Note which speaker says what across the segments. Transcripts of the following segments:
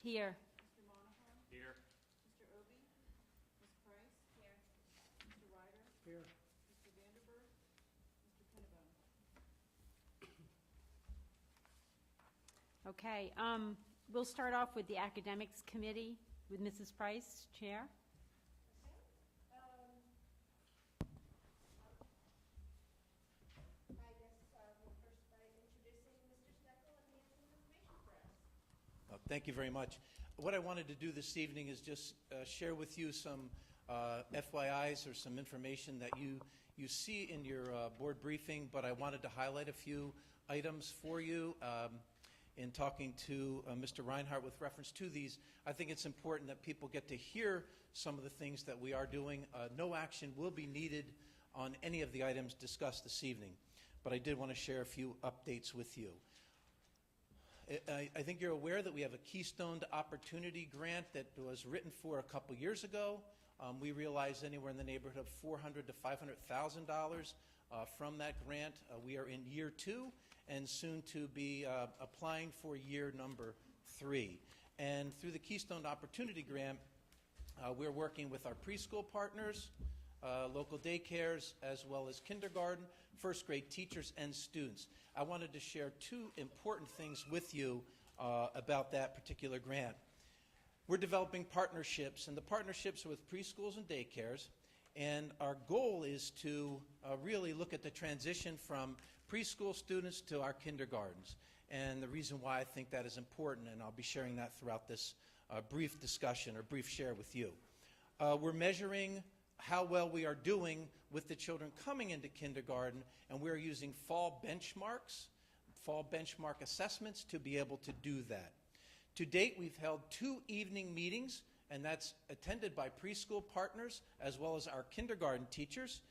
Speaker 1: Here.
Speaker 2: Mr. Monahan?
Speaker 3: Here.
Speaker 2: Mr. Obie? Ms. Price?
Speaker 1: Here.
Speaker 2: Mr. Ryder?
Speaker 3: Here.
Speaker 2: Mr. Vanderberg? Mr. Pinnabone?
Speaker 1: Okay, we'll start off with the Academics Committee with Mrs. Price, Chair.
Speaker 4: I guess we'll first by introducing Mr. Steckel, and he has some information for us.
Speaker 5: Thank you very much. What I wanted to do this evening is just share with you some FYIs or some information that you see in your board briefing, but I wanted to highlight a few items for you. In talking to Mr. Reinhardt with reference to these, I think it's important that people get to hear some of the things that we are doing. No action will be needed on any of the items discussed this evening, but I did want to share a few updates with you. I think you're aware that we have a Keystone Opportunity Grant that was written for a couple years ago. We realized anywhere in the neighborhood of $400,000 to $500,000 from that grant. We are in year 2 and soon to be applying for year number 3. And through the Keystone Opportunity Grant, we're working with our preschool partners, local daycares, as well as kindergarten, first grade teachers, and students. I wanted to share 2 important things with you about that particular grant. We're developing partnerships, and the partnerships are with preschools and daycares, and our goal is to really look at the transition from preschool students to our kindergartens, and the reason why I think that is important, and I'll be sharing that throughout this brief discussion or brief share with you. We're measuring how well we are doing with the children coming into kindergarten, and we're using fall benchmark assessments to be able to do that. To date, we've held 2 evening meetings, and that's attended by preschool partners as well as our kindergarten teachers.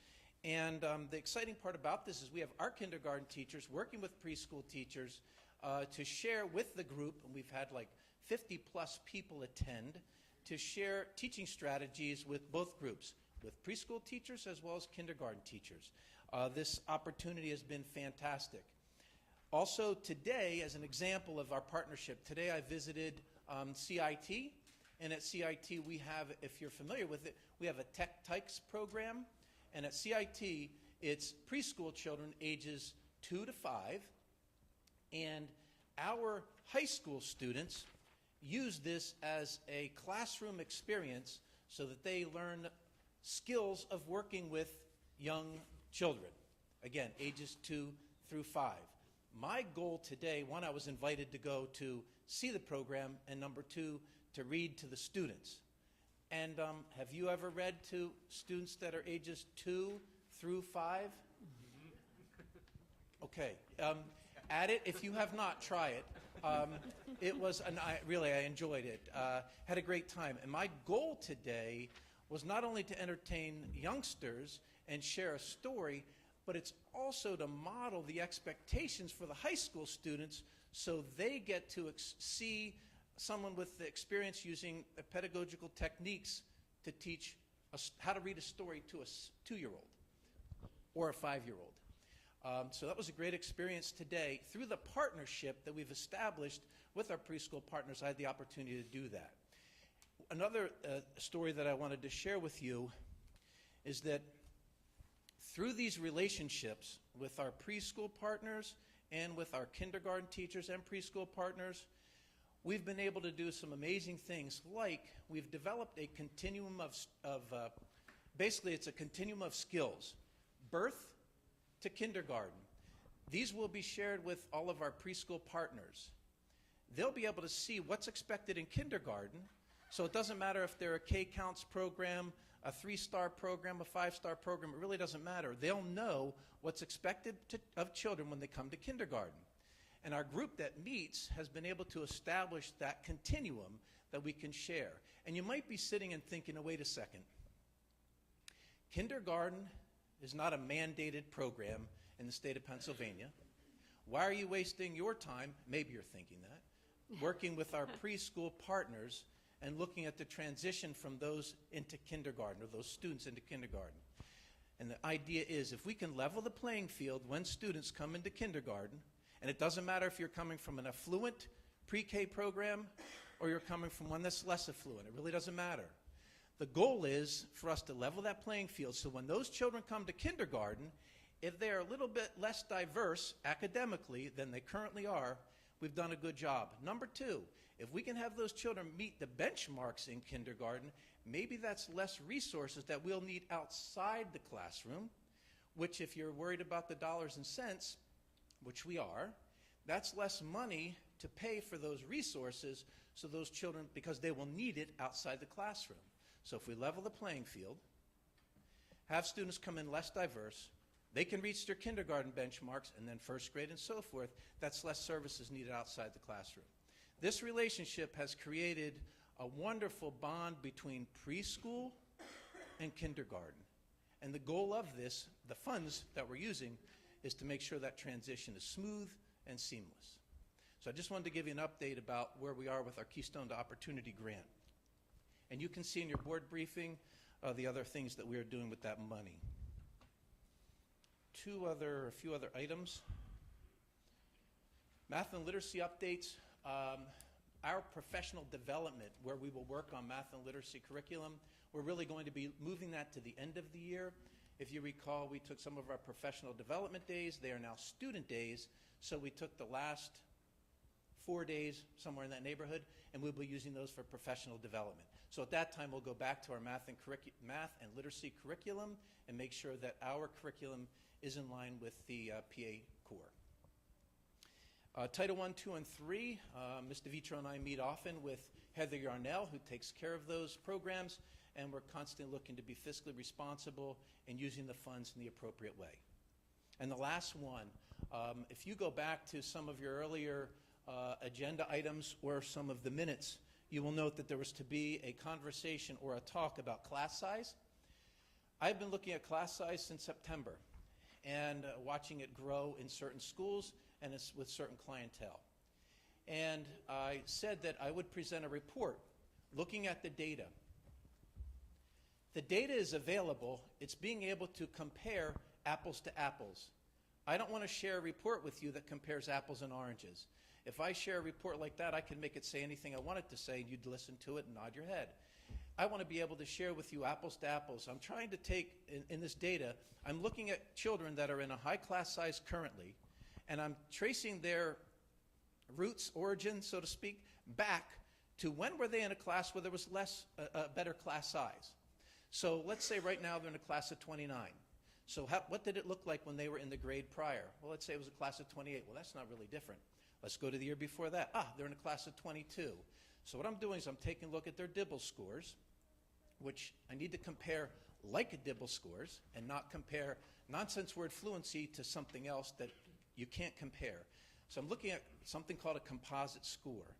Speaker 5: And the exciting part about this is we have our kindergarten teachers working with preschool teachers to share with the group, and we've had like 50 plus people attend, to share teaching strategies with both groups, with preschool teachers as well as kindergarten teachers. This opportunity has been fantastic. Also today, as an example of our partnership, today I visited CIT, and at CIT we have, if you're familiar with it, we have a Tech Tykes program, and at CIT it's preschool children ages 2 to 5, and our high school students use this as a classroom experience so that they learn skills of working with young children, again, ages 2 through 5. My goal today, 1, I was invited to go to see the program, and number 2, to read to the students. And have you ever read to students that are ages 2 through 5? Okay. At it, if you have not, try it. It was, I enjoyed it. Had a great time. And my goal today was not only to entertain youngsters and share a story, but it's also to model the expectations for the high school students so they get to see someone with the experience using pedagogical techniques to teach how to read a story to a 2-year-old or a 5-year-old. So that was a great experience today. Through the partnership that we've established with our preschool partners, I had the opportunity to do that. Another story that I wanted to share with you is that through these relationships with our preschool partners and with our kindergarten teachers and preschool partners, we've been able to do some amazing things, like we've developed a continuum basically it's a continuum of skills, birth to kindergarten. These will be shared with all of our preschool partners. They'll be able to see what's expected in kindergarten, so it doesn't matter if they're a K-Counts program, a 3-star program, a 5-star program, it really doesn't matter. They'll know what's expected of children when they come to kindergarten. And our group that meets has been able to establish that continuum that we can share. And you might be sitting and thinking, oh, wait a second. Kindergarten is not a mandated program in the state of Pennsylvania. Why are you wasting your time, maybe you're thinking that, working with our preschool partners and looking at the transition from those into kindergarten, or those students into kindergarten? And the idea is, if we can level the playing field when students come into kindergarten, and it doesn't matter if you're coming from an affluent pre-K program or you're coming from one that's less affluent. It really doesn't matter. The goal is for us to level that playing field so when those children come to kindergarten, if they are a little bit less diverse academically than they currently are, we've done a good job. Number two, if we can have those children meet the benchmarks in kindergarten, maybe that's less resources that we'll need outside the classroom, which if you're worried about the dollars and cents, which we are, that's less money to pay for those resources so those children, because they will need it outside the classroom. So if we level the playing field, have students come in less diverse, they can reach their kindergarten benchmarks and then first grade and so forth, that's less services needed outside the classroom. This relationship has created a wonderful bond between preschool and kindergarten. And the goal of this, the funds that we're using, is to make sure that transition is smooth and seamless. So I just wanted to give you an update about where we are with our Keystone to Opportunity grant. And you can see in your board briefing the other things that we are doing with that money. A few other items. Math and literacy updates. Our professional development, where we will work on math and literacy curriculum, we're really going to be moving that to the end of the year. If you recall, we took some of our professional development days. They are now student days. So we took the last 4 days, somewhere in that neighborhood, and we'll be using those for professional development. So at that time, we'll go back to our math and literacy curriculum and make sure that our curriculum is in line with the PA core. Title I, II, and III, Ms. DeVitro and I meet often with Heather Yarnell, who takes care of those programs, and we're constantly looking to be fiscally responsible and using the funds in the appropriate way. And the last one, if you go back to some of your earlier agenda items or some of the minutes, you will note that there was to be a conversation or a talk about class size. I've been looking at class size since September and watching it grow in certain schools and it's with certain clientele. And I said that I would present a report looking at the data. The data is available. It's being able to compare apples to apples. I don't want to share a report with you that compares apples and oranges. If I share a report like that, I can make it say anything I want it to say, and you'd listen to it and nod your head. I want to be able to share with you apples to apples. I'm trying to take, in this data, I'm looking at children that are in a high class size currently, and I'm tracing their roots, origin, so to speak, back to when were they in a class where there was better class size. So let's say right now they're in a class of 29. So what did it look like when they were in the grade prior? Well, let's say it was a class of 28. Well, that's not really different. Let's go to the year before that. They're in a class of 22. So what I'm doing is I'm taking a look at their Dibble scores, which I need to compare like a Dibble scores and not compare nonsense word fluency to something else that you can't compare. So I'm looking at something called a composite score.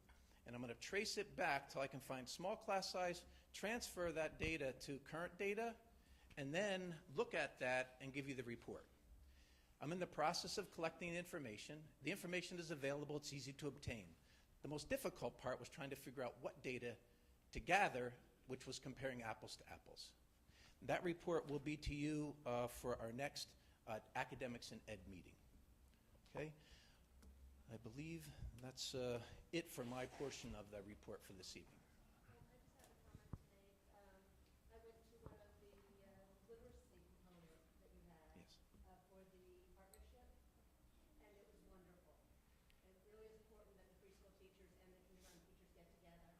Speaker 5: And I'm going to trace it back till I can find small class size, transfer that data to current data, and then look at that and give you the report. I'm in the process of collecting information. The information is available. It's easy to obtain. The most difficult part was trying to figure out what data to gather, which was comparing apples to apples. That report will be to you for our next academics and ed meeting. Okay? I believe that's it for my portion of the report for this evening.
Speaker 4: I just have a comment today. I went to one of the literacy components that you had
Speaker 5: Yes.
Speaker 4: For the partnership, and it was wonderful. And it really is important that the preschool teachers and the kindergarten teachers get together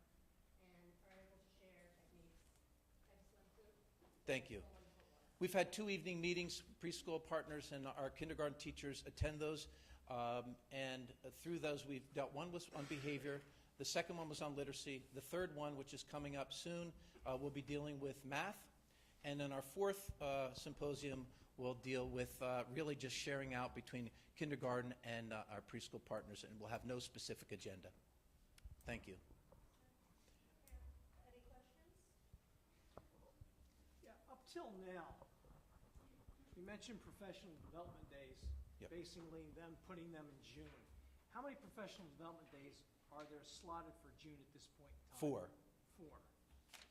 Speaker 4: and are able to share techniques. I just want to.
Speaker 5: Thank you. We've had 2 evening meetings. Preschool partners and our kindergarten teachers attend those. And through those, we've dealt. One was on behavior. The second one was on literacy. The third one, which is coming up soon, we'll be dealing with math. And then our fourth symposium will deal with really just sharing out between kindergarten and our preschool partners, and we'll have no specific agenda. Thank you.
Speaker 4: Any questions?
Speaker 3: Yeah, up till now, you mentioned professional development days,
Speaker 5: Yep.
Speaker 3: basically them putting them in June. How many professional development days are there slotted for June at this point in time?
Speaker 5: 4.
Speaker 3: 4.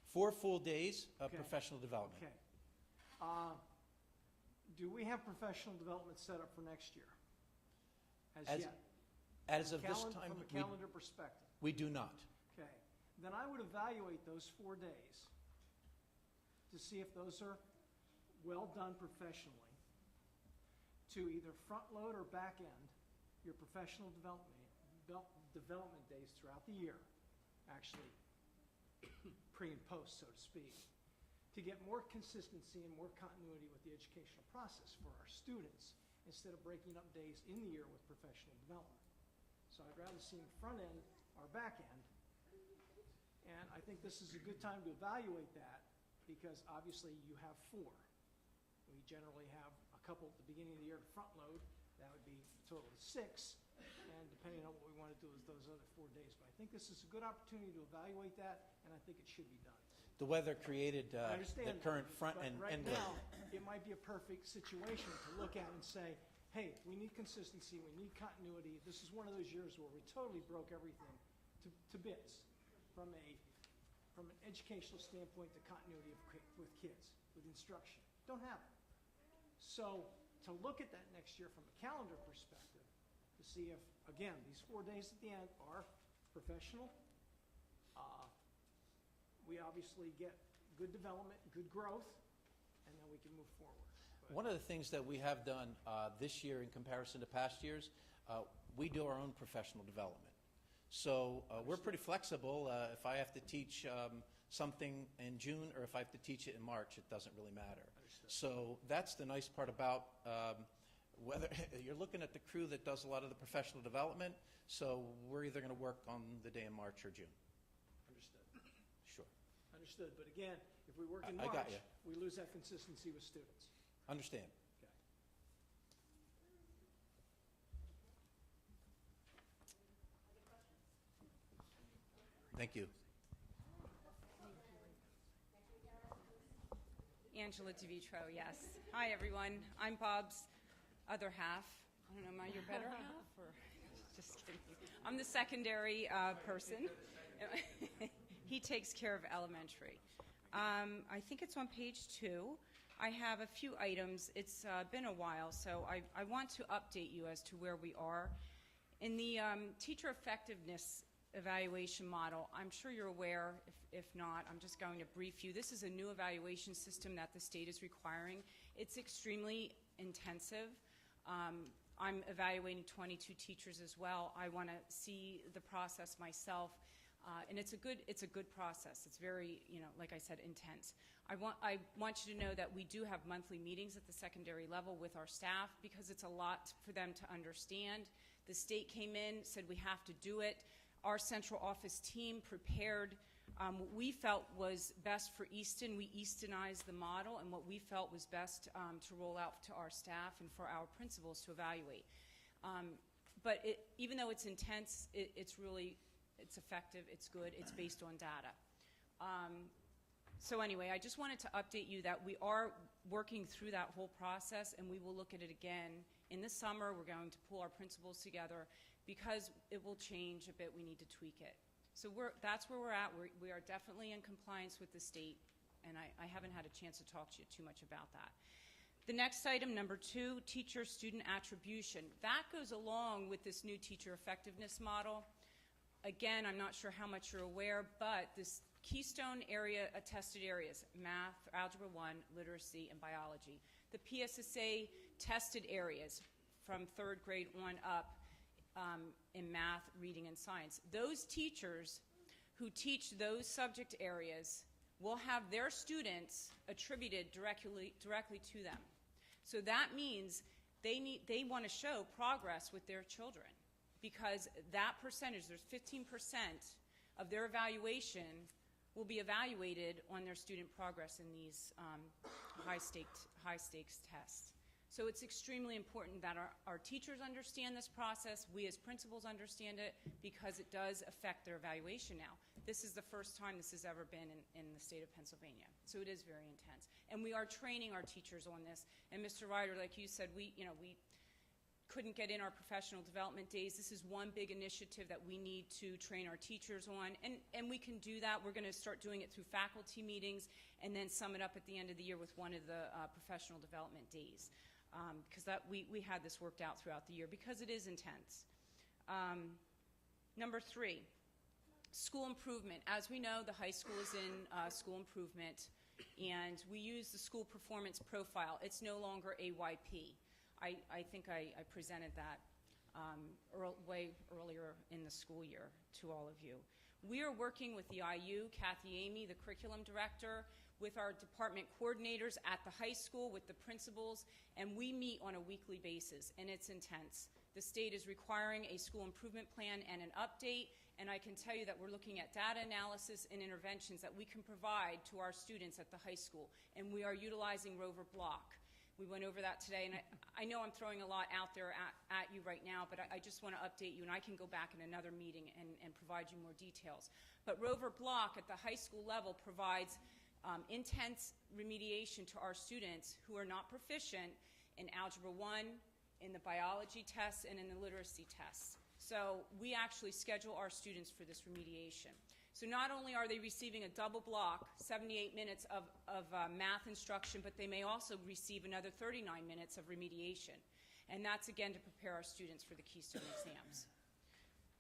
Speaker 5: 4 full days of
Speaker 3: Okay.
Speaker 5: professional development.
Speaker 3: Okay. Do we have professional development set up for next year? As
Speaker 5: As-
Speaker 3: yet?
Speaker 5: As of this
Speaker 3: From
Speaker 5: time,
Speaker 3: a calendar perspective?
Speaker 5: we do not.
Speaker 3: Okay. then I would evaluate those 4 days to see if those are well done professionally, to either front load or back end your professional development days throughout the year, actually pre and post, so to speak, to get more consistency and more continuity with the educational process for our students instead of breaking up days in the year with professional development. So I'd rather see them front end or back end. And I think this is a good time to evaluate that because obviously you have 4. We generally have a couple at the beginning of the year to front load. That would be a total of 6. And depending on what we want to do with those other 4 days. But I think this is a good opportunity to evaluate that, and I think it should be done.
Speaker 5: The weather created
Speaker 3: I
Speaker 5: the
Speaker 3: understand,
Speaker 5: current front
Speaker 3: but
Speaker 5: and
Speaker 3: right
Speaker 5: end
Speaker 3: now,
Speaker 5: load.
Speaker 3: it might be a perfect situation to look at and say, hey, we need consistency, we need continuity. This is one of those years where we totally broke everything to bits from an educational standpoint, the continuity with kids, with instruction. Don't have it. So to look at that next year from a calendar perspective, to see if, again, these 4 days at the end are professional. We obviously get good development, good growth, and then we can move forward. But
Speaker 5: One of the things that we have done this year in comparison to past years, we do our own professional development. So we're pretty flexible. If I have to teach something in June or if I have to teach it in March, it doesn't really matter. So that's the nice part about whether you're looking at the crew that does a lot of the professional development, so we're either going to work on the day in March or June.
Speaker 3: Understood.
Speaker 5: Sure.
Speaker 3: Understood. But again, if we work in
Speaker 5: I got
Speaker 3: March,
Speaker 5: you.
Speaker 3: we lose that consistency with students.
Speaker 5: Understand.
Speaker 3: Okay.
Speaker 5: Thank you.
Speaker 6: Angela DeVitro, yes. Hi, everyone. I'm Bob's other half. I don't know, am I your better half? Or just kidding. I'm the secondary person. He takes care of elementary. I think it's on page 2. I have a few items. It's been a while, so I want to update you as to where we are. In the teacher effectiveness evaluation model, I'm sure you're aware. If not, I'm just going to brief you. This is a new evaluation system that the state is requiring. It's extremely intensive. I'm evaluating 22 teachers as well. I want to see the process myself, and it's a good process. It's very, like I said, intense. I want you to know that we do have monthly meetings at the secondary level with our staff because it's a lot for them to understand. The state came in, said we have to do it. Our central office team prepared what we felt was best for Easton. We Eastonized the model and what we felt was best to roll out to our staff and for our principals to evaluate. But even though it's intense, it's effective, it's good, it's based on data. So anyway, I just wanted to update you that we are working through that whole process, and we will look at it again in the summer. We're going to pull our principals together because it will change a bit. We need to tweak it. So that's where we're at. We are definitely in compliance with the state, and I haven't had a chance to talk to you too much about that. The next item, number 2, teacher-student attribution. That goes along with this new teacher effectiveness model. Again, I'm not sure how much you're aware, but this Keystone area attested areas, math, algebra 1, literacy, and biology. The PSSA tested areas from 3rd grade on up in math, reading, and science. Those teachers who teach those subject areas will have their students attributed directly to them. So that means they want to show progress with their children because that percentage, there's 15% of their evaluation will be evaluated on their student progress in these high-stakes tests. So it's extremely important that our teachers understand this process, we as principals understand it, because it does affect their evaluation now. This is the first time this has ever been in the state of Pennsylvania. So it is very intense. And we are training our teachers on this. And Mr. Ryder, like you said, we couldn't get in our professional development days. This is one big initiative that we need to train our teachers on, and we can do that. We're going to start doing it through faculty meetings and then sum it up at the end of the year with one of the professional development days, because we had this worked out throughout the year because it is intense. Number 3, School improvement. As we know, the high school is in school improvement, and we use the school performance profile. It's no longer AYP. I think I presented that way earlier in the school year to all of you. We are working with the IU, Kathy Amy, the curriculum director, with our department coordinators at the high school, with the principals, and we meet on a weekly basis, and it's intense. The state is requiring a school improvement plan and an update, and I can tell you that we're looking at data analysis and interventions that we can provide to our students at the high school, and we are utilizing Rover Block. We went over that today, and I know I'm throwing a lot out there at you right now, but I just want to update you, and I can go back in another meeting and provide you more details. But Rover Block at the high school level provides intense remediation to our students who are not proficient in Algebra 1, in the biology tests, and in the literacy tests. So we actually schedule our students for this remediation. So not only are they receiving a double block, 78 minutes of math instruction, but they may also receive another 39 minutes of remediation. And that's, again, to prepare our students for the Keystone exams.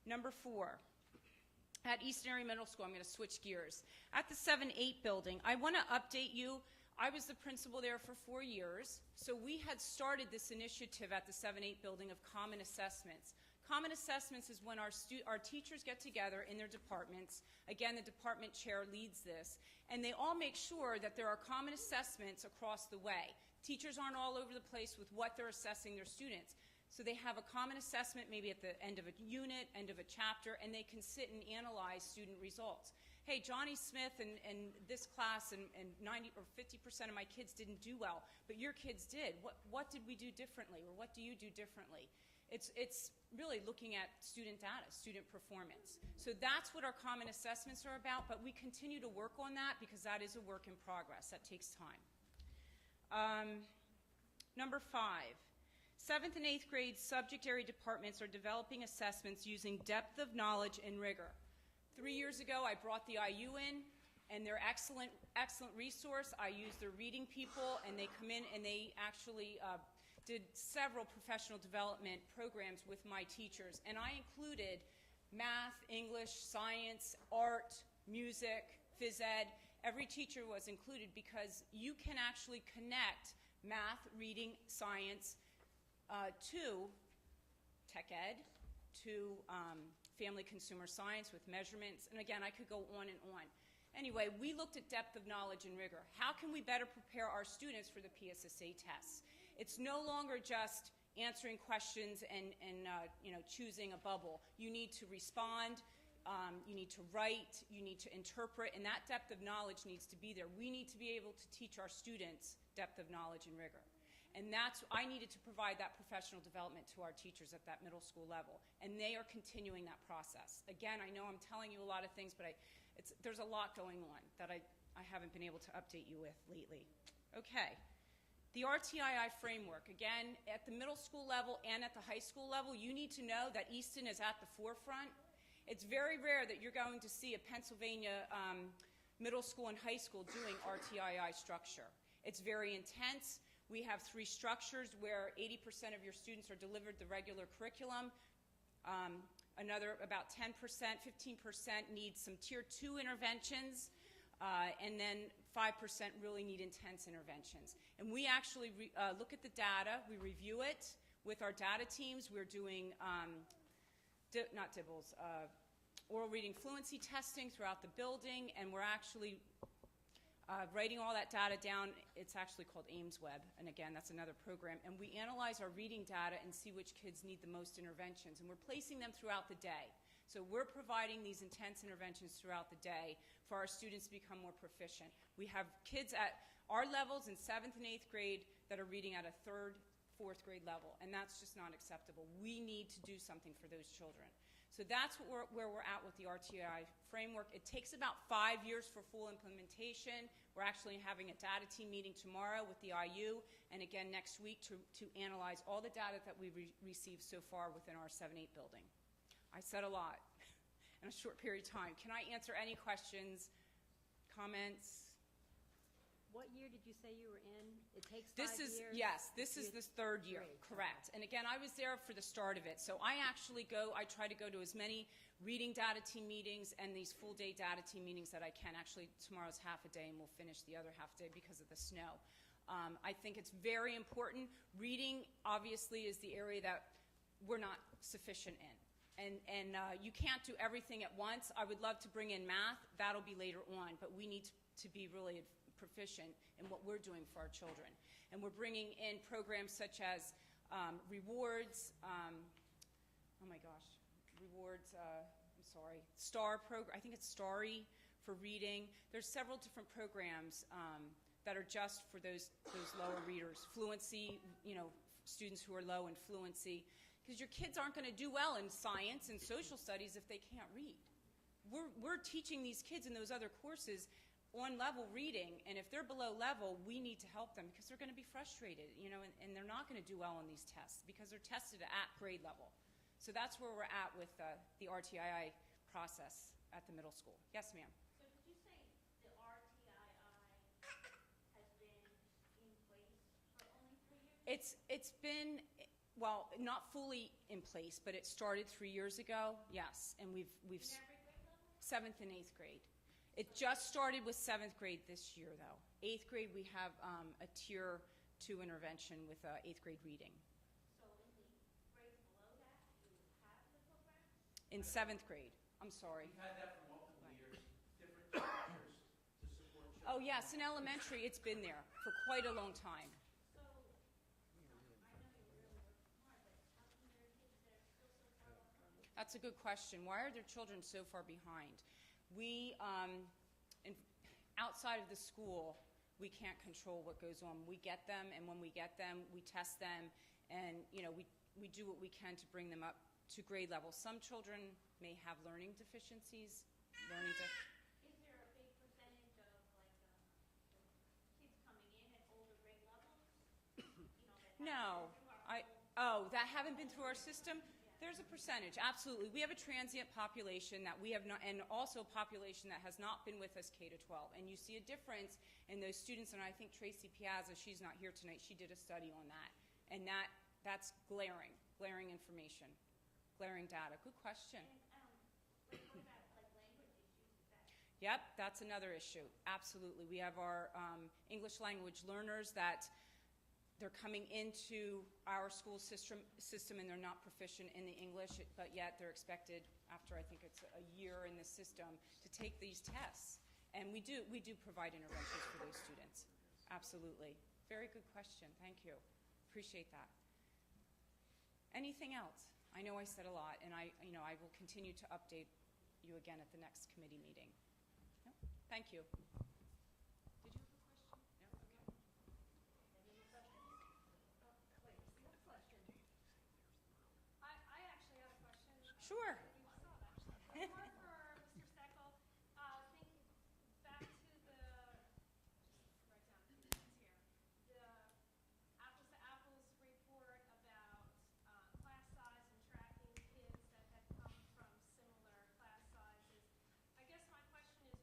Speaker 6: Number 4. At Easton Area Middle School, I'm going to switch gears. At the 7-8 building, I want to update you. I was the principal there for 4 years, so we had started this initiative at the 7-8 building of common assessments. Common assessments is when our teachers get together in their departments. Again, the department chair leads this, and they all make sure that there are common assessments across the way. Teachers aren't all over the place with what they're assessing their students. So they have a common assessment maybe at the end of a unit, end of a chapter, and they can sit and analyze student results. Hey, Johnny Smith and this class and 90 or 50% of my kids didn't do well, but your kids did. What did we do differently, or what do you do differently? It's really looking at student data, student performance. So that's what our common assessments are about, but we continue to work on that because that is a work in progress. That takes time. Number 5. 7th and 8th grade subject area departments are developing assessments using depth of knowledge and rigor. 3 years ago, I brought the IU in, and they're excellent resource. I use their reading people, and they come in and they actually did several professional development programs with my teachers, and I included math, English, science, art, music, phys ed. Every teacher was included because you can actually connect math, reading, science, to tech ed, to family consumer science with measurements, and again, I could go on and on. Anyway, we looked at depth of knowledge and rigor. How can we better prepare our students for the PSSA tests? It's no longer just answering questions and choosing a bubble. You need to respond, you need to write, you need to interpret, and that depth of knowledge needs to be there. We need to be able to teach our students depth of knowledge and rigor. And I needed to provide that professional development to our teachers at that middle school level. And they are continuing that process. Again, I know I'm telling you a lot of things, but there's a lot going on that I haven't been able to update you with lately. Okay. The RTII framework, again, at the middle school level and at the high school level, you need to know that Easton is at the forefront. It's very rare that you're going to see a Pennsylvania middle school and high school doing RTII structure. It's very intense. We have 3 structures where 80% of your students are delivered the regular curriculum. Another about 10%, 15% need some Tier 2 interventions, and then 5% really need intense interventions. And we actually look at the data, we review it with our data teams. We're doing, not DIBELS, oral reading fluency testing throughout the building, and we're actually writing all that data down. It's actually called AIMSweb, and again, that's another program. And we analyze our reading data and see which kids need the most interventions, and we're placing them throughout the day. So we're providing these intense interventions throughout the day for our students to become more proficient. We have kids at our levels in 7th and 8th grade that are reading at a 3rd, 4th grade level, and that's just not acceptable. We need to do something for those children. So that's where we're at with the RTI framework. It takes about 5 years for full implementation. We're actually having a data team meeting tomorrow with the IU, and again next week to analyze all the data that we've received so far within our 7-8 building. I said a lot in a short period of time. Can I answer any questions, comments?
Speaker 1: what year did you say you were in? It takes 5
Speaker 6: This is,
Speaker 1: years?
Speaker 6: yes, this is the third year,
Speaker 1: Great.
Speaker 6: correct. And again, I was there for the start of it. So I try to go to as many reading data team meetings and these full day data team meetings that I can. Actually, tomorrow's half a day and we'll finish the other half day because of the snow. I think it's very important. Reading, obviously, is the area that we're not sufficient in. And you can't do everything at once. I would love to bring in math. That'll be later on. But we need to be really proficient in what we're doing for our children. And we're bringing in programs such as rewards. Oh my gosh, rewards. I'm sorry, STAR program. I think it's STARry for reading. There's several different programs that are just for those lower readers. Fluency, students who are low in fluency, because your kids aren't going to do well in science and social studies if they can't read. We're teaching these kids in those other courses on level reading, and if they're below level, we need to help them because they're going to be frustrated, and they're not going to do well on these tests because they're tested at grade level. So that's where we're at with the RTII process at the middle school. Yes, ma'am.
Speaker 4: So did you say the RTII has been in place for only 3 years?
Speaker 6: It's been, well, not fully in place, but it started 3 years ago, yes, and we've
Speaker 4: In every grade level?
Speaker 6: 7th and 8th grade. It just started with 7th grade this year, though. 8th grade, we have a Tier 2 intervention with 8th grade reading.
Speaker 4: So in the grades below that, you have the program?
Speaker 6: In 7th grade, I'm sorry.
Speaker 5: We've had that for multiple years, different teachers to support children.
Speaker 6: Oh, yes, in elementary, it's been there for quite a long time.
Speaker 4: So, I know you really work hard, but how come there are kids that are still so far behind?
Speaker 6: That's a good question. Why are their children so far behind? We, outside of the school, we can't control what goes on. We get them, and when we get them, we test them, and we do what we can to bring them up to grade level. Some children may have learning deficiencies.
Speaker 4: Is there a big percentage of kids coming in at older grade levels?
Speaker 6: No, that haven't been through our system. There's a percentage, absolutely. We have a transient population that we have not, and also a population that has not been with us K to 12. And you see a difference in those students, and I think Tracy Piazza, she's not here tonight, she did a study on that. And that's glaring information, glaring data. Good question.
Speaker 4: And what about language issues?
Speaker 6: Yep, that's another issue, absolutely. We have our English language learners that they're coming into our school system and they're not proficient in the English, but yet they're expected after I think it's a year in the system to take these tests. And we do provide interventions for those students. Absolutely. Very good question. Thank you. Appreciate that. Anything else? I know I said a lot, and I will continue to update you again at the next committee meeting. No? Thank you. Did you have a question? No? Okay.
Speaker 7: I actually had a question.
Speaker 6: Sure.
Speaker 7: You saw that. More for Mr. Steckel. Think back to the, just write down a few things here. The apples to apples report about class size and tracking kids that had come from similar class sizes. I guess my question is,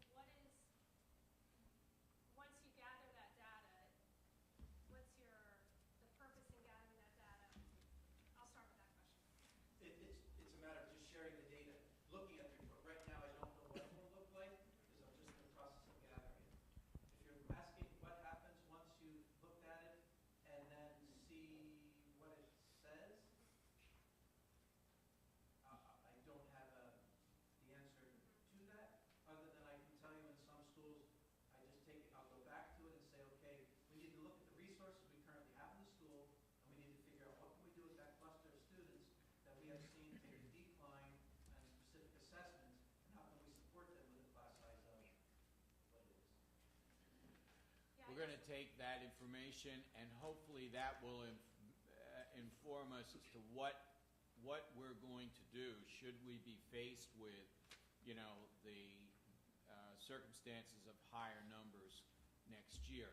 Speaker 7: once you gather that data, what's the purpose in gathering that data? I'll start with that question.
Speaker 5: It's a matter of just sharing the data, looking at the report. Right now, I don't know what it will look like because I'm just in the process of gathering it. If you're asking what happens once you've looked at it and then see what it says, I don't have the answer to that, other than I can tell you in some schools, I'll go back to it and say, okay, we need to look at the resources we currently have in the school, and we need to figure out what can we do with that cluster of students that we have seen take a decline on specific assessments, and how can we support them with a class size of what it is.
Speaker 8: We're going to take that information, and hopefully that will inform us as to what we're going to do should we be faced with, the circumstances of higher numbers next year.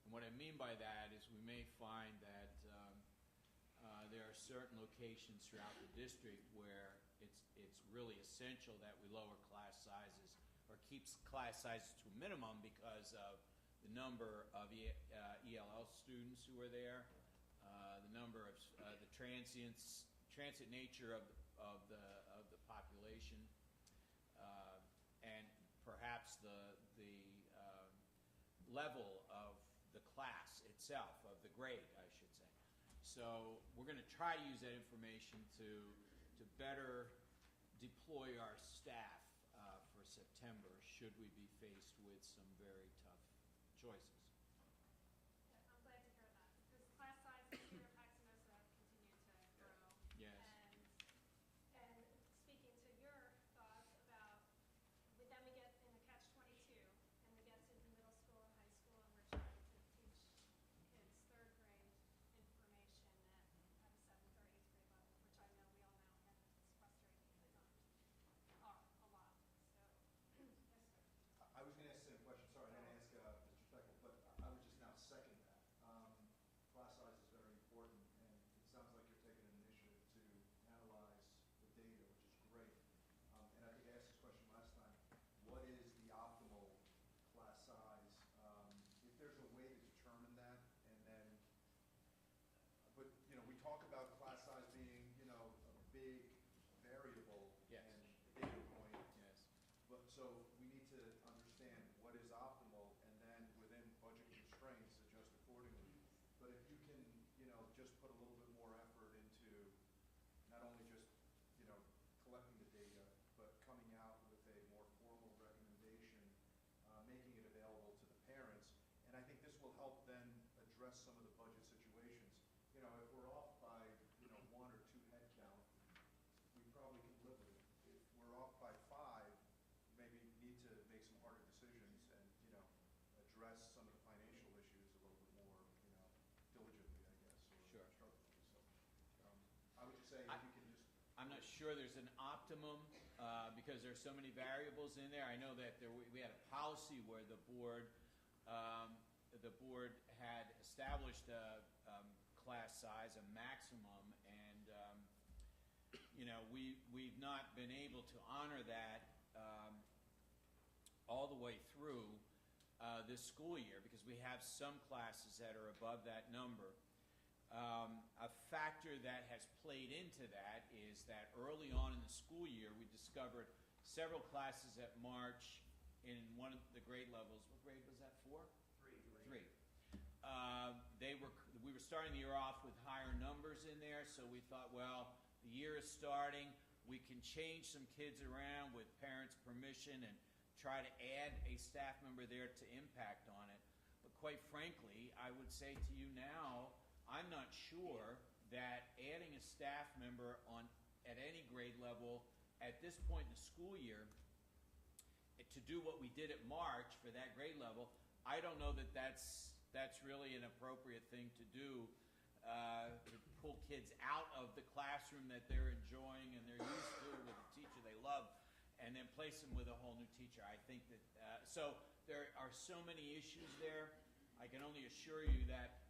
Speaker 8: And what I mean by that is we may find that there are certain locations throughout the district where it's really essential that we lower class sizes or keeps class sizes to a minimum because of the number of ELL students who are there, the number of the transit nature of the population, and perhaps the level of the class itself, of the grade, I should say. So we're going to try to use that information to better deploy our staff for September, should we be faced with some very tough choices.
Speaker 7: Yeah, I'm glad to hear that, because class sizes here at Paxinosa continue to grow.
Speaker 8: Yes.
Speaker 7: And speaking to your thoughts about, but then we get in a catch-22, and we get to middle school and high school, and we're trying to teach kids third grade information at a 7th or 8th grade level, which I know we all know can, it's frustrating at times, a lot, so, yes, sir.
Speaker 9: I was going to ask the same question. Sorry, I didn't ask Mr. Steckel, but I would just now second that. Class size is very important, and it sounds like you're taking an initiative to analyze the data, which is great. And I think I asked this question last time. What is the optimal class size? If there's a way to determine that, and then, but we talk about class size being a big variable
Speaker 8: Yes.
Speaker 9: and data point.
Speaker 8: Yes.
Speaker 9: But so we need to understand what is optimal, and then within budget constraints, adjust accordingly. But if you can, just put a little bit more effort into not only just, collecting the data, but coming out with a more formal recommendation, making it available to the parents. And I think this will help then address some of the budget situations. If we're off by, 1 or 2 head count, we probably can live with it. If we're off by 5, maybe need to make some harder decisions and, address some of the financial issues a little bit more, diligently, I guess, or
Speaker 8: Sure.
Speaker 9: constructively. So, I would just say if you can just.
Speaker 8: I'm not sure there's an optimum because there's so many variables in there. I know that we had a policy where the board had established a class size, a maximum, and we've not been able to honor that all the way through this school year because we have some classes that are above that number. A factor that has played into that is that early on in the school year, we discovered several classes at March in one of the grade levels. What grade was that for? 3. We were starting the year off with higher numbers in there, so we thought, well, the year is starting. We can change some kids around with parents' permission and try to add a staff member there to impact on it. But quite frankly, I would say to you now, I'm not sure that adding a staff member at any grade level at this point in the school year to do what we did at March for that grade level, I don't know that that's really an appropriate thing to do, to pull kids out of the classroom that they're enjoying and they're used to with a teacher they love and then place them with a whole new teacher. I think that, so there are so many issues there. I can only assure you that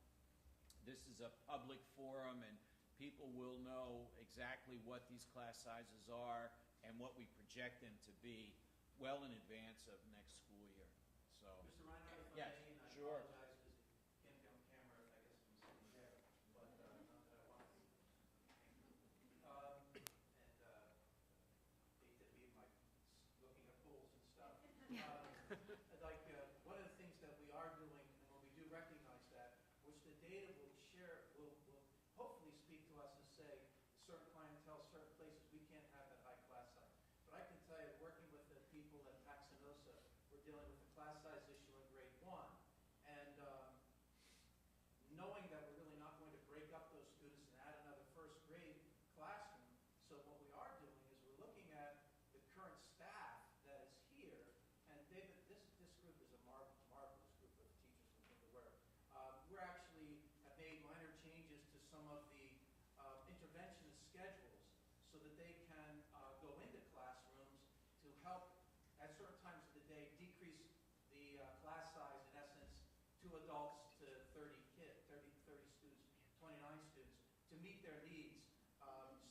Speaker 8: this is a public forum and people will know exactly what these class sizes are and what we project them to be well in advance of next school year. So,
Speaker 5: Mr. Reinhardt, if
Speaker 8: yes,
Speaker 5: I may, and I
Speaker 8: sure.
Speaker 5: apologize because it can't be on camera, I guess I'm sitting there, but not that I want to. Hate to be looking at pools and stuff. One of the things that we are doing, and when we do recognize that, which the data will share, will hopefully speak to us and say, certain clientele, certain places, we can't have that high class size. But I can tell you, working with the people at Paxinosa, we're dealing with the class size issue in grade 1. And knowing that we're really not going to break up those students and add another first grade classroom, so what we are doing is we're looking at the current staff that is here. And David, this group is a marvelous group of teachers from everywhere. We're actually have made minor changes to some of the interventionist schedules so that they can go into classrooms to help at certain times of the day decrease the class size, in essence, 2 adults to 30 kids, 30 students, 29 students, to meet their needs.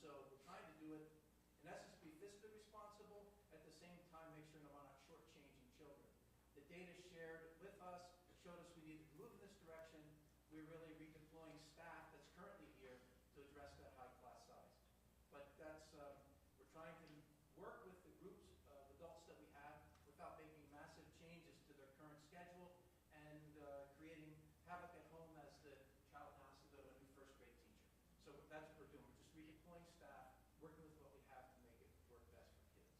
Speaker 5: So we're trying to do it, in essence, be fiscally responsible, at the same time make sure that we're not shortchanging children. The data shared with us showed us we needed to move in this direction. We're really redeploying staff that's currently here to address that high class size. But that's, we're trying to work with the groups of adults that we have without making massive changes to their current schedule and creating havoc at home as the child has to go to a new first grade teacher. So that's what we're doing. We're just redeploying staff, working with what we have to make it work best for kids.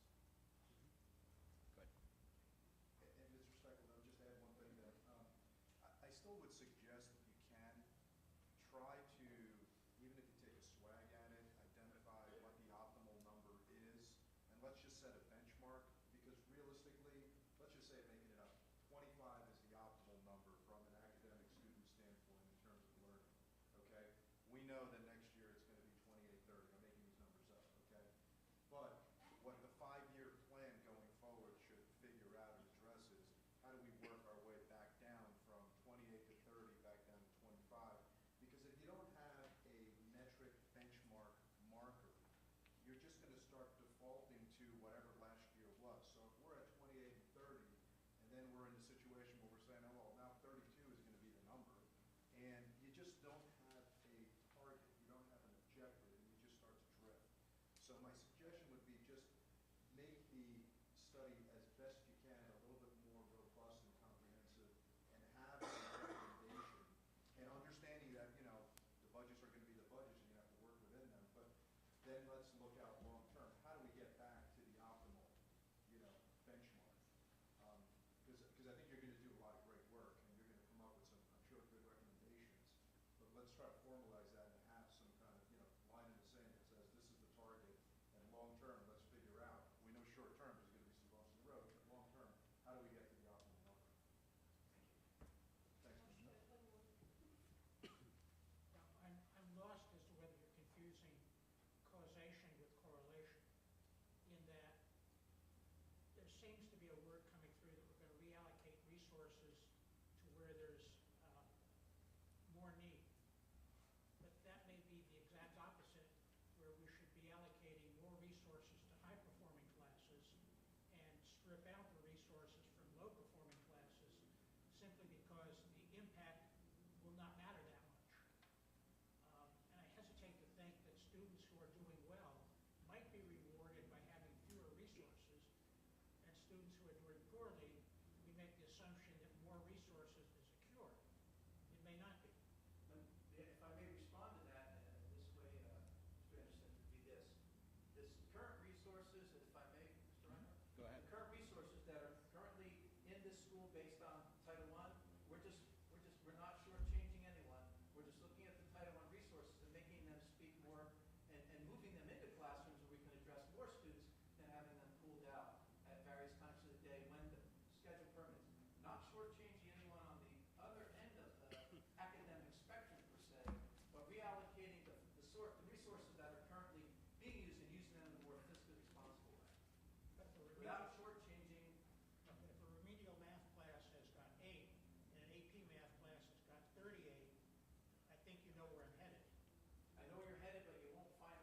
Speaker 8: Good.
Speaker 9: And Mr. Steckel, I'll just add one thing that I still would suggest that you can try to, even if you take a swag at it, identify what the optimal number is, and let's just set a benchmark, because realistically, let's just say making it up, 25 is the optimal number from an academic student standpoint in terms of learning, okay? We know that next year it's going to be 28, 30. I'm making these numbers up, okay? But what the 5-year plan going forward should figure out and address is, how do we work our way back down from 28 to 30, back down to 25? Because if you don't have a metric benchmark marker, you're just going to start defaulting to whatever last year was. So if we're at 28 and 30, and then we're in a situation where we're saying, oh, well, now 32 is going to be the number, and you just don't have a target, you don't have an objective, and you just start to drift. So my suggestion would be just make the study as best you can, a little bit more robust and comprehensive, and have a recommendation, and understanding that, you know, the budgets are going to be the budgets, and you have to work within them, but then let's look out long term. How do we get back to the optimal, you know, benchmark? Because I think you're going to do a lot of great work, and you're going to come up with some, I'm sure, good recommendations. But let's try to formalize that and have some kind of, you know, line in the sand that says this is the target, and long term, let's figure out. We know short term there's going to be some bumps in the road, but long term, how do we get to the optimal number? Thanks, Mr. Steckel.
Speaker 10: Now, I'm lost as to whether you're confusing causation with correlation, in that there seems to be a word coming through that we're going to reallocate resources to where there's more need. But that may be the exact opposite, where we should be allocating more resources to high-performing classes and strip out the resources from low-performing classes, simply because the impact will not matter that much. And I hesitate to think that students who are doing well might be rewarded by having fewer resources, and students who are doing poorly, we make the assumption that more resources is a cure. It may not be.
Speaker 5: If I may respond to that in this way, Mr. Anderson, would be this. This current resources, if I may, Mr. Reinhardt?
Speaker 8: Go ahead.
Speaker 5: The current resources that are currently in this school based on Title I, we're not shortchanging anyone. We're just looking at the Title I resources and making them speak more and moving them into classrooms where we can address more students than having them pooled out at various times of the day when the schedule permits. Not shortchanging anyone on the other end of the academic spectrum per se, but reallocating the resources that are currently being used and using them in a more fiscally responsible way.
Speaker 10: But the
Speaker 5: Without shortchanging,
Speaker 10: if a remedial math class has got 8 and an AP math class has got 38, I think you know where I'm headed.
Speaker 5: I know where you're headed, but you won't find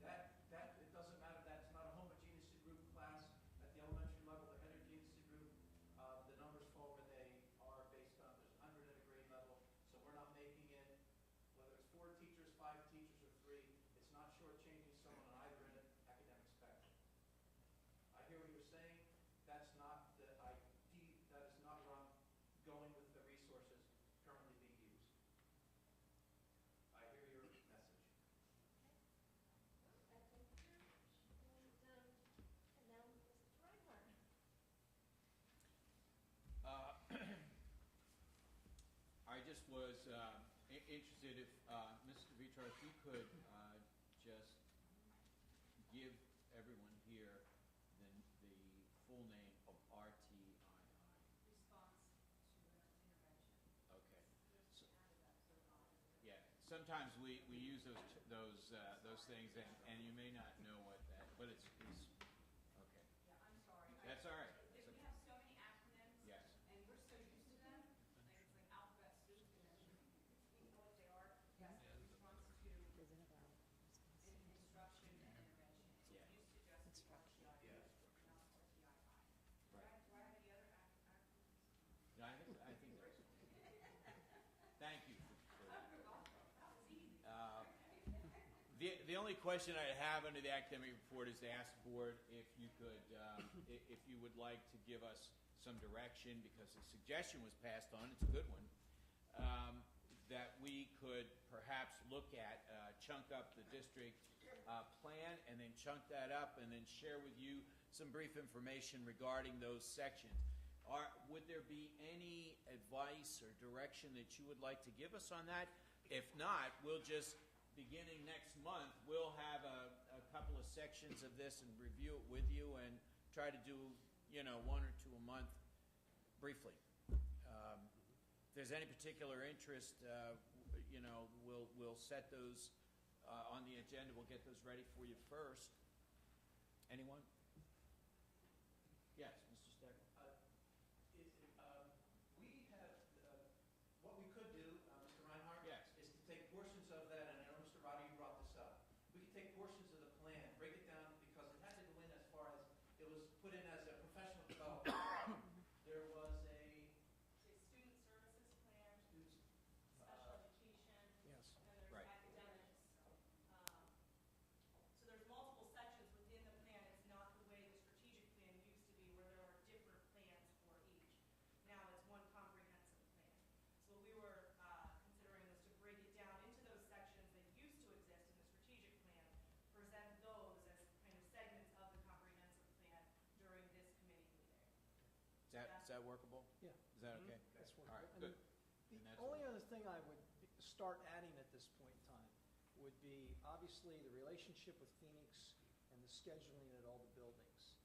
Speaker 5: that it doesn't matter. That's not a homogeneously grouped class at the elementary level. The heterogeneously grouped, the numbers fall where they are based on there's 100 at a grade level. So we're not making it, whether it's 4 teachers, 5 teachers, or 3. It's not shortchanging someone on either end of the academic spectrum. I hear what you're saying. That's not the idea. That is not where I'm going with the resources currently being used. I hear your message.
Speaker 4: Back over here. And now, Mr. Reinhardt.
Speaker 8: I just was interested if, Mr. Vitro, if you could just give everyone here the full name of RTII.
Speaker 2: Response to intervention.
Speaker 8: Okay. So, yeah, sometimes we use those things, and you may not know what that, but it's okay.
Speaker 2: Yeah, I'm sorry.
Speaker 8: That's all right.
Speaker 2: We have so many acronyms.
Speaker 8: Yes.
Speaker 2: And we're so used to them, like it's like alphabet soup, and then we know what they are. Yes, response to instruction and intervention.
Speaker 8: Yeah.
Speaker 2: It used to just be RTI,
Speaker 5: Yeah.
Speaker 2: now it's RTII.
Speaker 8: Right.
Speaker 2: Do I have any other acronyms?
Speaker 8: Yeah, I think only question I have under the academic report is to ask the board if you could, if you would like to give us some direction, because the suggestion was passed on, it's a good one, that we could perhaps look at, chunk up the district plan and then chunk that up and then share with you some brief information regarding those sections. Would there be any advice or direction that you would like to give us on that? If not, we'll just, beginning next month, we'll have a couple of sections of this and review it with you and try to do, one or two a month briefly. If there's any particular interest, we'll set those on the agenda. We'll get those ready for you first. Anyone? Yes, Mr. Stecker.
Speaker 5: We have, what we could do, Mr. Reinhardt,
Speaker 8: Yes.
Speaker 5: is to take portions of that, and I know Mr. Roddy, you brought this up. We could take portions of the plan, break it down, because it had to go in as far as, it was put in as a professional development. There was a
Speaker 2: Student services plan,
Speaker 5: student,
Speaker 2: special education,
Speaker 3: Yes.
Speaker 2: and there's
Speaker 8: Right.
Speaker 2: academics. So there's multiple sections within the plan. It's not the way the strategic plan used to be, where there were different plans for each. Now it's one comprehensive plan. So what we were considering was to break it down into those sections that used to exist in the strategic plan, present those as kind of segments of the comprehensive plan during this committee meeting.
Speaker 5: is that workable?
Speaker 3: Yeah.
Speaker 5: Is that okay?
Speaker 3: That's
Speaker 5: All
Speaker 3: wonderful.
Speaker 5: right,
Speaker 3: And
Speaker 5: good.
Speaker 3: The
Speaker 5: And that's
Speaker 3: only
Speaker 5: all.
Speaker 3: other thing I would start adding at this point in time would be obviously the relationship with Phoenix and the scheduling at all the buildings.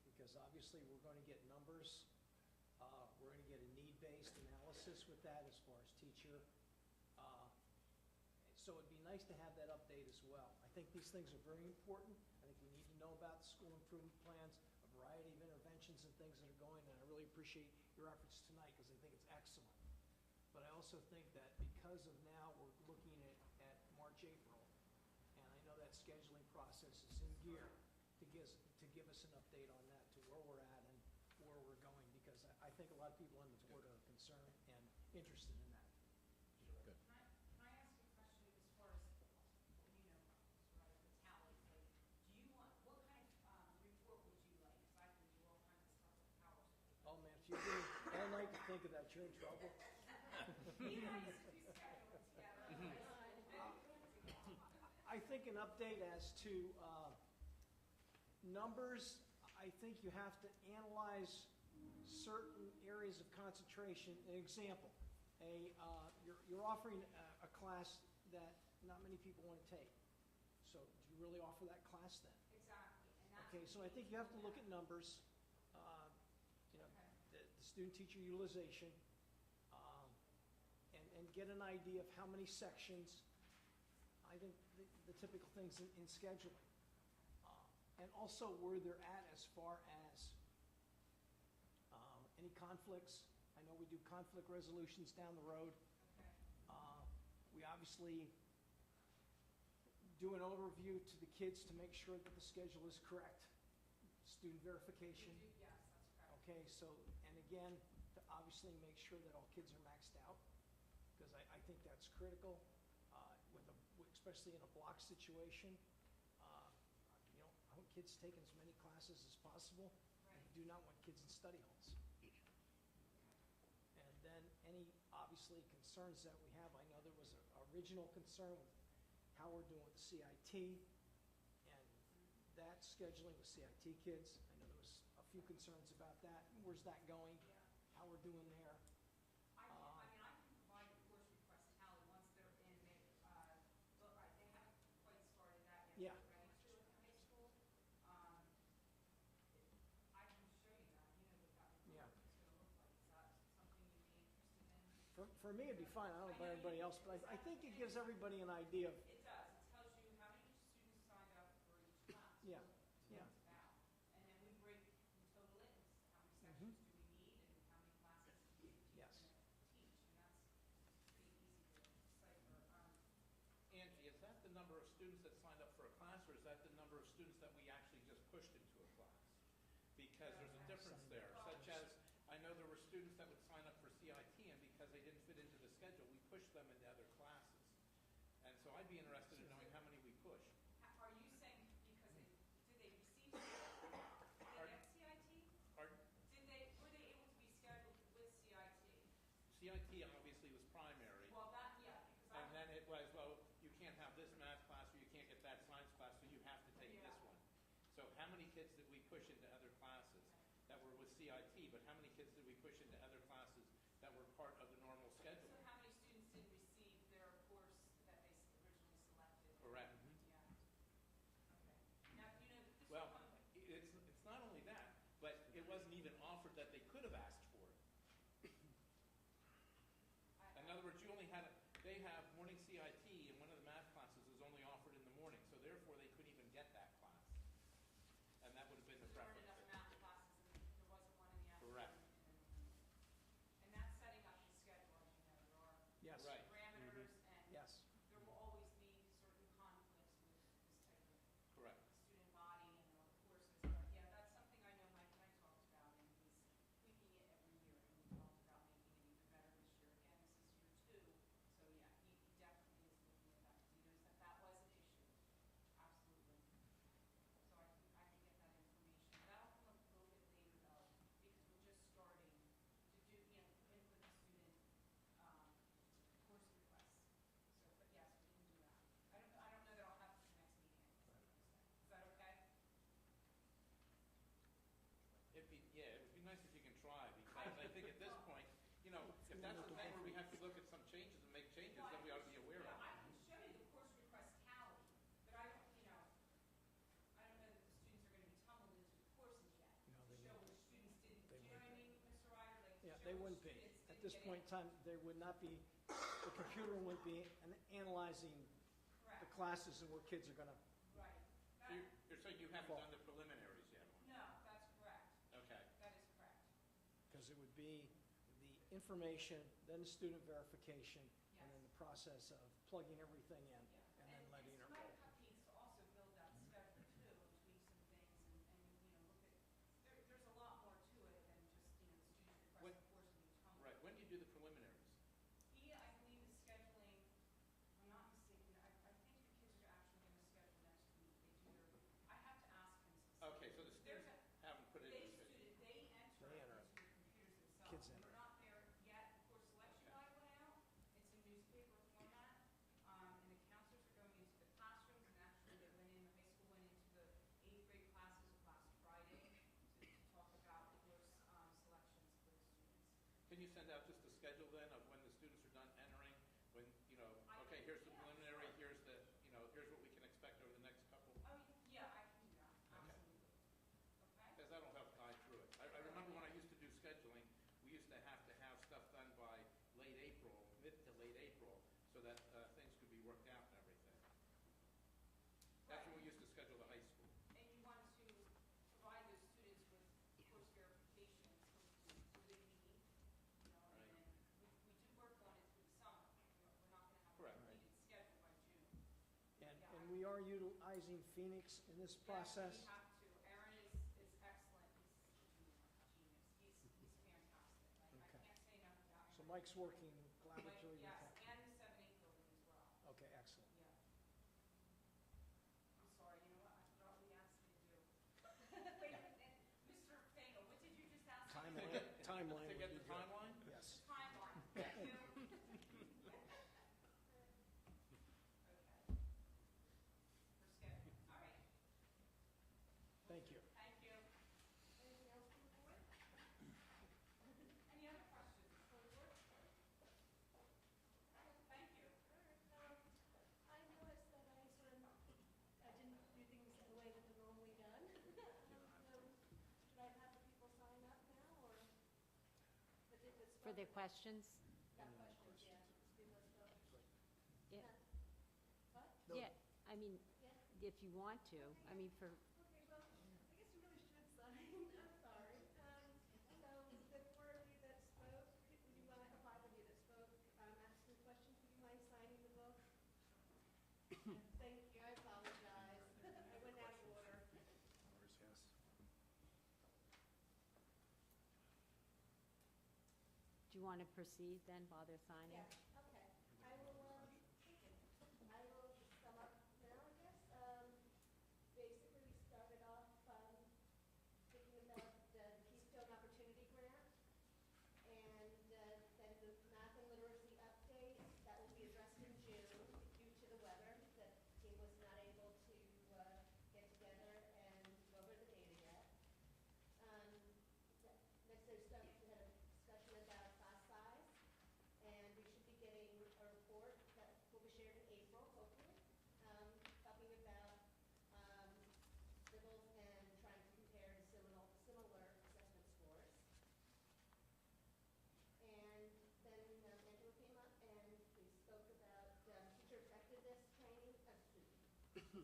Speaker 3: Because obviously we're going to get numbers, we're going to get a need-based analysis with that as far as teacher. So it'd be nice to have that update as well. I think these things are very important. I think we need to know about the school improvement plans, a variety of interventions and things that are going, and I really appreciate your efforts tonight because I think it's excellent. But I also think that because of now we're looking at March, April, and I know that scheduling process is in gear to give us an update on that, to where we're at and where we're going, because I think a lot of people on the board are concerned and interested in that.
Speaker 5: Good.
Speaker 2: Can I ask you a question as far as, sort of the tallies? Like, do you want, what kind of report would you like? Because I can do all kinds of stuff with PowerPoint.
Speaker 3: Oh, man, if you give me all night to think of that, you're in trouble.
Speaker 2: You guys should be scheduling together.
Speaker 3: I think an update as to numbers, I think you have to analyze certain areas of concentration. An example, you're offering a class that not many people want to take. So do you really offer that class then?
Speaker 2: Exactly. And that's
Speaker 3: Okay, so I think you have to look at numbers, the student-teacher utilization, and get an idea of how many sections. I think the typical things in scheduling. And also where they're at as far as any conflicts. I know we do conflict resolutions down the road. We obviously do an overview to the kids to make sure that the schedule is correct. Student verification.
Speaker 2: Yes, that's correct.
Speaker 3: Okay, so, and again, to obviously make sure that all kids are maxed out, because I think that's critical, especially in a block situation. I want kids taking as many classes as possible.
Speaker 2: Right.
Speaker 3: And do not want kids in study halls. And then any, obviously, concerns that we have, I know there was an original concern with how we're doing with the CIT, and that scheduling with CIT kids. I know there was a few concerns about that. Where's that going?
Speaker 2: Yeah.
Speaker 3: How we're doing there?
Speaker 2: I can provide the course request tally once they're in. They haven't quite started that yet.
Speaker 3: Yeah.
Speaker 2: They're ready to at the high school. I can show you that, what that
Speaker 3: Yeah.
Speaker 2: report is going to look like. Is that something you'd be interested in?
Speaker 3: For me, it'd be fine. I don't know about everybody else, but I think it gives everybody an idea of,
Speaker 2: It does. It tells you how many students signed up for each class.
Speaker 3: Yeah,
Speaker 2: What
Speaker 3: yeah.
Speaker 2: it's about. And then we total it, and how
Speaker 3: Mhm.
Speaker 2: many sections do we need, and how many classes is the teacher
Speaker 3: Yes.
Speaker 2: going to teach, and that's pretty easy to decipher.
Speaker 11: Angie, is that the number of students that signed up for a class, or is that the number of students that we actually just pushed into a class? Because there's a difference there, such as, I know there were students that would sign up for CIT, and because they didn't fit into the schedule, we pushed them into other classes. And so I'd be interested in knowing how many we pushed.
Speaker 2: Are
Speaker 11: kids did we push into other classes that were with CIT, but how many kids did we push into other classes that were part of the normal schedule?
Speaker 2: So how many students did receive their course that they originally selected?
Speaker 11: Correct.
Speaker 2: Yeah. Okay. Now, you know, this is
Speaker 11: Well,
Speaker 2: one.
Speaker 11: it's not only that, but it wasn't even offered that they could have asked for it. In other words, they have morning CIT, and one of the math classes is only offered in the morning, so therefore they couldn't even get that class. And that would have been the
Speaker 2: There weren't
Speaker 11: preference.
Speaker 2: enough math classes, and there wasn't one in the afternoon.
Speaker 11: Correct.
Speaker 2: And that's setting up the schedule, as you know, there are
Speaker 3: Yes.
Speaker 11: Right.
Speaker 2: parameters, and
Speaker 3: Yes.
Speaker 2: there will always be certain conflicts with this type of
Speaker 11: Correct.
Speaker 2: student body and all the courses. But yeah, that's something I know Mike and I talked about, and he's tweaking it every year. And we talked about making it even better this year. Again, this is year 2, so yeah, he definitely is looking at that, because he knows that that was an issue. Absolutely. So I can get that information. That'll come up a little bit later though, because we're just starting to do, input the student, course requests. So, but yes, we can do that. I don't know that I'll have this next meeting, I guess. Is that okay?
Speaker 11: It would be nice if you can try, because I think at this point, if that's the thing where we have to look at some changes and make changes, then we ought to be aware of
Speaker 2: Yeah, I
Speaker 11: it.
Speaker 2: can show you the course request tally, but I don't know that the students are gonna be tumbled into the courses yet.
Speaker 3: No,
Speaker 2: To
Speaker 3: they
Speaker 2: show
Speaker 3: won't.
Speaker 2: which students didn't,
Speaker 3: They
Speaker 2: do you know what I mean, Mr. Ryder? Like, to
Speaker 3: Yeah,
Speaker 2: show
Speaker 3: they
Speaker 2: which
Speaker 3: wouldn't be.
Speaker 2: students
Speaker 3: At
Speaker 2: didn't
Speaker 3: this
Speaker 2: get
Speaker 3: point in time, there would not be, the computer wouldn't be analyzing
Speaker 2: Correct,
Speaker 3: the classes and where kids are gonna,
Speaker 2: right.
Speaker 11: So you're saying you haven't done the preliminaries yet?
Speaker 2: No, that's correct.
Speaker 11: Okay.
Speaker 2: That is correct.
Speaker 3: because it would be the information, then the student verification, and
Speaker 2: Yes.
Speaker 3: then the process of plugging everything in,
Speaker 2: Yeah.
Speaker 3: and then letting it
Speaker 2: Mike
Speaker 3: roll.
Speaker 2: needs to also build that schedule too, and tweak some things, and look at, there's a lot more to it than just, the student
Speaker 11: When-
Speaker 2: request course and each home.
Speaker 11: Right, when do you do the preliminaries?
Speaker 2: He, I believe, is scheduling, if I'm not mistaken, I think the kids are actually gonna schedule next week. They do their, I have to ask him since.
Speaker 11: Okay, so the
Speaker 2: There's
Speaker 11: students
Speaker 2: a-
Speaker 11: haven't put it in the schedule.
Speaker 2: They enter
Speaker 3: They
Speaker 2: it
Speaker 3: enter
Speaker 2: into the computers themselves.
Speaker 3: Kids
Speaker 2: And
Speaker 3: enter
Speaker 2: we're not there yet. The course selection guide went out. It's in newspaper format. And the counselors are going into the classrooms, and actually they went in, the high school went into the 8th grade classes last Friday to talk about course selections for the students.
Speaker 11: Can you send out just a schedule then of when the students are done entering? When, okay, here's the preliminary, here's here's what we can expect over the next couple?
Speaker 2: Oh, yeah, I can do that, absolutely. Okay?
Speaker 11: Because that'll help guide through it. I remember when I used to do scheduling, we used to have stuff done by late April, mid to late April, so that things could be worked out and everything. That's when we used to schedule the high school.
Speaker 2: And you want to provide those students with course verification as opposed to who they need, and then we do work on it through the summer. We're not gonna have a
Speaker 11: Correct.
Speaker 2: completed schedule by June.
Speaker 3: And we are utilizing Phoenix in this process.
Speaker 2: Yes, we have to. Aaron is excellent. He's a genius. He's fantastic. I
Speaker 3: Okay.
Speaker 2: can't say enough about
Speaker 3: So
Speaker 2: Aaron.
Speaker 3: Mike's working
Speaker 2: Mike,
Speaker 3: collaboratively with
Speaker 2: yes,
Speaker 3: him.
Speaker 2: and the 7-8 building as well.
Speaker 3: Okay, excellent.
Speaker 2: Yeah. I'm sorry, you know what? I forgot what he asked me to do. Wait a minute. Mr. Fango, what did you just ask me?
Speaker 3: Timeline
Speaker 11: To
Speaker 3: would
Speaker 11: get
Speaker 3: be
Speaker 11: the
Speaker 3: good.
Speaker 11: timeline?
Speaker 3: Yes.
Speaker 2: Timeline. Thank you. Okay. For scheduling. All right.
Speaker 3: Thank you.
Speaker 2: Thank you.
Speaker 4: Anything else from the board?
Speaker 2: Any other questions for the board? Thank you.
Speaker 4: I noticed that I didn't do things the way that they're normally done. Should I have the people sign up now, or?
Speaker 1: For their questions?
Speaker 4: That questions, yeah. Because,
Speaker 1: Yeah.
Speaker 4: what?
Speaker 1: Yeah, I mean,
Speaker 4: Yeah.
Speaker 1: if you want to, I mean, for,
Speaker 4: Okay, well, I guess you really should sign. I'm sorry. So the 4 of you that spoke, would you mind, or 5 of you that spoke, asking questions, would you mind signing the book? Thank you, I apologize. I went out of order.
Speaker 1: do you want to proceed then while they're signing?
Speaker 4: Yeah, okay. I will just sum up now, I guess. Basically, we started off, thinking about the Keystone Opportunity Grant, and then the math and literacy update, that will be addressed in June due to the weather, that the team was not able to, get together and go over the data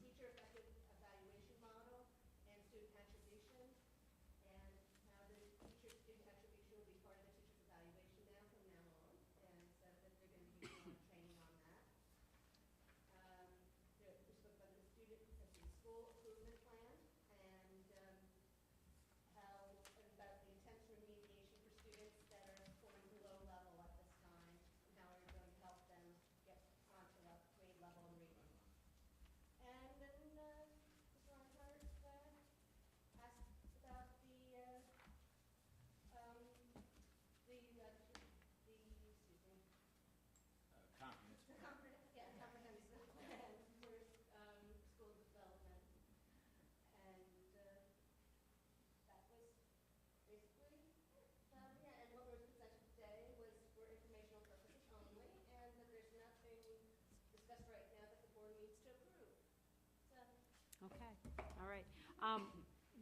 Speaker 4: teacher effective evaluation model and student attribution. And now the teacher student attribution will be part of the teacher's evaluation now from now on. And so that they're going to be doing a lot of training on that. We spoke about the student, the school improvement plan, and how about the intense remediation for students that are scoring below level at this time, and how we're going to help them get onto a grade level in reading. And then Mr. Reinhardt asked about
Speaker 8: Comprehensive.
Speaker 4: comprehensive plan for school development. And that was basically, yeah, and what was presented today was for informational purposes only, and that there's nothing discussed right now that the board needs to approve. So,
Speaker 1: Okay, all right.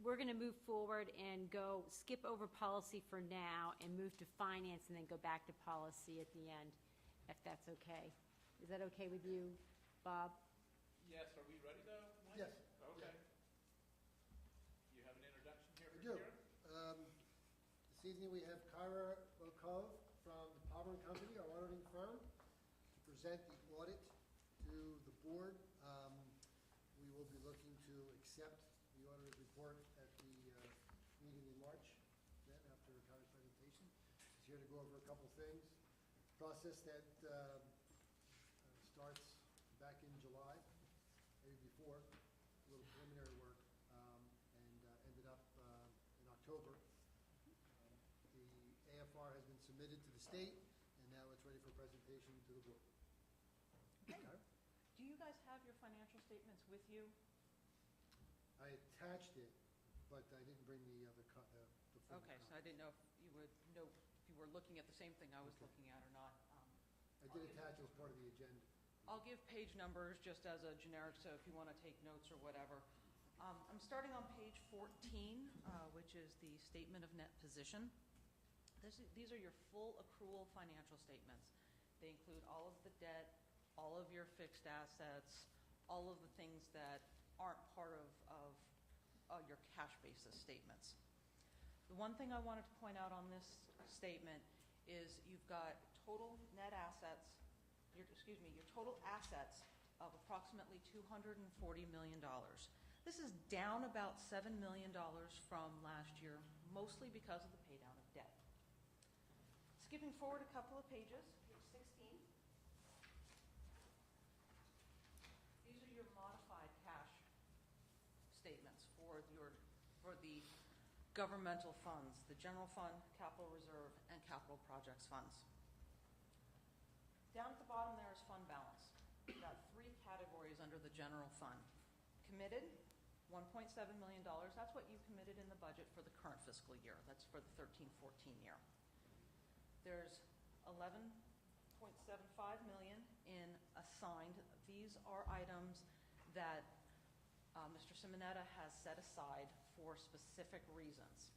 Speaker 1: We're going to move forward and skip over policy for now and move to finance and then go back to policy at the end, if that's okay. Is that okay with you, Bob?
Speaker 11: Yes, are we ready though, Mike?
Speaker 12: Yes.
Speaker 11: Okay. You have an introduction here
Speaker 12: We
Speaker 11: for
Speaker 12: do.
Speaker 11: Karen?
Speaker 12: This evening we have Kyra Volkov from the Palmer & Company, our auditing firm, to present the audit to the board. We will be looking to accept the auditor's report at the meeting in March, then after Kyra's presentation. She's here to go over a couple things. Process that starts back in July, maybe before, a little preliminary work, and ended up in October. The AFR has been submitted to the state, and now it's ready for presentation to the board. Kyra?
Speaker 13: Do you guys have your financial statements with you?
Speaker 12: I attached it, but I didn't bring the other the full
Speaker 13: Okay, so
Speaker 12: copy.
Speaker 13: I didn't know if you would know if you were looking at the same thing I was
Speaker 12: Okay.
Speaker 13: looking at or not.
Speaker 12: I did attach it as part of the agenda.
Speaker 13: I'll give page numbers just as a generic, so if you want to take notes or whatever. I'm starting on page 14, which is the statement of net position. These are your full accrual financial statements. They include all of the debt, all of your fixed assets, all of the things that aren't part of your cash basis statements. The one thing I wanted to point out on this statement is you've got total net assets, your total assets of approximately $240 million. This is down about $7 million from last year, mostly because of the pay down of debt. Skipping forward a couple of pages, page 16. These are your modified cash statements for the governmental funds, the general fund, capital reserve, and capital projects funds. Down at the bottom there is fund balance. We've got three categories under the general fund. Committed, $1.7 million. That's what you committed in the budget for the current fiscal year. That's for the 13-14 year. There's $11.75 million in assigned. These are items that Mr. Simonetta has set aside for specific reasons.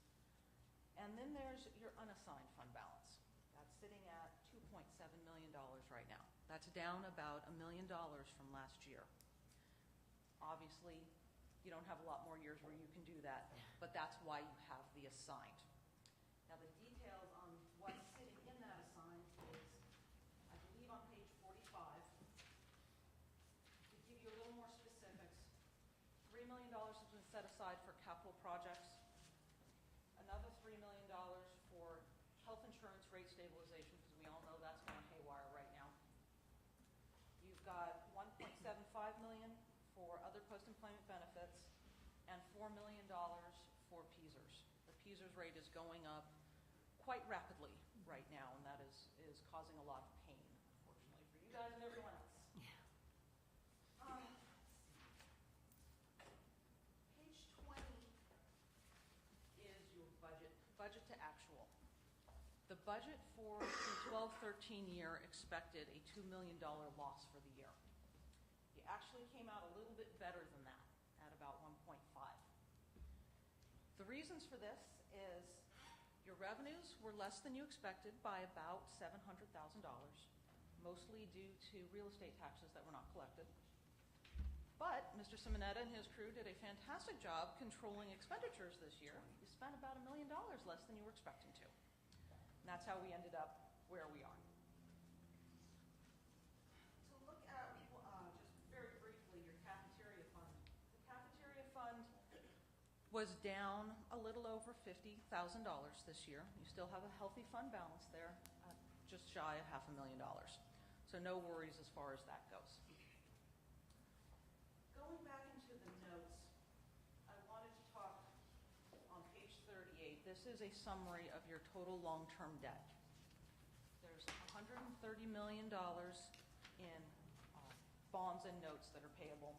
Speaker 13: And then there's your unassigned fund balance. That's sitting at $2.7 million right now. That's down about $1 million from last year. Obviously, you don't have a lot more years where you can do that, but that's why you have the assigned. Now, the details on what's sitting in that assigned is, I believe on page 45, to give you a little more specifics, $3 million has been set aside for capital projects, another $3 million for health insurance rate stabilization, because we all know that's going haywire right now. You've got $1.75 million for other post-employment benefits and $4 million for PESers. The PESers rate is going up quite rapidly right now, and that is causing a lot of pain, unfortunately, for you guys and everyone else. Page 20 is your budget to actual. The budget for the 12-13 year expected a $2 million loss for the year. You actually came out a little bit better than that at about 1.5. The reasons for this is your revenues were less than you expected by about $700,000, mostly due to real estate taxes that were not collected. But Mr. Simonetta and his crew did a fantastic job controlling expenditures this year. You spent about $1 million less than you were expecting to. And that's how we ended up where we are. To look at, just very briefly, your cafeteria fund. The cafeteria fund was down a little over $50,000 this year. You still have a healthy fund balance there, just shy of $500,000. So no worries as far as that goes. Going back into the notes, I wanted to talk on page 38. This is a summary of your total long-term debt. There's $130 million in bonds and notes that are payable.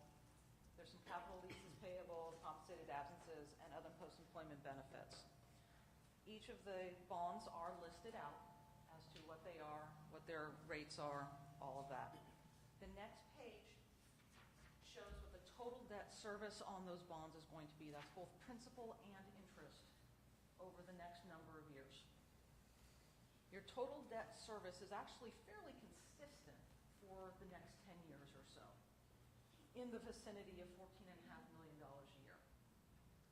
Speaker 13: There's some capital leases payable, compensated absences, and other post-employment benefits. Each of the bonds are listed out as to what they are, what their rates are, all of that. The next page shows what the total debt service on those bonds is going to be. That's both principal and interest over the next number of years. Your total debt service is actually fairly consistent for the next 10 years or so, in the vicinity of $14.5 million a year.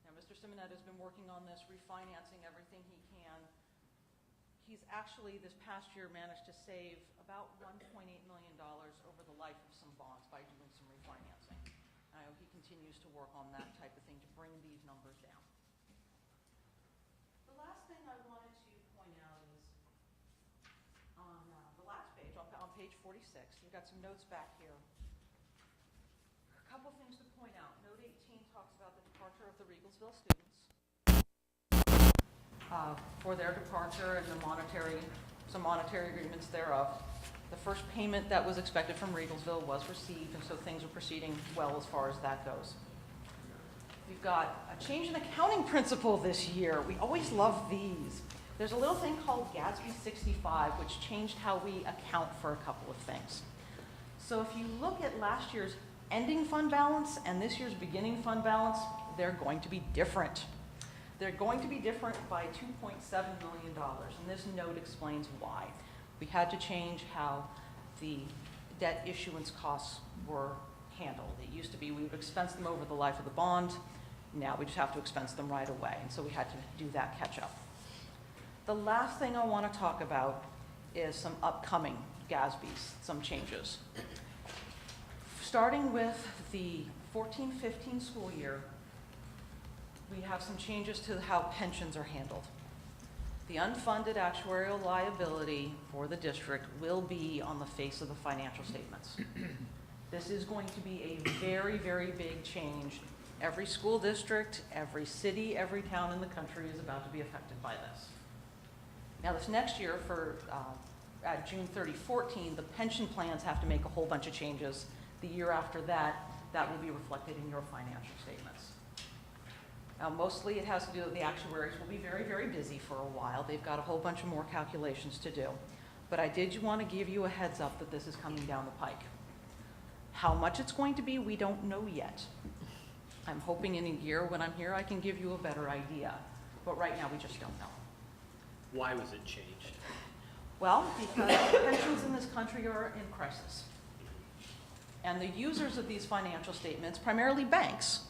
Speaker 13: Now, Mr. Simonetta has been working on this, refinancing everything he can. He's actually, this past year, managed to save about $1.8 million over the life of some bonds by doing some refinancing. I know he continues to work on that type of thing to bring these numbers down. The last thing I wanted to point out is on the last page, on page 46, you've got some notes back here. A couple things to point out. Note 18 talks about the departure of the Regelsville students for their departure and some monetary agreements thereof. The first payment that was expected from Regelsville was received, and so things are proceeding well as far as that goes. We've got a change in accounting principle this year. We always love these. There's a little thing called GASB 65, which changed how we account for a couple of things. So if you look at last year's ending fund balance and this year's beginning fund balance, they're going to be different. They're going to be different by $2.7 million, and this note explains why. We had to change how the debt issuance costs were handled. It used to be we would expense them over the life of the bond. Now we just have to expense them right away, and so we had to do that catch up. The last thing I want to talk about is some upcoming GASBs, some changes. Starting with the 14-15 school year, we have some changes to how pensions are handled. The unfunded actuarial liability for the district will be on the face of the financial statements. This is going to be a very, very big change. Every school district, every city, every town in the country is about to be affected by this. Now this next year, at June 30, 14, the pension plans have to make a whole bunch of changes. The year after that, that will be reflected in your financial statements. Now, mostly it has to do with the actuaries will be very, very busy for a while. They've got a whole bunch of more calculations to do. But I did want to give you a heads up that this is coming down the pike. How much it's going to be, we don't know yet. I'm hoping in a year when I'm here, I can give you a better idea. But right now, we just don't know.
Speaker 14: Why was it changed?
Speaker 13: Well, because pensions in this country are in crisis. And the users of these financial statements, primarily banks,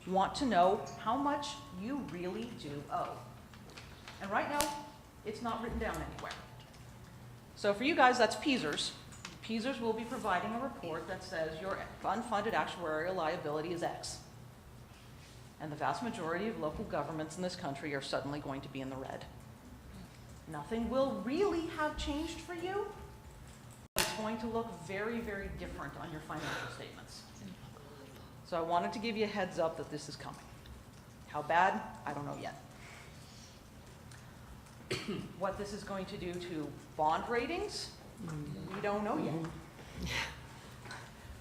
Speaker 13: want to know how much you really do owe. And right now, it's not written down anywhere. So for you guys, that's PEASers. PEASers will be providing a report that says your unfunded actuarial liability is X. And the vast majority of local governments in this country are suddenly going to be in the red. Nothing will really have changed for you. It's going to look very, very different on your financial statements. So I wanted to give you a heads up that this is coming. How bad? I don't know yet. What this is going to do to bond ratings? We don't know yet.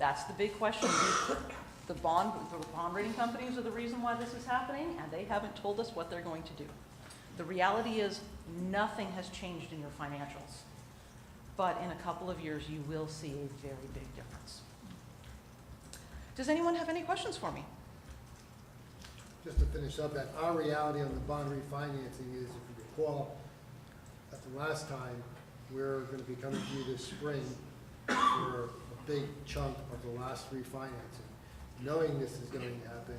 Speaker 13: That's the big question. The bond rating companies are the reason why this is happening, and they haven't told us what they're going to do. The reality is nothing has changed in your financials. But in a couple of years, you will see a very big difference. Does anyone have any questions for me?
Speaker 12: Just to finish up that, our reality on the bond refinancing is, if you recall, at the last time, we're going to be coming to you this spring for a big chunk of the last refinancing. knowing this is going to happen,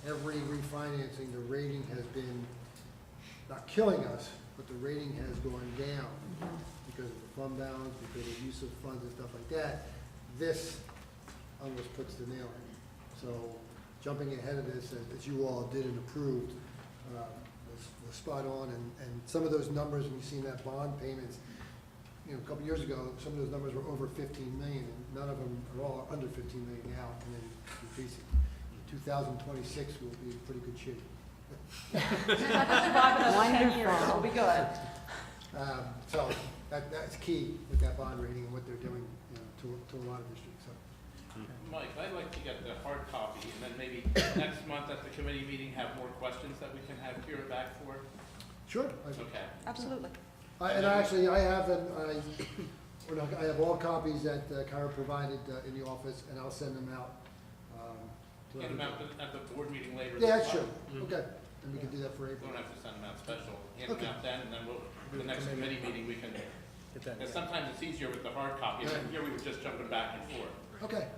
Speaker 12: every refinancing, the rating has been not killing us, but the rating has gone down because of the fund balance, because of use of funds and stuff like that. This almost puts the nail in it. So jumping ahead of this, as you all did and approved, was spot on. And some of those numbers, when you seen that bond payments, a couple years ago, some of those numbers were over 15 million, and none of them are all under 15 million now, and then decreasing. 2026 will be in pretty good shape.
Speaker 13: It'll be good.
Speaker 12: So that's key with that bond rating and what they're doing, to a lot of districts. So.
Speaker 11: Mike, I'd like to get the hard copy, and then maybe next month at the committee meeting have more questions that we can have Kira back for.
Speaker 12: Sure.
Speaker 11: Okay.
Speaker 13: Absolutely.
Speaker 12: And actually, I have all copies that Kyra provided in the office, and I'll send them out. To
Speaker 11: Get them out at the board meeting later.
Speaker 12: Yeah,
Speaker 11: this
Speaker 12: sure.
Speaker 11: month.
Speaker 12: Okay. And we can do that for April.
Speaker 11: Don't have to send them out special. Hand them
Speaker 12: Okay.
Speaker 11: out then, and then the next committee meeting, we can, because sometimes it's easier with the hard copy.
Speaker 12: Right.
Speaker 11: Here we were just jumping back and forth.
Speaker 12: Okay.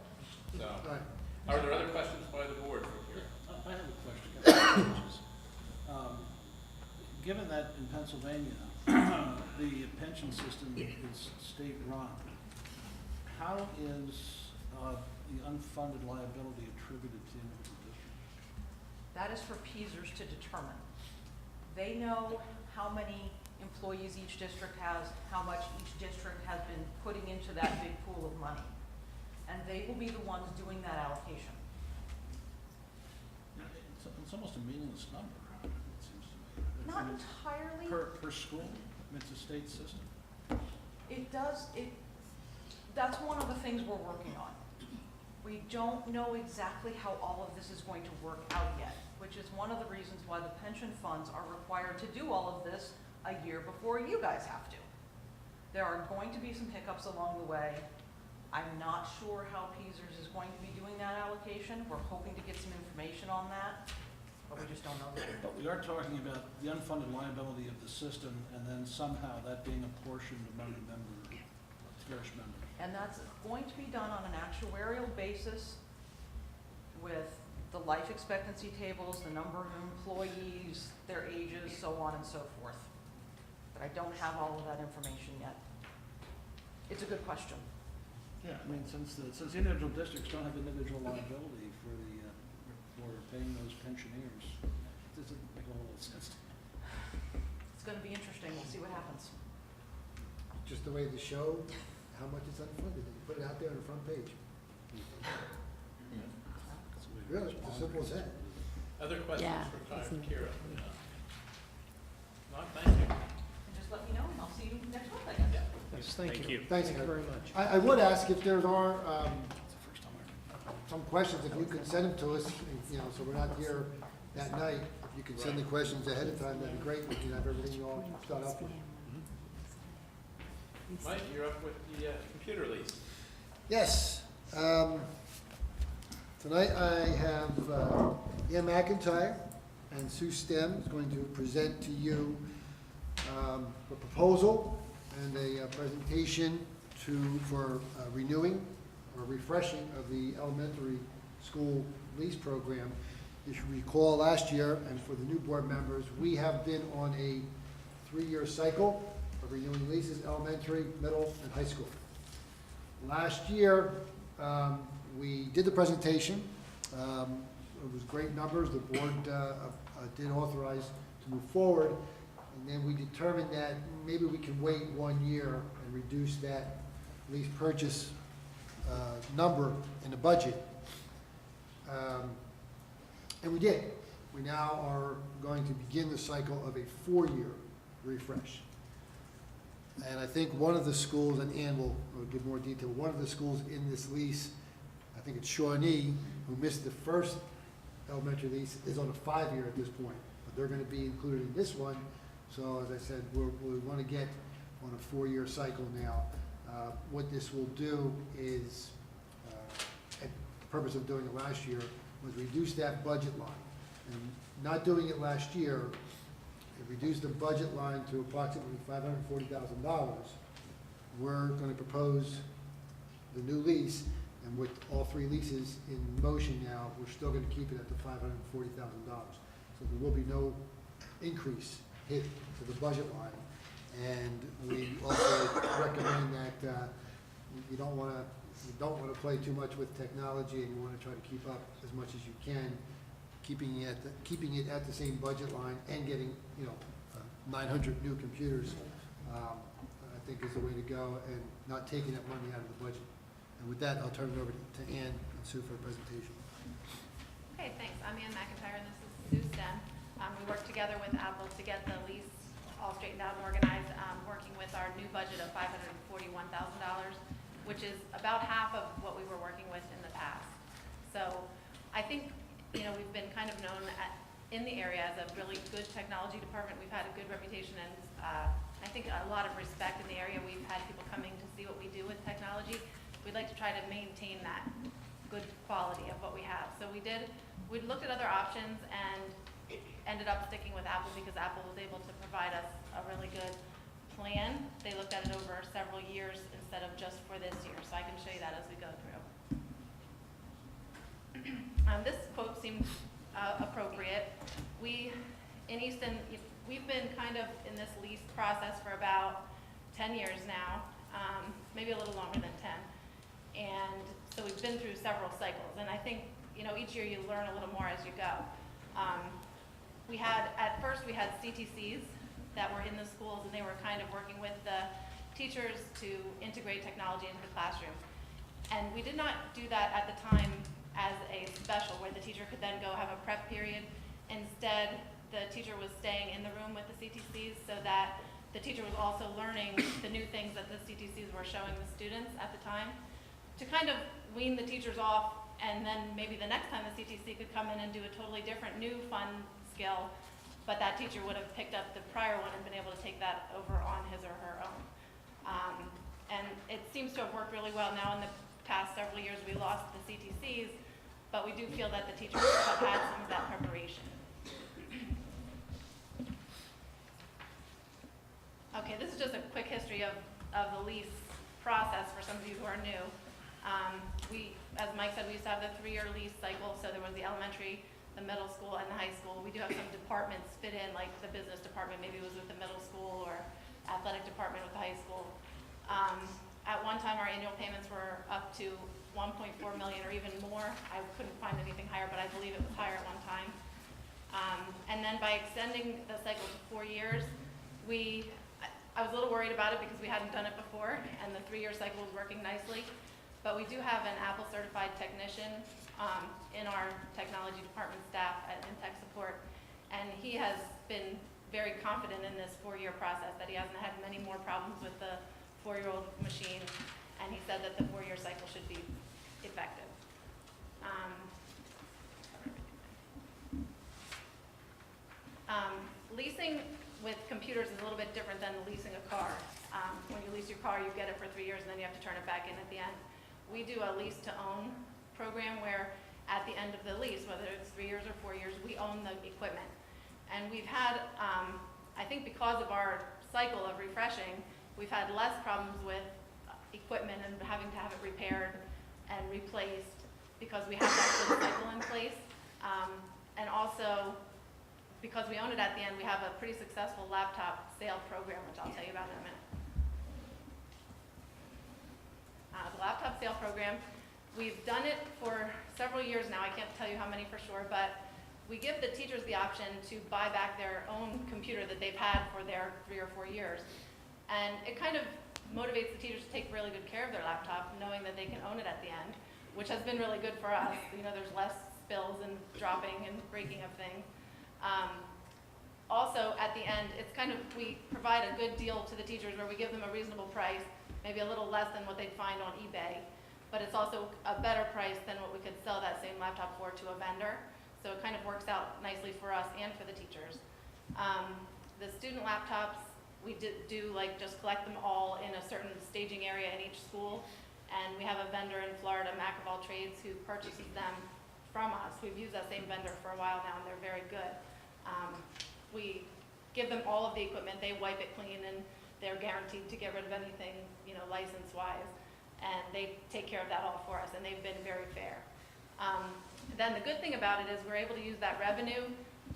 Speaker 11: So,
Speaker 12: All right.
Speaker 11: are there other questions by the board for Kira?
Speaker 15: I have a question. Given that in Pennsylvania, the pension system is state-run, how is the unfunded liability attributed to individual districts?
Speaker 13: That is for PEASers to determine. They know how many employees each district has, how much each district has been putting into that big pool of money. And they will be the ones doing that allocation.
Speaker 15: It's almost a meaningless number, it seems to me.
Speaker 13: Not entirely.
Speaker 15: Per school? I mean, it's a state system.
Speaker 13: That's one of the things we're working on. We don't know exactly how all of this is going to work out yet, which is one of the reasons why the pension funds are required to do all of this a year before you guys have to. There are going to be some hiccups along the way. I'm not sure how PEASers is going to be doing that allocation. We're hoping to get some information on that, but we just don't know yet.
Speaker 15: But we are talking about the unfunded liability of the system, and then somehow that being apportioned among the parish members.
Speaker 13: And that's going to be done on an actuarial basis with the life expectancy tables, the number of employees, their ages, so on and so forth. But I don't have all of that information yet. It's a good question.
Speaker 15: Yeah, I mean, since individual districts don't have individual liability for paying those pensioners, it doesn't make a whole lot of sense to me.
Speaker 13: It's going to be interesting. We'll see what happens.
Speaker 12: Just the way to show how much is unfunded. You put it out there on the front page. Really, it's as simple as that.
Speaker 11: Other questions
Speaker 1: Yeah,
Speaker 11: for
Speaker 1: isn't it?
Speaker 11: Kira? No, thank you.
Speaker 13: And just let me know, and I'll see you next month, I guess.
Speaker 3: Yes, thank you.
Speaker 12: Thanks,
Speaker 3: Thank you
Speaker 12: Kevin.
Speaker 3: very much.
Speaker 12: I would ask if there are
Speaker 15: It's the first time I heard.
Speaker 12: some questions, if you could send them to us, so we're not here that night. If you could send the questions ahead of time, that'd be great. We can have everything all set up.
Speaker 11: Mike, you're up with the computer lease.
Speaker 12: Yes. Tonight I have Ian McIntyre and Sue Stem is going to present to you a proposal and a presentation for renewing or refreshing of the elementary school lease program. If you recall last year, and for the new board members, we have been on a 3-year cycle of renewing leases, elementary, middle, and high school. Last year, we did the presentation. It was great numbers. The board did authorize to move forward. And then we determined that maybe we can wait 1 year and reduce that lease purchase number in the budget. And we did. We now are going to begin the cycle of a 4-year refresh. And I think one of the schools, and Ann will give more detail, one of the schools in this lease, I think it's Shawnee, who missed the first elementary lease, is on a 5-year at this point. But they're going to be included in this one. So as I said, we want to get on a 4-year cycle now. What this will do is, the purpose of doing it last year was reduce that budget line. And not doing it last year, it reduced the budget line to approximately $540,000. We're going to propose the new lease, And with all 3 leases in motion now, we're still gonna keep it at the $540,000. So there will be no increase hit to the budget line. And we also recommend that you don't wanna play too much with technology, and you wanna try to keep up as much as you can, keeping it at the same budget line and getting, 900 new computers, I think is the way to go, and not taking that money out of the budget. And with that, I'll turn it over to Ann and Sue for a presentation.
Speaker 16: Okay, thanks. I'm Ann McIntyre, and this is Sue Sten. We worked together with Apple to get the lease all straightened out and organized, working with our new budget of $541,000, which is about half of what we were working with in the past. So I think, we've been kind of known in the area as a really good technology department. We've had a good reputation, and I think a lot of respect in the area. We've had people coming to see what we do with technology. We'd like to try to maintain that good quality of what we have. So we looked at other options and ended up sticking with Apple because Apple was able to provide us a really good plan. They looked at it over several years instead of just for this year. So I can show you that as we go through. This quote seemed appropriate. In Easton, we've been kind of in this lease process for about 10 years now, maybe a little longer than 10. And so we've been through several cycles. And I think, each year you learn a little more as you go. At first we had CTCs that were in the schools, and they were kind of working with the teachers to integrate technology into the classroom. And we did not do that at the time as a special, where the teacher could then go have a prep period. Instead, the teacher was staying in the room with the CTCs so that the teacher was also learning the new things that the CTCs were showing the students at the time, to kind of wean the teachers off, and then maybe the next time the CTC could come in and do a totally different new fun skill, but that teacher would have picked up the prior one and been able to take that over on his or her own. And it seems to have worked really well. Now in the past several years we lost the CTCs, but we do feel that the teachers have had some of that preparation. Okay, this is just a quick history of the lease process for some of you who are new. As Mike said, we used to have the 3-year lease cycle, so there was the elementary, the middle school, and the high school. We do have some departments fit in, like the business department maybe was with the middle school, or athletic department with the high school. At one time, our annual payments were up to $1.4 million or even more. I couldn't find anything higher, but I believe it was higher at one time. And then by extending the cycle to 4 years, I was a little worried about it because we hadn't done it before, and the 3-year cycle was working nicely. But we do have an Apple certified technician in our technology department staff in tech support, and he has been very confident in this 4-year process, that he hasn't had many more problems with the 4-year-old machine, and he said that the 4-year cycle should be effective. Leasing with computers is a little bit different than leasing a car. When you lease your car, you get it for 3 years, and then you have to turn it back in at the end. We do a lease-to-own program where at the end of the lease, whether it's 3 years or 4 years, we own the equipment. And we've had, I think because of our cycle of refreshing, we've had less problems with equipment and having to have it repaired and replaced because we have that good cycle in place. And also, because we own it at the end, we have a pretty successful laptop sale program, which I'll tell you about in a minute. The laptop sale program, we've done it for several years now. I can't tell you how many for sure, but we give the teachers the option to buy back their own computer that they've had for their 3 or 4 years. And it kind of motivates the teachers to take really good care of their laptop, knowing that they can own it at the end, which has been really good for us. There's less spills and dropping and breaking of things. Also, at the end, it's kind of, we provide a good deal to the teachers where we give them a reasonable price, maybe a little less than what they'd find on eBay, but it's also a better price than what we could sell that same laptop for to a vendor. So it kind of works out nicely for us and for the teachers. The student laptops, we do like just collect them all in a certain staging area in each school, and we have a vendor in Florida, Mac of all trades, who purchases them from us. We've used that same vendor for a while now, and they're very good. We give them all of the equipment, they wipe it clean, and they're guaranteed to get rid of anything, license-wise. and they take care of that all for us, and they've been very fair. Then the good thing about it is we're able to use that revenue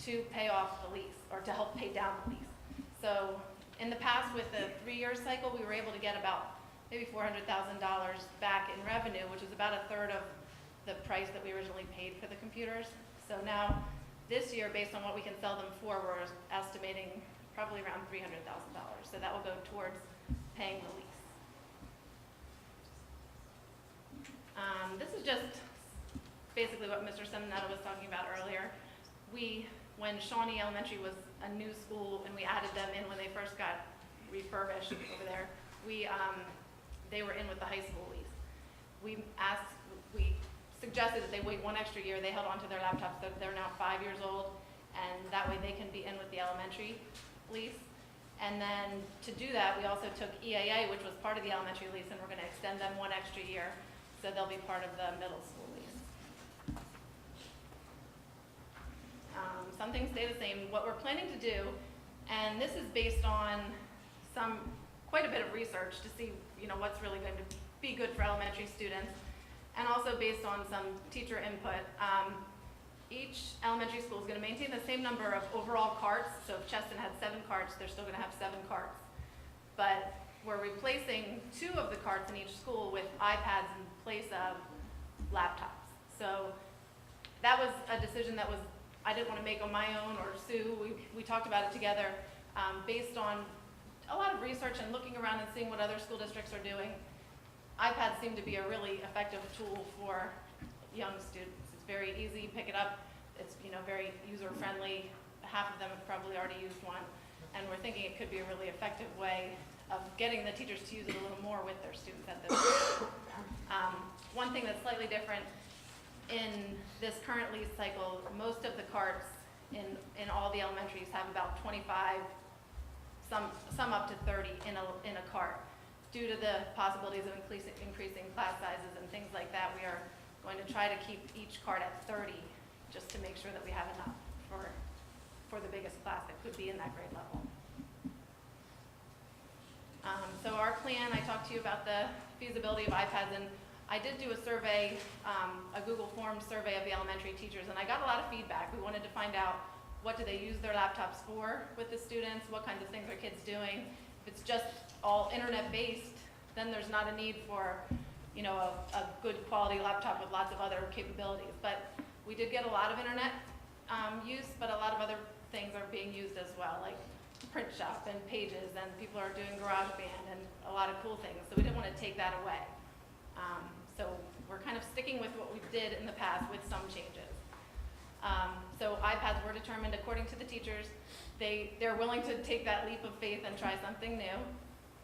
Speaker 16: to pay off the lease, or to help pay down the lease. So in the past, with the 3-year cycle, we were able to get about maybe $400,000 back in revenue, which is about a third of the price that we originally paid for the computers. So now, this year, based on what we can sell them for, we're estimating probably around $300,000. So that will go towards paying the lease. This is just basically what Mr. Seminetto was talking about earlier. When Shawnee Elementary was a new school and we added them in when they first got refurbished over there, they were in with the high school lease. We suggested that they wait 1 extra year. They held on to their laptops. They're now 5 years old, and that way they can be in with the elementary lease. And then to do that, we also took EAA, which was part of the elementary lease, and we're going to extend them 1 extra year, so they'll be part of the middle school lease. Some things stay the same. What we're planning to do, and this is based on quite a bit of research to see, what's really going to be good for elementary students, and also based on some teacher input. Each elementary school is going to maintain the same number of overall carts. So if Cheston had 7 carts, they're still going to have 7 carts. But we're replacing 2 of the carts in each school with iPads in place of laptops. So that was a decision that I didn't want to make on my own, or Sue. We talked about it together based on a lot of research and looking around and seeing what other school districts are doing. iPads seem to be a really effective tool for young students. It's very easy, pick it up. It's very user-friendly. Half of them have probably already used one. And we're thinking it could be a really effective way of getting the teachers to use it a little more with their students at this point. One thing that's slightly different, in this current lease cycle, most of the carts in all the elementaries have about 25, some up to 30 in a cart. Due to the possibilities of increasing class sizes and things like that, we are going to try to keep each cart at 30, just to make sure that we have enough for the biggest class that could be in that grade level. So our plan, I talked to you about the feasibility of iPads, and I did do a survey, a Google Forms survey of the elementary teachers, and I got a lot of feedback. We wanted to find out, what do they use their laptops for with the students? What kinds of things are kids doing? If it's just all internet-based, then there's not a need for, a good quality laptop with lots of other capabilities. But we did get a lot of internet use, but a lot of other things are being used as well, like print shop and pages, and people are doing GarageBand and a lot of cool things. So we didn't want to take that away. So we're kind of sticking with what we did in the past with some changes. So iPads were determined according to the teachers. They're willing to take that leap of faith and try something new.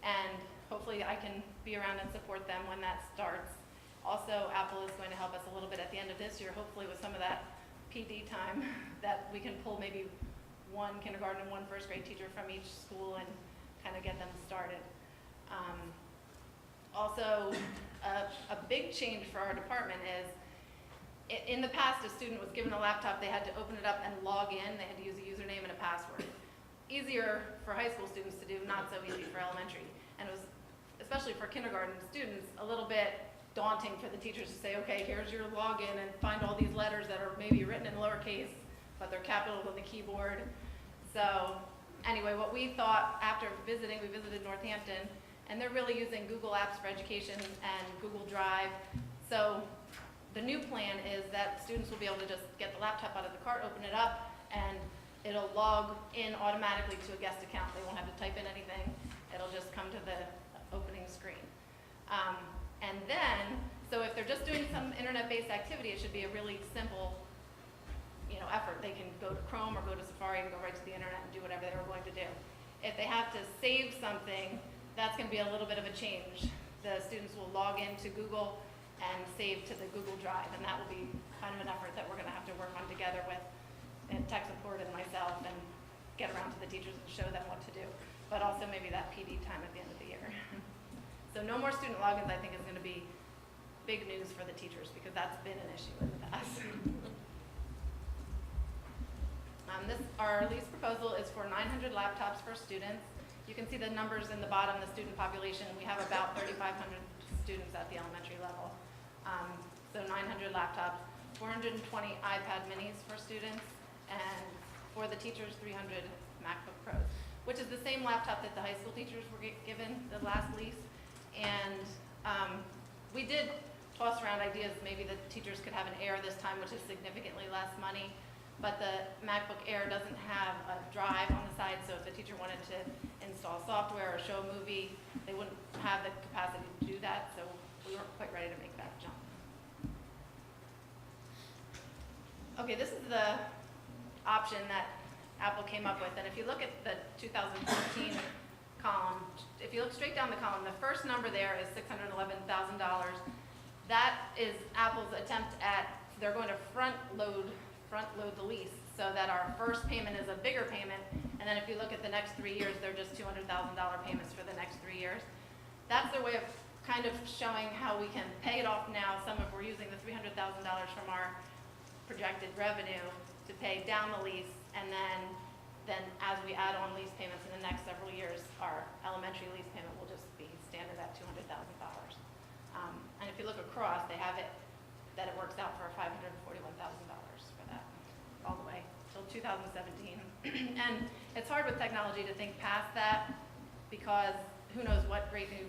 Speaker 16: And hopefully I can be around and support them when that starts. Also, Apple is going to help us a little bit at the end of this year, hopefully with some of that PD time, that we can pull maybe 1 kindergarten and 1 first grade teacher from each school and kind of get them started. Also, a big change for our department is, in the past, a student was given a laptop, they had to open it up and log in, they had to use a username and a password. Easier for high school students to do, not so easy for elementary. And it was, especially for kindergarten students, a little bit daunting for the teachers to say, okay, here's your login, and find all these letters that are maybe written in lowercase, but they're capitals on the keyboard. So anyway, what we thought after visiting, we visited Northampton, and they're really using Google Apps for Education and Google Drive. So the new plan is that students will be able to just get the laptop out of the cart, open it up, and it'll log in automatically to a guest account. They won't have to type in anything. It'll just come to the opening screen. And then, so if they're just doing some internet-based activity, it should be a really simple, effort. They can go to Chrome or go to Safari and go right to the internet and do whatever they were going to do. If they have to save something, that's going to be a little bit of a change. The students will log into Google and save to the Google Drive, and that will be kind of an effort that we're going to have to work on together with tech support and myself, and get around to the teachers and show them what to do. But also maybe that PD time at the end of the year. So no more student logins, I think, is going to be big news for the teachers, because that's been an issue in the past. Our lease proposal is for 900 laptops for students. You can see the numbers in the bottom, the student population. We have about 3,500 students at the elementary level. So 900 laptops, 420 iPad minis for students, and for the teachers, 300 MacBook Pros, which is the same laptop that the high school teachers were given the last lease. And we did toss around ideas, maybe the teachers could have an Air this time, which is significantly less money, but the MacBook Air doesn't have a drive on the side, so if the teacher wanted to install software or show a movie, they wouldn't have the capacity to do that, so we weren't quite ready to make that jump. Okay, this is the option that Apple came up with, and if you look at the 2014 column, if you look straight down the column, the first number there is $611,000. That is Apple's attempt at, they're going to front load the lease so that our first payment is a bigger payment, and then if you look at the next 3 years, they're just $200,000 payments for the next 3 years. That's their way of kind of showing how we can pay it off now. Some of we're using the $300,000 from our projected revenue to pay down the lease, and then as we add on lease payments in the next several years, our elementary lease payment will just be standard at $200,000. And if you look across, they have it that it works out for $541,000 for that, all the way till 2017. And it's hard with technology to think past that, because who knows what great new,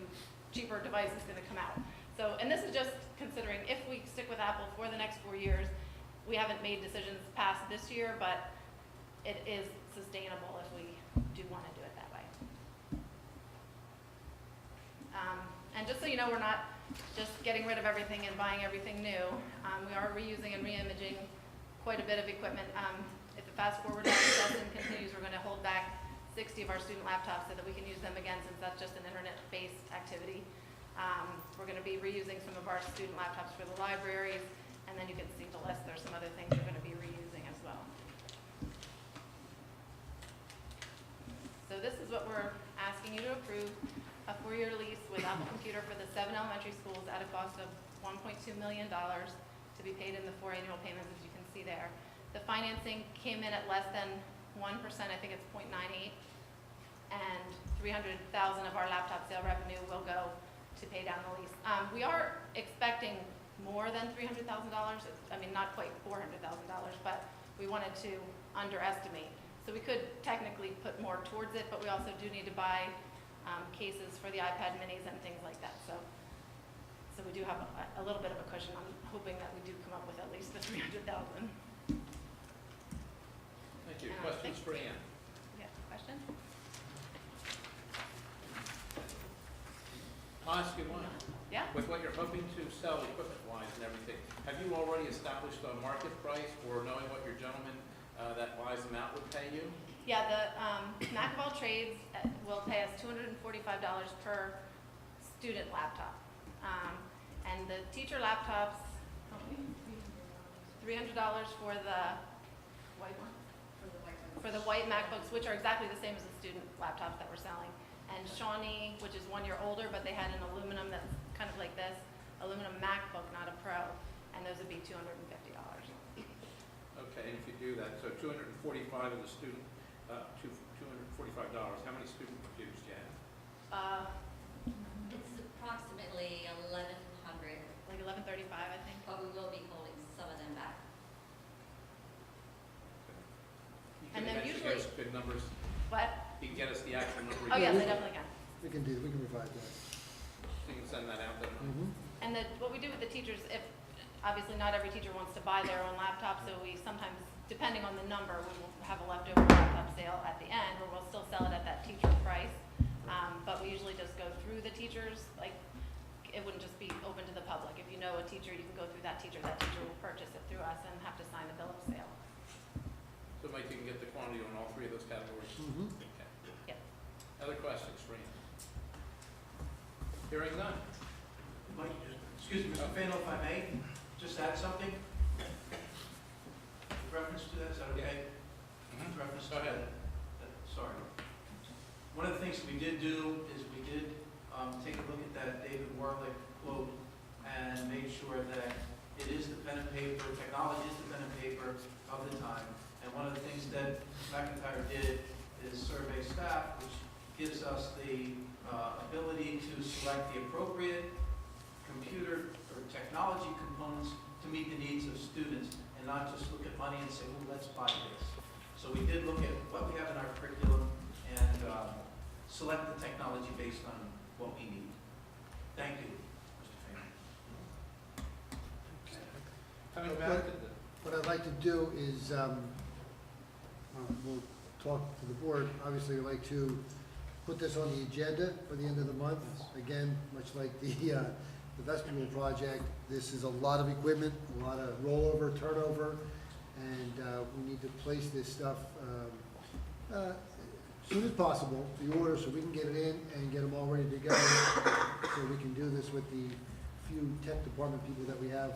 Speaker 16: cheaper device is going to come out. So, and this is just considering if we stick with Apple for the next 4 years. We haven't made decisions past this year, but it is sustainable if we do want to do it that way. And just so you know, we're not just getting rid of everything and buying everything new. We are reusing and re-imaging quite a bit of equipment. If the fast forward discussion continues, we're going to hold back 60 of our student laptops so that we can use them again, since that's just an internet-based activity. We're going to be reusing some of our student laptops for the libraries, and then you can see the list. There's some other things we're going to be reusing as well. So this is what we're asking you to approve: a 4-year lease with Apple Computer for the 7 elementary schools at a cost of $1.2 million to be paid in the 4 annual payments, as you can see there. The financing came in at less than 1%, I think it's 0.98, and $300,000 of our laptop sale revenue will go to pay down the lease. We are expecting more than $300,000. I mean, not quite $400,000, but we wanted to underestimate. So we could technically put more towards it, but we also do need to buy cases for the iPad minis and things like that. So we do have a little bit of a cushion. I'm hoping that we do come up with at least the $300,000.
Speaker 11: Thank you. Questions for Ann?
Speaker 16: Yeah, question?
Speaker 11: I'll ask you one.
Speaker 16: Yeah.
Speaker 11: With what you're hoping to sell equipment-wise and everything, have you already established a market price for knowing what your gentleman that buys them out would pay you?
Speaker 16: Yeah, the Mac of all trades will pay us $245 per student laptop. And the teacher laptops, $300 for the white one? For the white MacBooks, which are exactly the same as the student laptops that we're selling. And Shawnee, which is 1 year older, but they had an aluminum that's kind of like this, aluminum MacBook, not a Pro, and those would be $250.
Speaker 11: Okay, and if you do that, so 245 of the student, $245. How many student computers do you have?
Speaker 17: It's approximately 1,100.
Speaker 16: Like 1135, I think.
Speaker 17: But we will be holding some of them back.
Speaker 11: You
Speaker 16: And
Speaker 11: can
Speaker 16: then
Speaker 11: eventually
Speaker 16: usually-
Speaker 11: get us good numbers.
Speaker 16: What?
Speaker 11: You can get us the actual number.
Speaker 16: Oh, yes, I definitely can.
Speaker 12: We can provide that.
Speaker 11: So you can send that out then.
Speaker 16: And what we do with the teachers, if, obviously not every teacher wants to buy their own laptop, so we sometimes, depending on the number, we will have a leftover laptop sale at the end, where we'll still sell it at that teacher price. But we usually just go through the teachers, like, it wouldn't just be open to the public. If you know a teacher, you can go through that teacher will purchase it through us and have to sign the bill of sale.
Speaker 11: So Mike, you can get the quantity on all 3 of those categories? Okay.
Speaker 16: Yep.
Speaker 11: Other questions for Ian? Hearing none.
Speaker 18: Mike, excuse me, Mr. Fano, if I may, just add something? With reference to that, is that okay? With reference to
Speaker 11: Go ahead.
Speaker 18: Sorry. One of the things we did do is we did take a look at that David Warlick quote and made sure that it is the pen and paper, technology is the pen and paper of the time. And one of the things that McIntyre did is survey staff, which gives us the ability to select the appropriate computer or technology components to meet the needs of students and not just look at money and say, well, let's buy this. So we did look at what we have in our curriculum and select the technology based on what we need. Thank you, Mr. Freeman.
Speaker 11: Coming back to the,
Speaker 12: What I'd like to do is, we'll talk to the board. Obviously, we'd like to put this on the agenda for the end of the month. Again, much like the vestibule project, this is a lot of equipment, a lot of rollover, turnover, and we need to place this stuff as soon as possible, the order, so we can get it in and get them all ready to go, so we can do this with the few tech department people that we have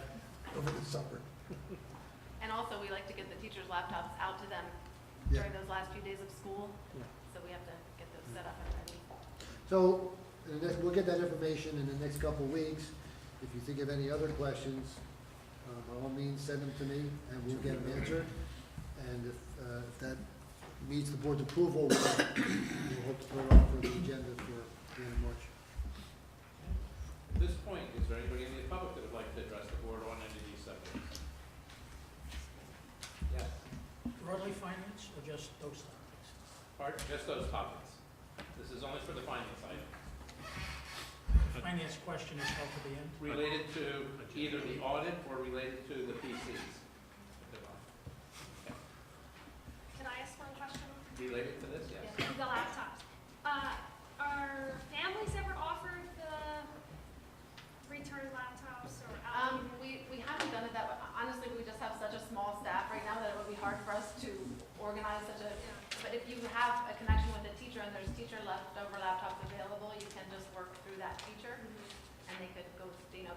Speaker 12: over the summer.
Speaker 16: And also, we like to get the teachers' laptops out to them
Speaker 12: Yeah.
Speaker 16: during those last few days of school.
Speaker 12: Yeah.
Speaker 16: So we have to get those set up and ready.
Speaker 12: So, we'll get that information in the next couple of weeks. If you think of any other questions, by all means, send them to me, and we'll get them answered. And if that meets the board's approval, we'll hope to put it on for the agenda for the end of March.
Speaker 11: at this point, is there anybody in the public that would like to address the board on any of these subjects? Yes.
Speaker 10: Broadly finance or just those topics?
Speaker 11: Pardon? Just those topics. This is only for the finance item.
Speaker 10: Finance question is held to the end.
Speaker 11: Related to either the audit or related to the PCs.
Speaker 7: Can I ask one question?
Speaker 11: Related to this, yes.
Speaker 7: The laptops. Are families ever offered the return laptops or
Speaker 16: We haven't done it that way. Honestly, we just have such a small staff right now that it would be hard for us to organize such a, but if you have a connection with a teacher and there's teacher leftover laptops available, you can just work through that teacher. And they could go,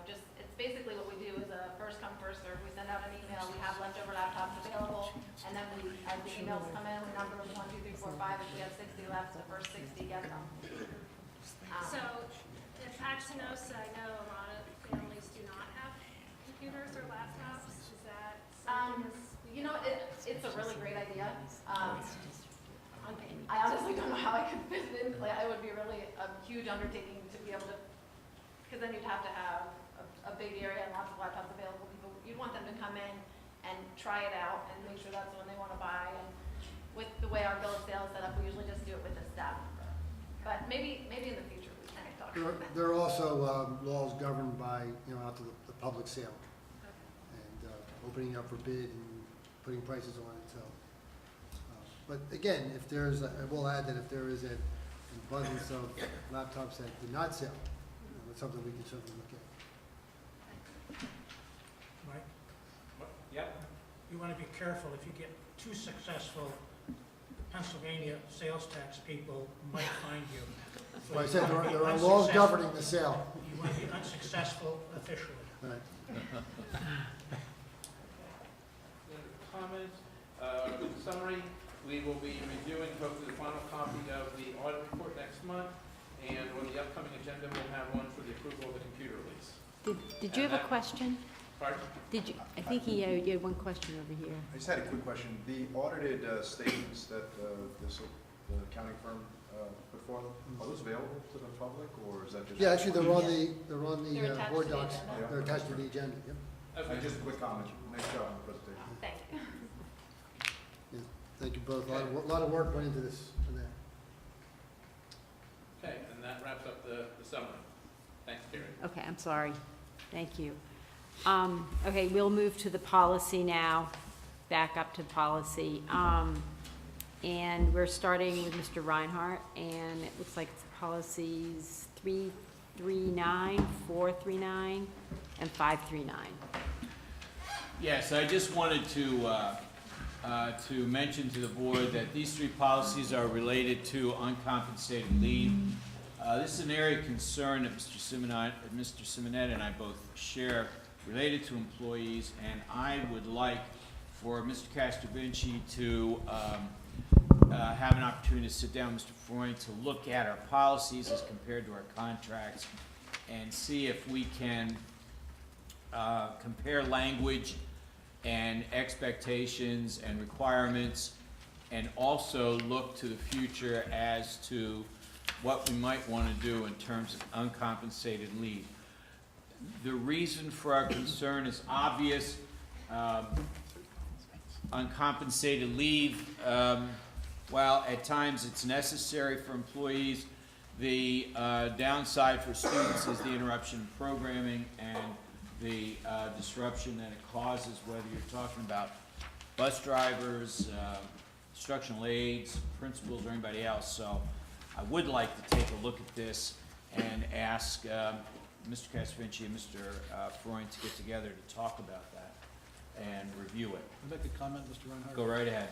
Speaker 16: just, it's basically what we do is a first come, first serve. We send out an email, we have leftover laptops available, and then we, as the emails come in, we number them 1, 2, 3, 4, 5. If we have 60 left, the first 60 get them.
Speaker 7: So at Paxanos, I know a lot of families do not have computers or laptops. Is that something
Speaker 16: It's a really great idea. I honestly don't know how I could fit it in. Like, it would be really a huge undertaking to be able to, because then you'd have to have a big area and lots of laptops available. People, you'd want them to come in and try it out and make sure that's the one they want to buy. And with the way our bill of sales is set up, we usually just do it with a staff member. But maybe in the future we can talk about that.
Speaker 12: There are also laws governed by, out to the public sale. And opening up for bid and putting prices on it, so. But again, if there's, I will add that if there is an abundance of laptops that do not sell, it's something we can certainly look at.
Speaker 10: Mike,
Speaker 11: Yep.
Speaker 10: you want to be careful. If you get too successful, the Pennsylvania sales tax people might find you. So
Speaker 12: Well, I
Speaker 10: you
Speaker 12: said
Speaker 10: wanna be
Speaker 12: there are laws
Speaker 10: unsuccessful.
Speaker 12: governing the sale.
Speaker 10: You want to be unsuccessful officially.
Speaker 12: Right.
Speaker 11: Comments? In summary, we will be reviewing hopefully the final copy of the audit report next month, and on the upcoming agenda, we'll have one for the approval of the computer lease.
Speaker 1: Did you have a question?
Speaker 11: Pardon?
Speaker 1: I think you had one question over here.
Speaker 9: I just had a quick question. The audited statements that the accounting firm put forth, are those available to the public, or is that just?
Speaker 12: Yeah, actually, they're on
Speaker 16: They're
Speaker 12: the
Speaker 16: attached
Speaker 12: board
Speaker 16: to the
Speaker 12: docs.
Speaker 16: agenda.
Speaker 12: They're attached to the agenda, yep.
Speaker 11: Okay.
Speaker 9: Just a quick comment. Nice job on the presentation.
Speaker 16: Thank you.
Speaker 12: Yeah. Thank you both. A lot of work went into this, for that.
Speaker 11: Okay, and that wraps up the summary. Thanks, Terry.
Speaker 1: Okay, I'm sorry. Thank you. Okay, we'll move to the policy now, back up to policy. And we're starting with Mr. Reinhardt, and it looks like it's policies 339, 439, and 539.
Speaker 8: Yes, I just wanted to mention to the board that these three policies are related to uncompensated leave. This is an area of concern that Mr. Simonette and I both share related to employees, and I would like for Mr. Castrovinci to have an opportunity to sit down with Mr. Freund to look at our policies as compared to our contracts and see if we can compare language and expectations and requirements, and also look to the future as to what we might want to do in terms of uncompensated leave. The reason for our concern is obvious. Uncompensated leave, while at times it's necessary for employees, the downside for students is the interruption in programming and the disruption that it causes, whether you're talking about bus drivers, instructional aides, principals, or anybody else. So I would like to take a look at this and ask Mr. Castrovinci and Mr. Freund to get together to talk about that and review it.
Speaker 15: I'd like to comment, Mr. Reinhardt.
Speaker 8: Go right ahead.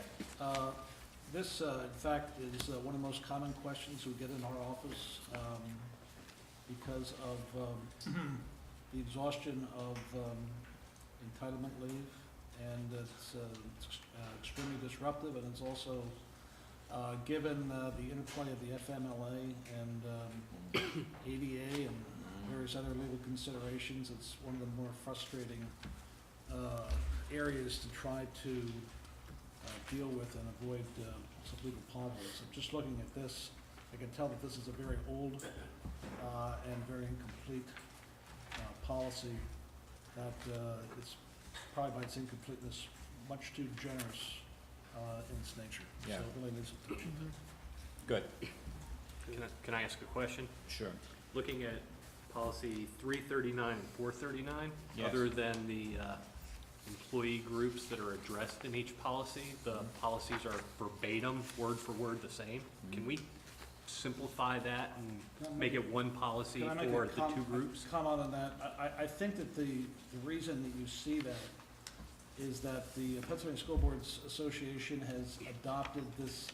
Speaker 15: This, in fact, is one of the most common questions we get in our office because of the exhaustion of entitlement leave, and it's extremely disruptive, and it's also, given the interplay of the FMLA and ADA and various other legal considerations, it's one of the more frustrating areas to try to deal with and avoid some legal potholes. I'm just looking at this, I can tell that this is a very old and very incomplete policy that is probably by its incompleteness much too generous in its nature.
Speaker 8: Yeah.
Speaker 15: So it really needs attention.
Speaker 8: Good.
Speaker 14: Can I ask a question?
Speaker 8: Sure.
Speaker 14: Looking at policy 339 and 439,
Speaker 8: Yes.
Speaker 14: other than the employee groups that are addressed in each policy, the policies are verbatim, word for word the same. Can we simplify that and make it one policy
Speaker 15: Can I make
Speaker 14: for
Speaker 15: a
Speaker 14: the two groups?
Speaker 15: comment on that? I think that the reason that you see that is that the Pennsylvania School Boards Association has adopted this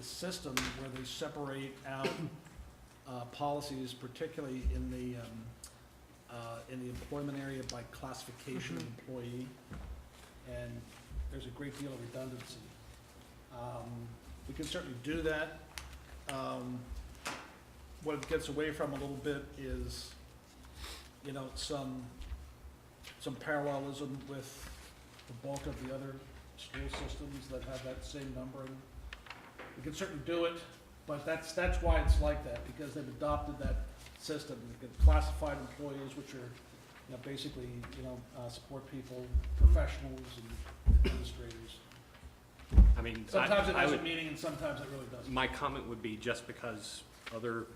Speaker 15: system where they separate out policies, particularly in the employment area by classification of employee, and there's a great deal of redundancy. We can certainly do that. What it gets away from a little bit is, some parallelism with the bulk of the other school systems that have that same numbering. We can certainly do it, but that's why it's like that, because they've adopted that system. They get classified employees, which are, basically, support people, professionals, and administrators.
Speaker 14: I mean,
Speaker 15: Sometimes it
Speaker 14: I
Speaker 15: has a
Speaker 14: would,
Speaker 15: meaning, and sometimes it really doesn't.
Speaker 14: my comment would be just because other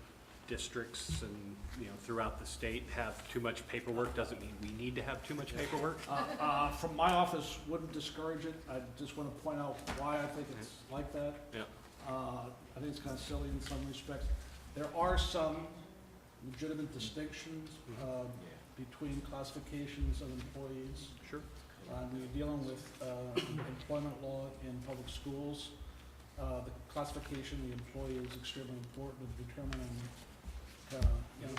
Speaker 14: districts and, throughout the state have too much paperwork doesn't mean we need to have too much paperwork.
Speaker 15: From my office, wouldn't discourage it. I just want to point out why I think it's like that.
Speaker 14: Yeah.
Speaker 15: I think it's kind of silly in some respects. There are some legitimate distinctions between classifications of employees.
Speaker 14: Sure.
Speaker 15: We're dealing with employment law in public schools. The classification of the employee is extremely important in determining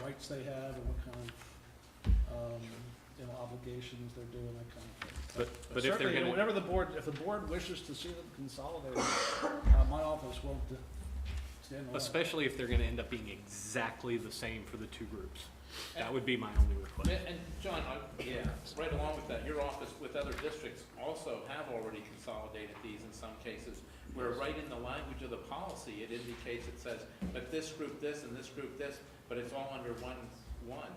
Speaker 15: rights they have and what kind of obligations they're doing, that kind of thing.
Speaker 14: But if they're
Speaker 15: certainly,
Speaker 14: gonna,
Speaker 15: if the board wishes to see them consolidated, my office won't stand alone.
Speaker 14: especially if they're gonna end up being exactly the same for the two groups. That would be my only request.
Speaker 11: And John, right along with that, your office with other districts also have already consolidated these in some cases, where right in the language of the policy, it indicates, it says, but this group this and this group this, but it's all under one.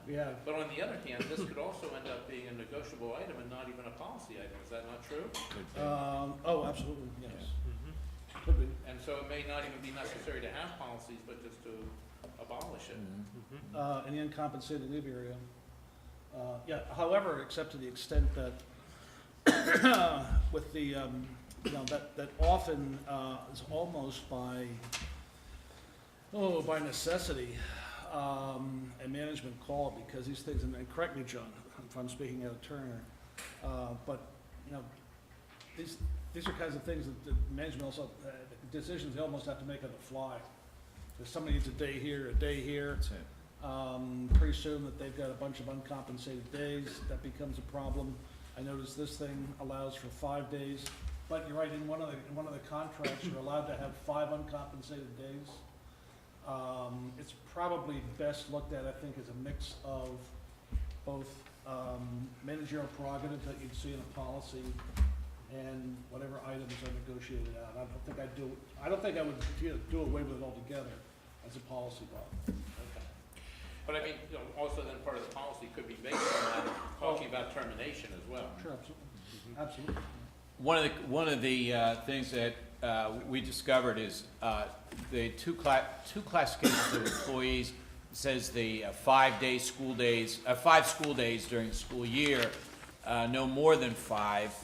Speaker 15: Yeah.
Speaker 11: But on the other hand, this could also end up being a negotiable item and not even a policy item. Is that not true?
Speaker 15: Oh, absolutely, yes. Could be.
Speaker 11: And so it may not even be necessary to have policies, but just to abolish it.
Speaker 15: In the uncompensated leave area. However, except to the extent that with the, that often is almost by necessity, a management call, because these things, and correct me, John, if I'm speaking out of turn, but, these are kinds of things that the management also, decisions they almost have to make on the fly. If somebody needs a day here,
Speaker 8: That's it.
Speaker 15: pretty soon that they've got a bunch of uncompensated days, that becomes a problem. I noticed this thing allows for 5 days, but you're right, in one of the contracts, you're allowed to have 5 uncompensated days. It's probably best looked at, I think, as a mix of both managerial prerogative that you'd see in a policy and whatever items are negotiated out. I don't think I would do away with it altogether as a policy law.
Speaker 11: But I mean, you know, also then part of the policy could be based on that, talking about termination as well.
Speaker 15: Sure, absolutely. Absolutely.
Speaker 8: One of the things that we discovered is the two classifications of employees. Says the 5 school days during the school year, no more than 5.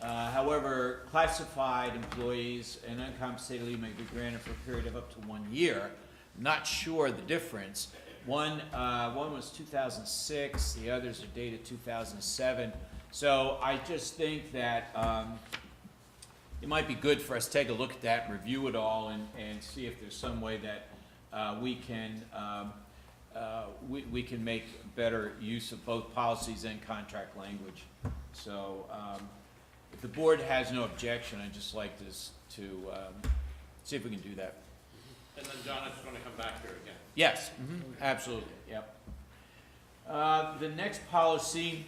Speaker 8: However, classified employees and uncompensated leave may be granted for a period of up to 1 year. Not sure the difference. One was 2006, the others are dated 2007. So I just think that it might be good for us to take a look at that and review it all and see if there's some way that we can make better use of both policies and contract language. So if the board has no objection, I'd just like to see if we can do that.
Speaker 11: And then John is going to come back here again.
Speaker 8: Yes, absolutely, yep. The next policy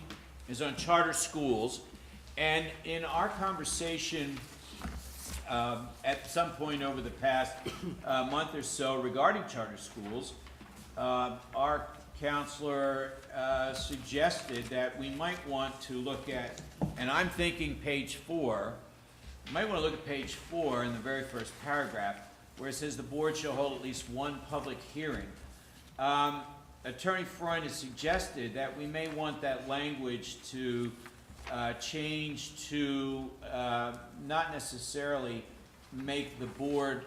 Speaker 8: is on charter schools, and in our conversation at some point over the past month or so regarding charter schools, our counselor suggested that we might want to look at, and I'm thinking page 4, you might want to look at page 4 in the very first paragraph, where it says the board shall hold at least one public hearing. Attorney Freund has suggested that we may want that language to change to not necessarily make the board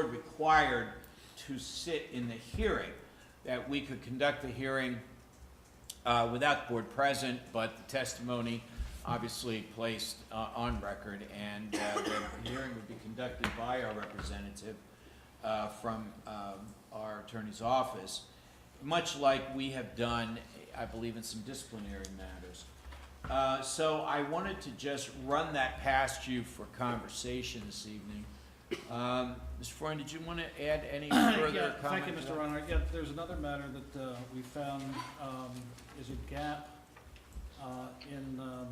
Speaker 8: required to sit in the hearing, that we could conduct the hearing without the board present, but the testimony obviously placed on record, and the hearing would be conducted by our representative from our attorney's office, much like we have done, I believe, in some disciplinary matters. So I wanted to just run that past you for conversation this evening. Mr. Freund, did you want to add any further comment?
Speaker 15: Thank you, Mr. Ronner. Yeah, there's another matter that we found is a gap in the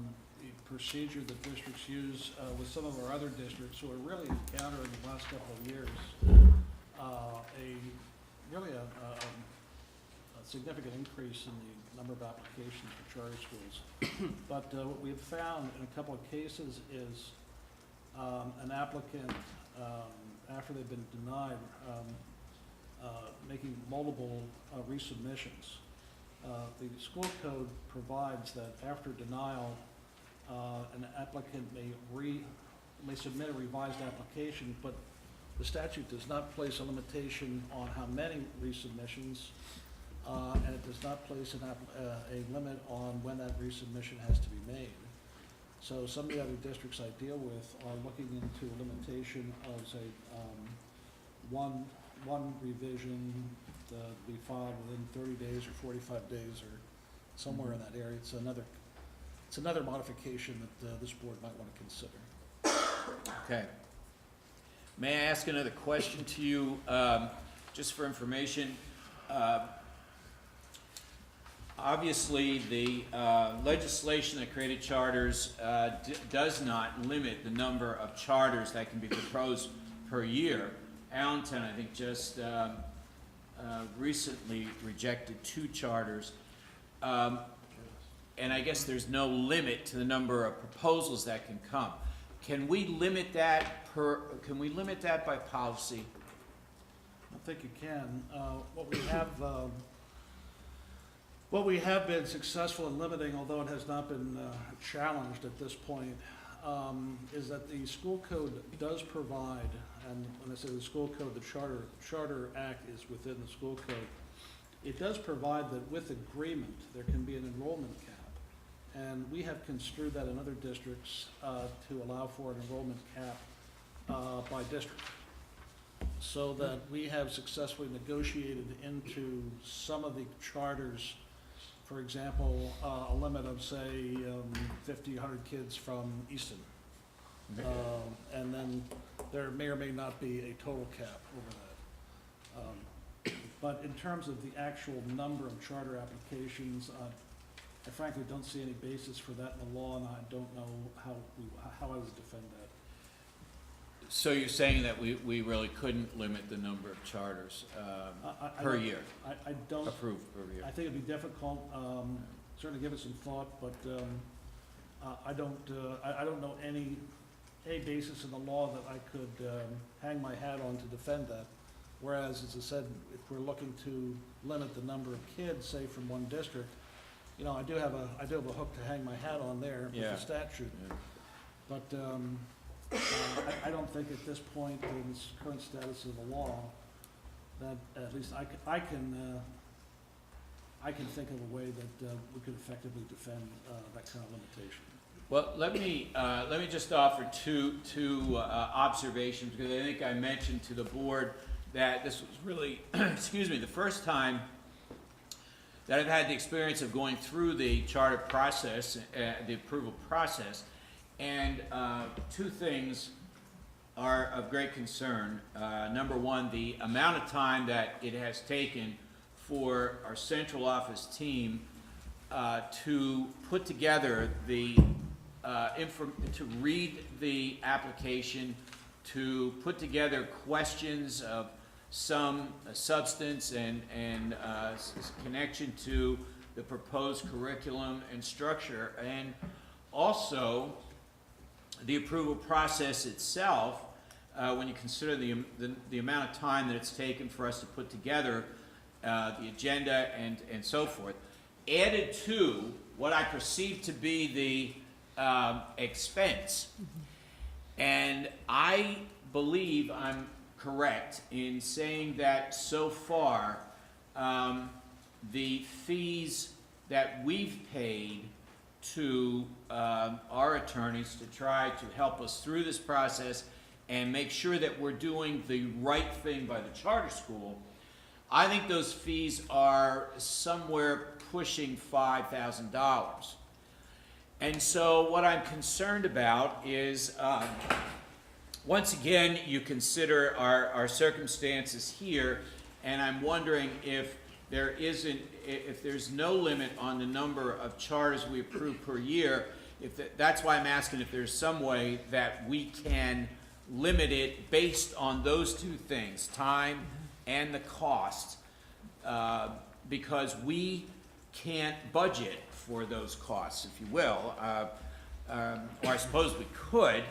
Speaker 15: procedure that districts use with some of our other districts who are really encountering the last couple of years a significant increase in the number of applications for charter schools. But what we've found in a couple of cases is an applicant, after they've been denied, making multiple resubmissions. The school code provides that after denial, an applicant may submit a revised application, but the statute does not place a limitation on how many resubmissions, and it does not place a limit on when that resubmission has to be made. So some of the other districts I deal with are looking into a limitation of, say, one revision to be filed within 30 days or 45 days or somewhere in that area. It's another modification that this board might want to consider.
Speaker 8: Okay. May I ask another question to you, just for information? Obviously, the legislation that created charters does not limit the number of charters that can be proposed per year. Allentown, I think, just recently rejected 2 charters. And I guess there's no limit to the number of proposals that can come. Can we limit that by policy?
Speaker 15: I think you can. What we have been successful in limiting, although it has not been challenged at this point, is that the school code does provide, and when I say the school code, the Charter Act is within the school code. It does provide that with agreement, there can be an enrollment cap. And we have construed that in other districts to allow for an enrollment cap by district. So that we have successfully negotiated into some of the charters, for example, a limit of, say, 50, 100 kids from Easton. And then there may or may not be a total cap over that. But in terms of the actual number of charter applications, I frankly don't see any basis for that in the law, and I don't know how I would defend that.
Speaker 8: So you're saying that we really couldn't limit the number of charters per year,
Speaker 15: I don't.
Speaker 8: approved per year?
Speaker 15: I think it'd be difficult, certainly give it some thought, but I don't know any basis in the law that I could hang my hat on to defend that. Whereas, as I said, if we're looking to limit the number of kids, say, from one district, you know, I do have a hook to hang my hat on there with
Speaker 8: Yeah.
Speaker 15: the statute.
Speaker 8: Yeah.
Speaker 15: But I don't think at this point, in its current status of the law, that at least I can think of a way that we could effectively defend that kind of limitation.
Speaker 8: Well, let me just offer two observations, because I think I mentioned to the board that this was really, excuse me, the first time that I've had the experience of going through the charter process, the approval process, and two things are of great concern. Number one, the amount of time that it has taken for our central office team to put together the to read the application, to put together questions of some substance and connection to the proposed curriculum and structure, and also the approval process itself, when you consider the amount of time that it's taken for us to put together the agenda and so forth, added to what I perceive to be the expense. And I believe I'm correct in saying that so far, the fees that we've paid to our attorneys to try to help us through this process and make sure that we're doing the right thing by the charter school, I think those fees are somewhere pushing $5,000. And so what I'm concerned about is, once again, you consider our circumstances here, and I'm wondering if there's no limit on the number of charters we approve per year. That's why I'm asking if there's some way that we can limit it based on those two things, time and the cost, because we can't budget for those costs, if you will. Or I suppose we could,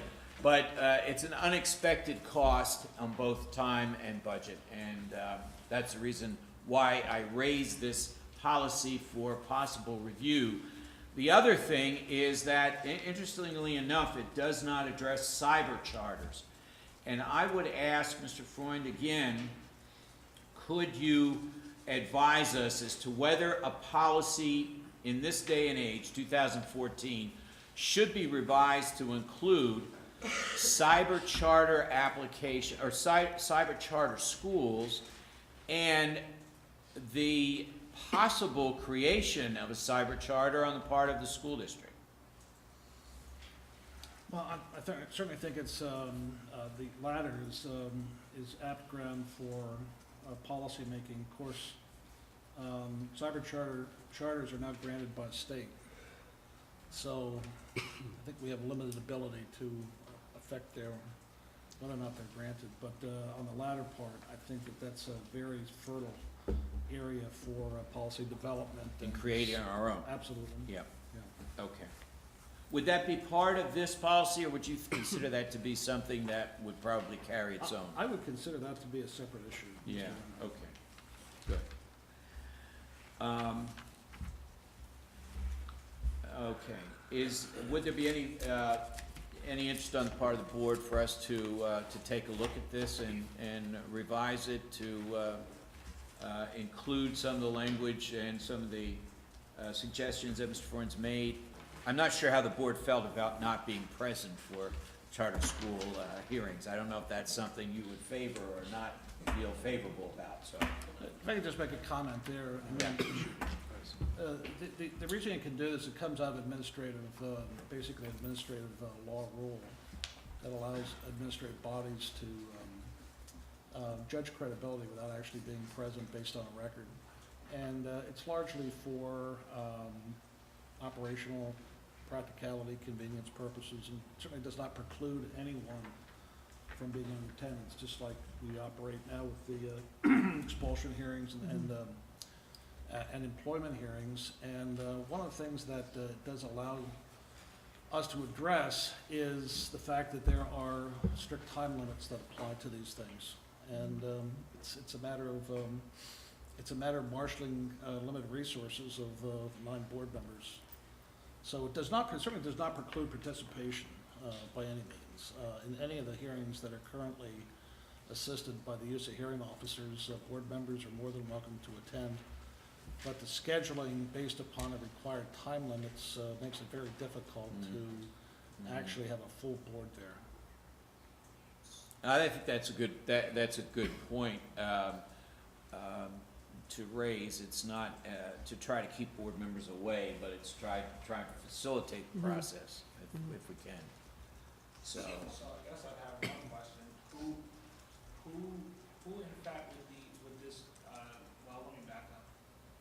Speaker 8: but it's an unexpected cost on both time and budget, and that's the reason why I raised this policy for possible review. The other thing is that, interestingly enough, it does not address cyber charters. And I would ask Mr. Freund again, could you advise us as to whether a policy in this day and age, 2014, should be revised to include cyber charter application, or cyber charter schools, and the possible creation of a cyber charter on the part of the school district?
Speaker 15: Well, I certainly think it's, the latter is apt ground for policymaking. Of course, cyber charters are not granted by the state. So I think we have limited ability to affect whether or not they're granted. But on the latter part, I think that's a very fertile area for policy development.
Speaker 8: In creating our own?
Speaker 15: Absolutely.
Speaker 8: Yeah.
Speaker 15: Yeah.
Speaker 8: Okay. Would that be part of this policy, or would you consider that to be something that would probably carry its own?
Speaker 15: I would consider that to be a separate issue.
Speaker 8: Yeah,
Speaker 15: Mr.
Speaker 8: okay, good. Okay, would there be any interest on the part of the board for us to take a look at this and revise it to include some of the language and some of the suggestions that Mr. Freund's made? I'm not sure how the board felt about not being present for charter school hearings. I don't know if that's something you would favor or not feel favorable about, so.
Speaker 15: If I could just make a comment there. The reason you can do this, it comes out of basically administrative law rule that allows administrative bodies to judge credibility without actually being present based on a record. And it's largely for operational practicality, convenience purposes, and certainly does not preclude anyone from being in attendance, just like we operate now with the expulsion hearings and employment hearings. And one of the things that does allow us to address is the fact that there are strict time limits that apply to these things. And it's a matter of marshaling limited resources of 9 board members. So it certainly does not preclude participation by any means. In any of the hearings that are currently assisted by the use of hearing officers, board members are more than welcome to attend. But the scheduling based upon the required time limits makes it very difficult to actually have a full board there.
Speaker 8: I think that's a good point to raise. It's not to try to keep board members away, but it's trying to facilitate the process if we can. So
Speaker 11: I guess I have one question. Who in fact would this, well, let me back up.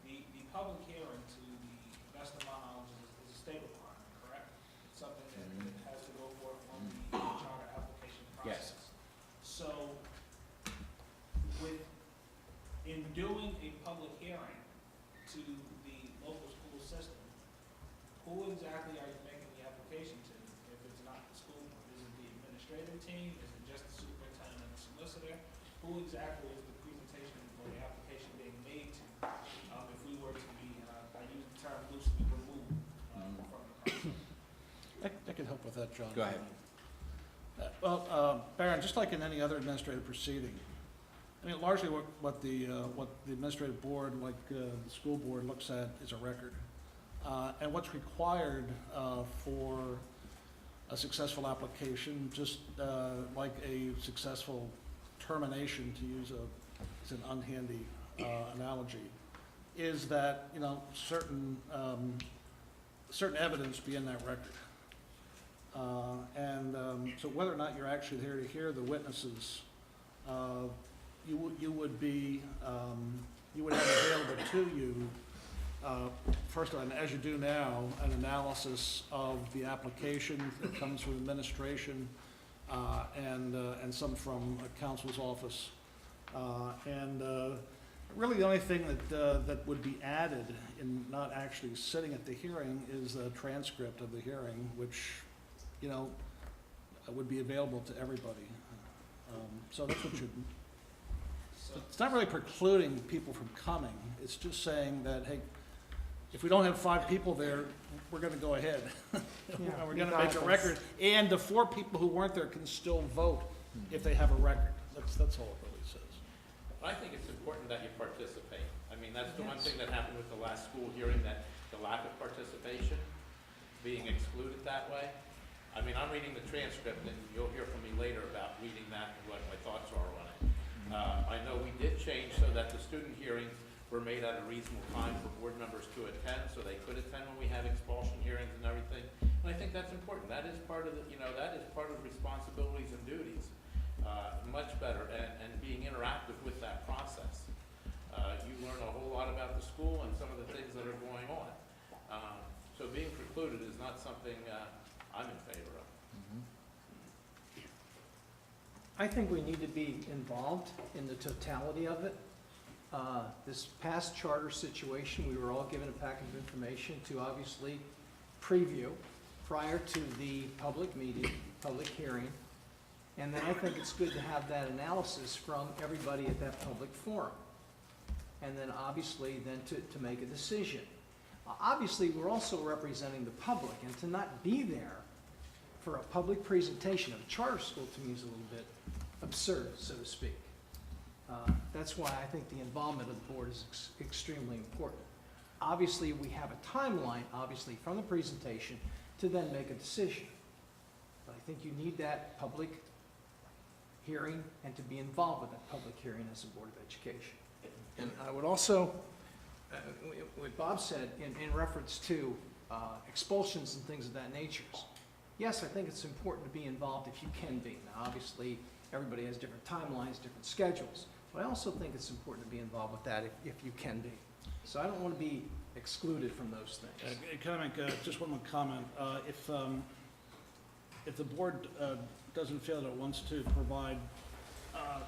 Speaker 11: The public hearing, to the best of my knowledge, is a state requirement, correct? It's something that has to go forth on the charter application process.
Speaker 8: Yes.
Speaker 11: So, in doing a public hearing to the local school system, who exactly are you making the application to if it's not the school board? Is it the administrative team? Is it just the superintendent and the solicitor? Who exactly is the presentation or the application being made to if we were to be, I use the term loosely, removed from the process?
Speaker 15: I can help with that, John.
Speaker 8: Go ahead.
Speaker 15: Well, Baron, just like in any other administrative proceeding, I mean, largely what the administrative board, like the school board, looks at is a record. And what's required for a successful application, just like a successful termination, to use an unhandy analogy, is that, you know, certain evidence be in that record. So whether or not you're actually there to hear the witnesses, you would have available to you, first of all, and as you do now, an analysis of the application that comes from administration, and some from counsel's office. Really the only thing that would be added in not actually sitting at the hearing is a transcript of the hearing, which, you know, would be available to everybody. So that's what you, it's not really precluding people from coming. It's just saying that, hey, if we don't have 5 people there, we're gonna go ahead. We're gonna make a record, and the 4 people who weren't there can still vote if they have a record. That's all it really says.
Speaker 11: I think it's important that you participate. I mean, that's the one thing that happened with the last school hearing, that the lack of participation, being excluded that way. I mean, I'm reading the transcript, and you'll hear from me later about reading that and what my thoughts are on it. I know we did change so that the student hearings were made at a reasonable time for board members to attend, so they could attend when we have expulsion hearings and everything. And I think that's important. That is part of the, you know, that is part of responsibilities and duties. Much better, and being interactive with that process. You learn a whole lot about the school and some of the things that are going on. So being precluded is not something I'm in favor of.
Speaker 3: I think we need to be involved in the totality of it. This past charter situation, we were all given a packet of information to obviously preview prior to the public meeting, public hearing. And then I think it's good to have that analysis from everybody at that public forum. And then obviously then to make a decision. Obviously, we're also representing the public, and to not be there for a public presentation of a charter school to me is a little bit absurd, so to speak. That's why I think the involvement of the board is extremely important. Obviously, we have a timeline, obviously, from the presentation to then make a decision. But I think you need that public hearing and to be involved with that public hearing as a Board of Education. And I would also, what Bob said in reference to expulsions and things of that nature, yes, I think it's important to be involved if you can be. Now, obviously, everybody has different timelines, different schedules, but I also think it's important to be involved with that if you can be. So I don't want to be excluded from those things.
Speaker 15: Can I make just one more comment? If the board doesn't feel that it wants to provide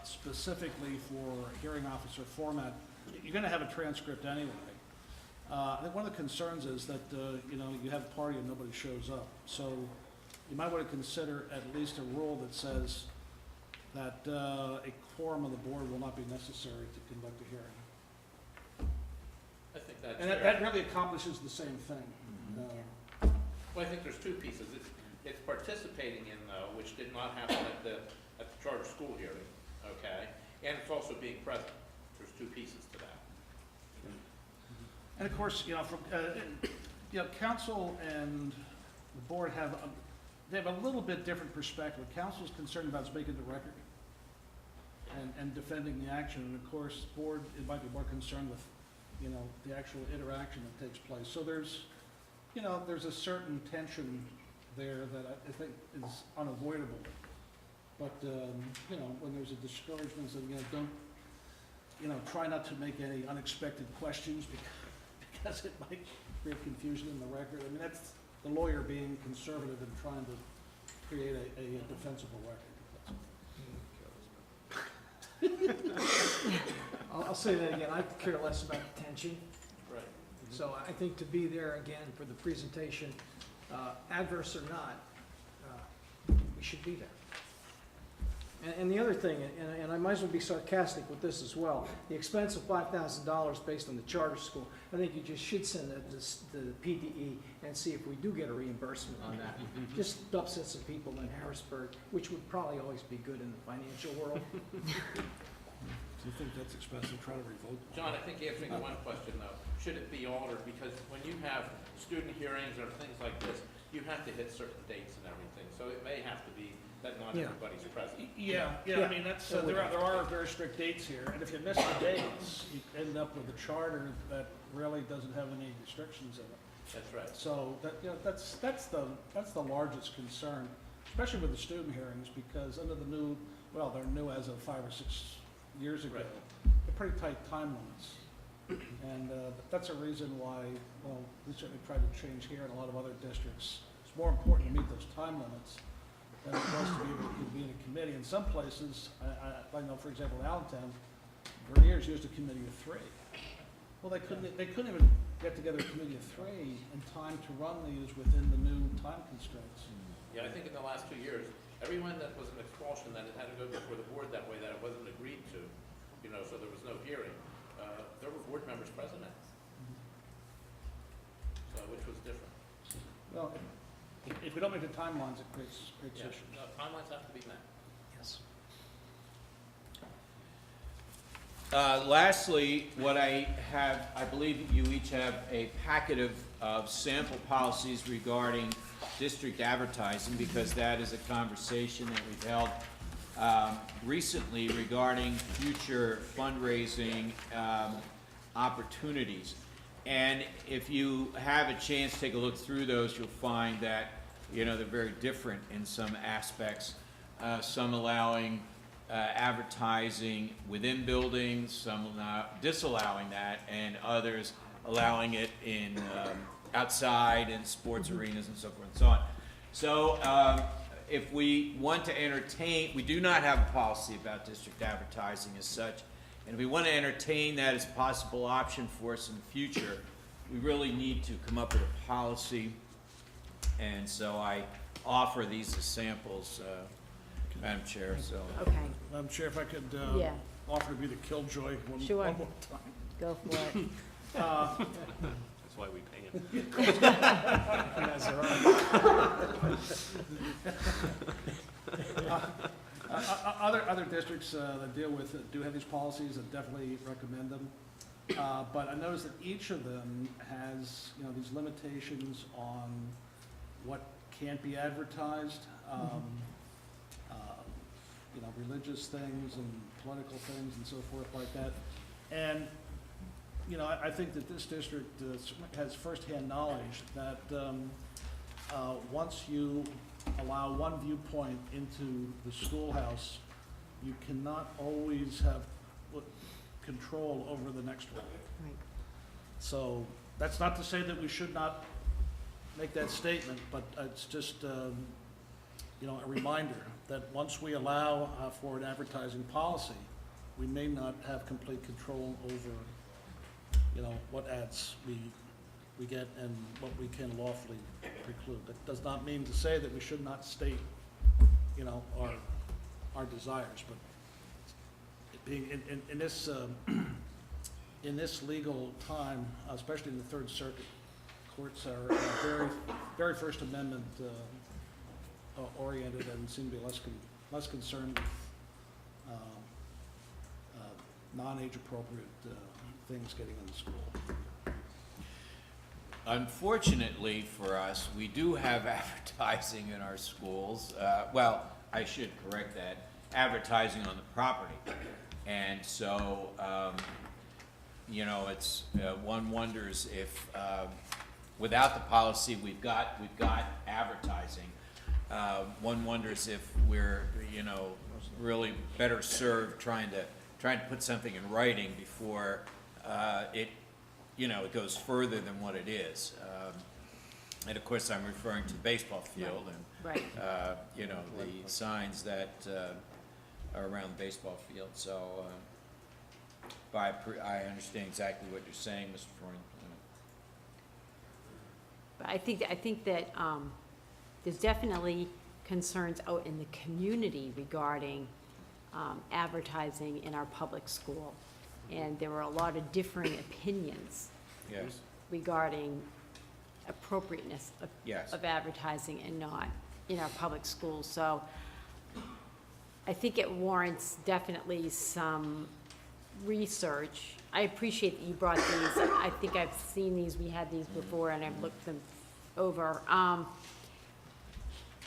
Speaker 15: specifically for hearing officer format, you're gonna have a transcript anyway. I think one of the concerns is that, you have a party and nobody shows up. So you might want to consider at least a rule that says that a quorum of the board will not be necessary to conduct a hearing.
Speaker 11: I think that's
Speaker 15: And
Speaker 11: fair.
Speaker 15: that really accomplishes the same thing.
Speaker 11: Well, I think there's two pieces. It's participating in, though, which did not happen at the charter school hearing, okay? And it's also being present. There's two pieces to that.
Speaker 15: And of course, council and the board they have a little bit different perspective. Council's concerned about speaking the record and defending the action, and of course, the board, it might be more concerned with, the actual interaction that takes place. So there's a certain tension there that I think is unavoidable. But, when there's a discouragement, so, try not to make any unexpected questions because it might create confusion in the record. I mean, that's the lawyer being conservative and trying to create a defensible record.
Speaker 3: I'll say that again, I care less about the tension.
Speaker 11: Right.
Speaker 3: So I think to be there again for the presentation, adverse or not, we should be there. And the other thing, and I might as well be sarcastic with this as well, the expense of $5,000 based on the charter school, I think you just should send that to the PDE and see if we do get a reimbursement on that. Just upset some people in Harrisburg, which would probably always be good in the financial world.
Speaker 15: Do you think that's expensive? Try to revoke.
Speaker 11: John, I think answering one question, though, should it be altered? Because when you have student hearings or things like this, you have to hit certain dates and everything. So it may have to be that not everybody's present.
Speaker 15: Yeah, I mean, there are very strict dates here, and if you miss the dates, you end up with a charter that really doesn't have any restrictions in it.
Speaker 11: That's right.
Speaker 15: So that's the largest concern, especially with the student hearings, because under the new, they're new as of 5 or 6 years ago.
Speaker 11: Right.
Speaker 15: They're pretty tight time limits. And that's a reason why, we certainly tried to change here in a lot of other districts. It's more important to meet those time limits than it was to be able to be in a committee. In some places, I know, for example, Allentown, for years used a committee of 3. Well, they couldn't even get together a committee of 3 in time to run these within the new time constraints.
Speaker 11: Yeah, I think in the last 2 years, everyone that was an expulsion, that it had to go before the board that way, that it wasn't agreed to, so there was no hearing. There were board members present at, so which was different.
Speaker 15: Well, if we don't make the timelines, it creates
Speaker 11: Yeah,
Speaker 15: issues.
Speaker 11: no, timelines have to be met.
Speaker 3: Yes.
Speaker 8: Lastly, what I have, I believe you each have a packet of sample policies regarding district advertising, because that is a conversation that we've held recently regarding future fundraising opportunities. And if you have a chance to take a look through those, you'll find that, they're very different in some aspects. Some allowing advertising within buildings, some disallowing that, and others allowing it in outside in sports arenas and so forth and so on. So if we want to entertain, we do not have a policy about district advertising as such, and if we want to entertain that as a possible option for us in the future, we really need to come up with a policy, and so I offer these as samples, Madam Chair, so.
Speaker 1: Okay,
Speaker 15: Madam Chair, if I could
Speaker 1: Yeah.
Speaker 15: offer to be the killjoy one
Speaker 1: Sure.
Speaker 15: more time.
Speaker 1: go for it.
Speaker 14: That's why we pay him.
Speaker 3: That's all right.
Speaker 15: Other districts that deal with, do have these policies, and definitely recommend them. But I noticed that each of them has, these limitations on what can't be advertised. Religious things and political things and so forth like that. And, I think that this district has firsthand knowledge that once you allow one viewpoint into the schoolhouse, you cannot always have control over the next one.
Speaker 1: Right.
Speaker 15: So that's not to say that we should not make that statement, but it's just, a reminder that once we allow for an advertising policy, we may not have complete control over, what ads we get and what we can lawfully preclude. That does not mean to say that we should not state, our desires, but being in this, in this legal time, especially in the Third Circuit, courts are very, very First Amendment oriented and seem to be less concerned with non-age appropriate things getting in the school.
Speaker 8: Unfortunately for us, we do have advertising in our schools. Well, I should correct that, advertising on the property. And so, it's, one wonders if, without the policy we've got advertising. One wonders if we're, really better served trying to put something in writing before it goes further than what it is. And of course, I'm referring to the baseball field and,
Speaker 1: Right.
Speaker 8: The signs that are around the baseball field. So, but I understand exactly what you're saying, Mr. Freund.
Speaker 1: But I think that there's definitely concerns out in the community regarding advertising in our public school. And there were a lot of differing opinions
Speaker 8: Yes.
Speaker 1: regarding appropriateness
Speaker 8: Yes.
Speaker 1: of advertising and not in our public schools. So I think it warrants definitely some research. I appreciate that you brought these. I think I've seen these, we had these before, and I've looked them over. And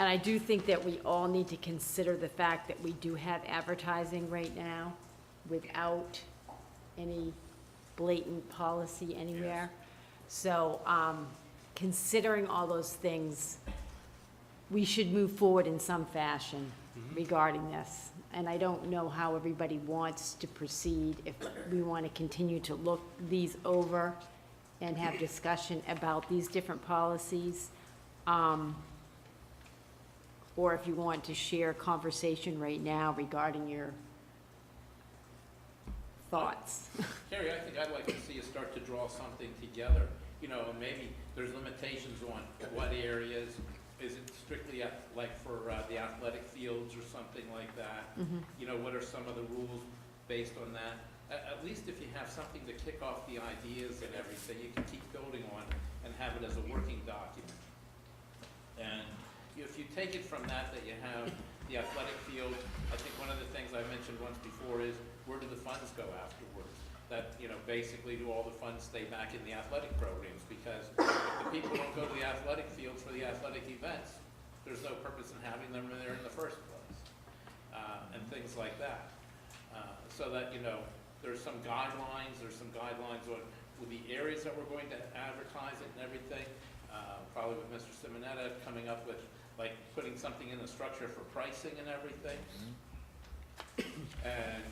Speaker 1: I do think that we all need to consider the fact that we do have advertising right now without any blatant policy anywhere. So, considering all those things, we should move forward in some fashion regarding this. And I don't know how everybody wants to proceed, if we want to continue to look these over and have discussion about these different policies, or if you want to share conversation right now regarding your thoughts.
Speaker 11: Carrie, I think I'd like to see us start to draw something together. Maybe there's limitations on what areas. Is it strictly like for the athletic fields or something like that? What are some of the rules based on that? At least if you have something to kick off the ideas and everything, you can keep building on and have it as a working document. And if you take it from that you have the athletic field, I think one of the things I mentioned once before is, where do the funds go afterwards? That, basically do all the funds stay back in the athletic programs? Because if the people don't go to the athletic fields for the athletic events, there's no purpose in having them there in the first place. And things like that. So that, there's some guidelines on with the areas that we're going to advertise it and everything. Probably with Mr. Simonetta coming up with, like, putting something in the structure for pricing and everything. And,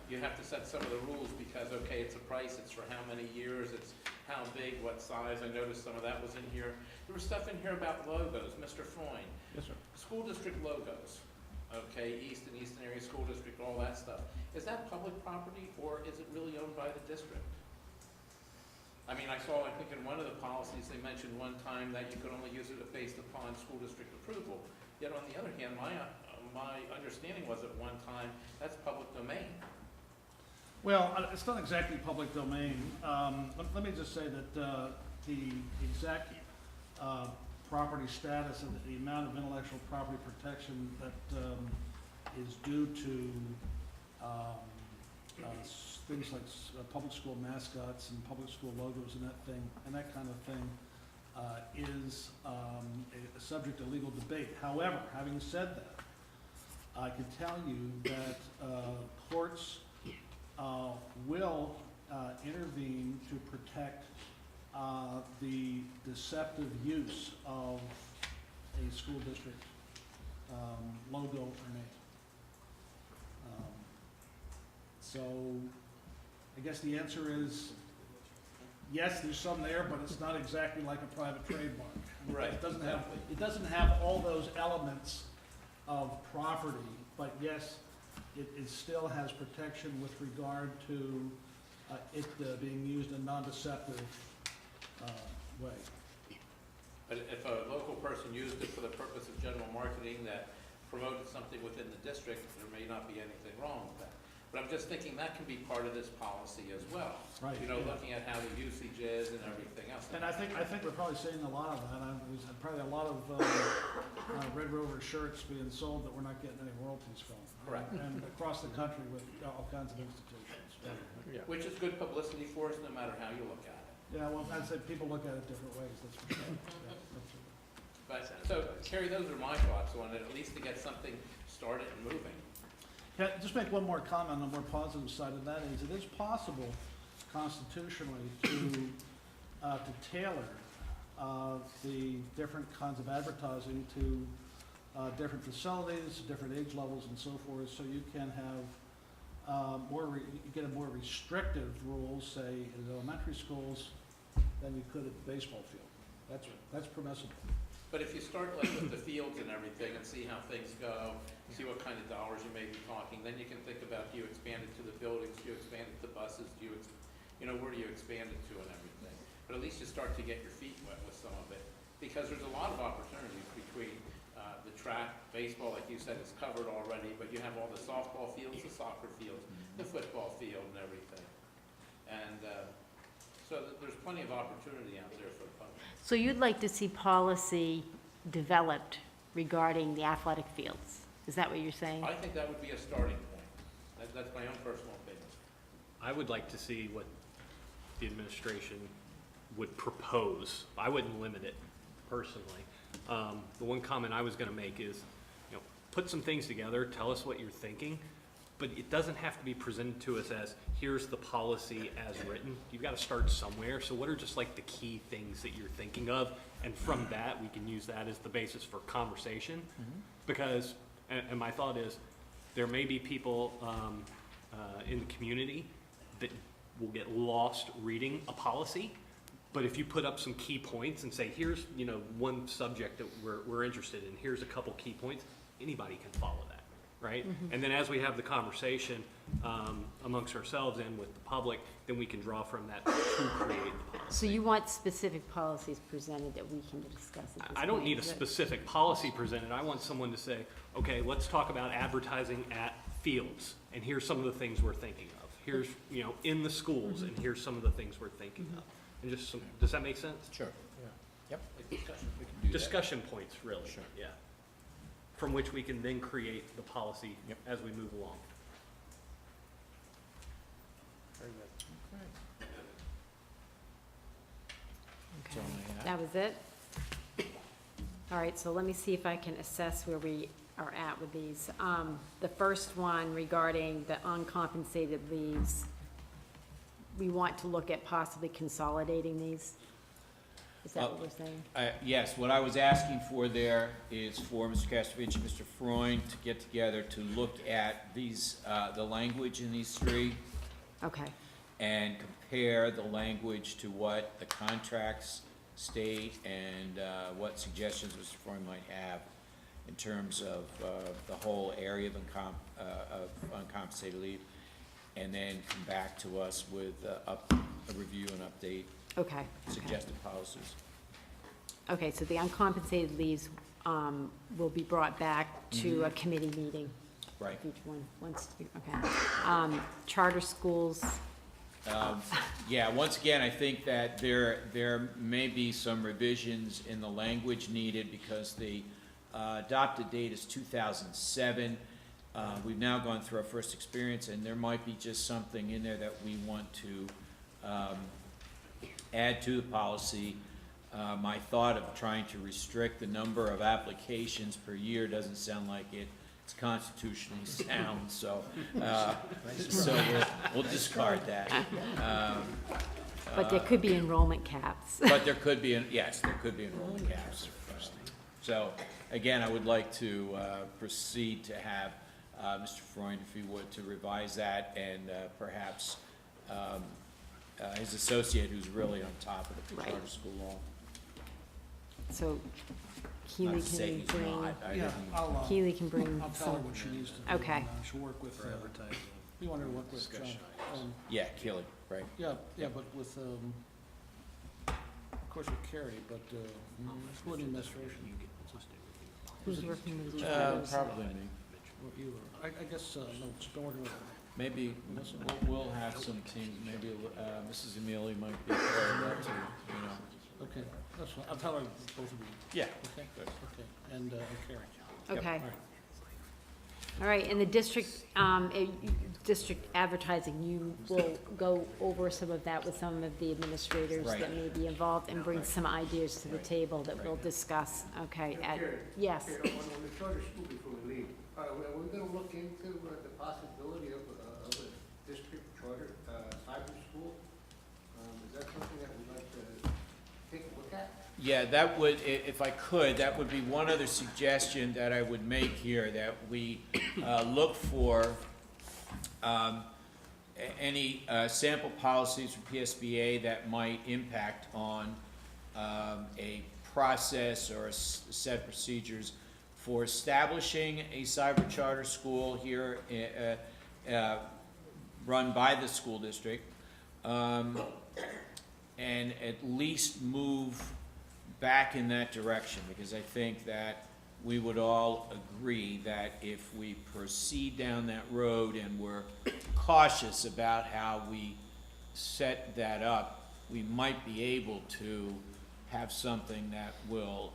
Speaker 11: you have to set some of the rules because, okay, it's a price, it's for how many years, it's how big, what size. I noticed some of that was in here. There was stuff in here about logos, Mr. Freund.
Speaker 15: Yes, sir.
Speaker 11: School district logos, okay, Easton Area School District, all that stuff. Is that public property or is it really owned by the district? I mean, I saw, I think in one of the policies, they mentioned one time that you could only use it based upon school district approval. Yet on the other hand, my understanding was at one time, that's public domain.
Speaker 15: Well, it's not exactly public domain. Let me just say that the exact property status and the amount of intellectual property protection that is due to things like public school mascots and public school logos and that kind of thing is a subject of legal debate. However, having said that, I can tell you that courts will intervene to protect the deceptive use of a school district logo or name. So I guess the answer is yes, there's some there, but it's not exactly like a private trademark.
Speaker 11: Right.
Speaker 15: It doesn't have all those elements of property, but yes, it still has protection with regard to it being used in a non-deceptive way.
Speaker 11: But if a local person used it for the purpose of general marketing that promoted something within the district, there may not be anything wrong with that. But I'm just thinking that can be part of this policy as well.
Speaker 15: Right,
Speaker 11: You know,
Speaker 15: yeah.
Speaker 11: looking at how the usage is and everything else.
Speaker 15: And I think we're probably seeing a lot of that. There's probably a lot of Red Rover shirts being sold that we're not getting any royalties from.
Speaker 11: Correct.
Speaker 15: And across the country with all kinds of institutions.
Speaker 11: Which is good publicity for us, no matter how you look at it.
Speaker 15: Yeah, well, I'd say people look at it different ways, that's for sure. Yeah, absolutely.
Speaker 11: But, so, Kerry, those are my thoughts on it, at least to get something started and moving.
Speaker 15: Can I just make one more comment on the more positive side of that is it is possible constitutionally to tailor the different kinds of advertising to different facilities, different age levels and so forth, so you can have you get a more restrictive rules, say, in elementary schools than you could at the baseball field. That's permissible.
Speaker 11: But if you start like with the fields and everything and see how things go, see what kind of dollars you may be talking, then you can think about, do you expand it to the buildings, do you expand it to buses, where do you expand it to and everything. But at least you start to get your feet wet with some of it, because there's a lot of opportunities between the track, baseball, like you said, is covered already, but you have all the softball fields, the soccer fields, the football field and everything. And so there's plenty of opportunity out there for the public.
Speaker 1: So you'd like to see policy developed regarding the athletic fields? Is that what you're saying?
Speaker 11: I think that would be a starting point. That's my own personal opinion.
Speaker 14: I would like to see what the administration would propose. I wouldn't limit it personally. The one comment I was going to make is, put some things together, tell us what you're thinking, but it doesn't have to be presented to us as, here's the policy as written. You've got to start somewhere. So what are just like the key things that you're thinking of? And from that, we can use that as the basis for conversation. Because, and my thought is, there may be people in the community that will get lost reading a policy. But if you put up some key points and say, here's, one subject that we're interested in, here's a couple key points, anybody can follow that, right? And then as we have the conversation amongst ourselves and with the public, then we can draw from that to create the policy.
Speaker 1: So you want specific policies presented that we can discuss at this point?
Speaker 14: I don't need a
Speaker 1: is it?
Speaker 14: specific policy presented. I want someone to say, okay, let's talk about advertising at fields, and here's some of the things we're thinking of. Here's, in the schools, and here's some of the things we're thinking of. And just some, does that make sense?
Speaker 8: Sure. Yep.
Speaker 14: Discussion points, really.
Speaker 8: Sure.
Speaker 14: Yeah. From which we can then create the policy as we move along.
Speaker 8: Very good.
Speaker 1: Okay. That was it? All right, so let me see if I can assess where we are at with these. The first one regarding the uncompensated leaves, we want to look at possibly consolidating these? Is that what we're saying?
Speaker 8: Yes, what I was asking for there is for Mr. Castrovinci and Mr. Freund to get together to look at these, the language in these three
Speaker 1: Okay,
Speaker 8: and compare the language to what the contracts state and what suggestions Mr. Freund might have in terms of the whole area of uncompensated leave, and then come back to us with a review and update,
Speaker 1: okay.
Speaker 8: suggested policies.
Speaker 1: Okay, so the uncompensated leaves will be brought back to a committee meeting.
Speaker 8: Right.
Speaker 1: Each one wants to, okay. Charter schools,
Speaker 8: Yeah, once again, I think that there may be some revisions in the language needed because the adopted date is 2007. We've now gone through our first experience, and there might be just something in there that we want to add to the policy. My thought of trying to restrict the number of applications per year doesn't sound like it's constitutionally sound, so we'll discard that.
Speaker 1: but there could be enrollment caps.
Speaker 8: But there could be, yes, there could be enrollment caps. So, again, I would like to proceed to have Mr. Freund, if he would, to revise that, and perhaps his associate, who's really on top of the
Speaker 1: Right.
Speaker 8: charter school law.
Speaker 1: So Keely
Speaker 8: Not to say
Speaker 1: can
Speaker 8: he's
Speaker 1: bring,
Speaker 8: not. I
Speaker 15: Yeah,
Speaker 8: didn't-
Speaker 1: Keely can bring
Speaker 15: I'll tell her
Speaker 1: some,
Speaker 15: what she needs to do.
Speaker 1: Okay.
Speaker 15: and, She'll work with,
Speaker 14: For advertising.
Speaker 15: we want her to work with John.
Speaker 14: Discussion
Speaker 8: Yeah, Keely, right.
Speaker 15: Yeah, but with, of course with Carrie, but, school administration.
Speaker 1: who's working with you?
Speaker 8: Probably me.
Speaker 15: What you were, I guess, no, been working with her.
Speaker 8: Maybe we'll have some teams, maybe Mrs. Emili might be part of that too, you know.
Speaker 15: Okay, that's fine. I'll tell her both of you.
Speaker 8: Yeah.
Speaker 15: Okay, okay, and Carrie.
Speaker 1: Okay.
Speaker 15: All right.
Speaker 1: All right, and the district, district advertising, you will go over some of that with some of the administrators
Speaker 8: Right.
Speaker 1: that may be involved and bring some ideas to the table that we'll discuss, okay? Yes,
Speaker 12: On the charter school before we leave, are we gonna look into the possibility of a district charter, cyber school? Is that something that we'd like to take a look at?
Speaker 8: Yeah, that would, if I could, that would be one other suggestion that I would make here, that we look for any sample policies from PSBA that might impact on a process or a set of procedures for establishing a cyber charter school here run by the school district, and at least move back in that direction, because I think that we would all agree that if we proceed down that road and we're cautious about how we set that up, we might be able to have something that will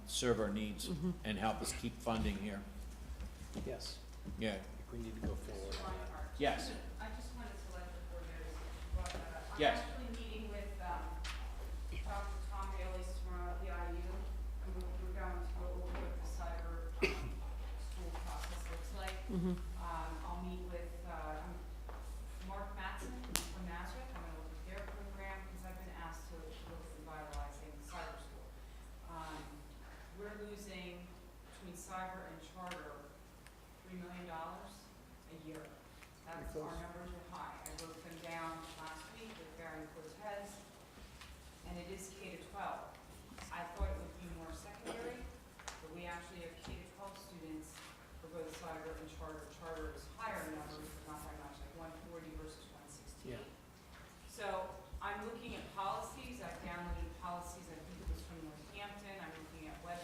Speaker 8: serve our needs and help us keep funding here.
Speaker 3: Yes.
Speaker 8: Yeah,
Speaker 14: We need to go forward on that.
Speaker 8: yes,
Speaker 6: I just wanted to let the board know that you brought that up.
Speaker 8: Yes.
Speaker 6: I'm actually meeting with Dr. Tom Bailey tomorrow at the IU, and we're going to go over what the cyber school process looks like. I'll meet with Mark Matson from Nazareth. I'm going to look at their program because I've been asked to look at revitalizing cyber school. We're losing between cyber and charter $3 million a year. That's, our numbers are high. I wrote them down last week with Baron Cortez, and it is K to 12. I thought it would be more secondary, but we actually have K to 12 students for both cyber and charter. Charter is higher numbers, but not by much, like 140 versus 168.
Speaker 3: Yeah.
Speaker 6: So I'm looking at policies. I've downloaded policies. I think it was from Northampton. I'm looking at web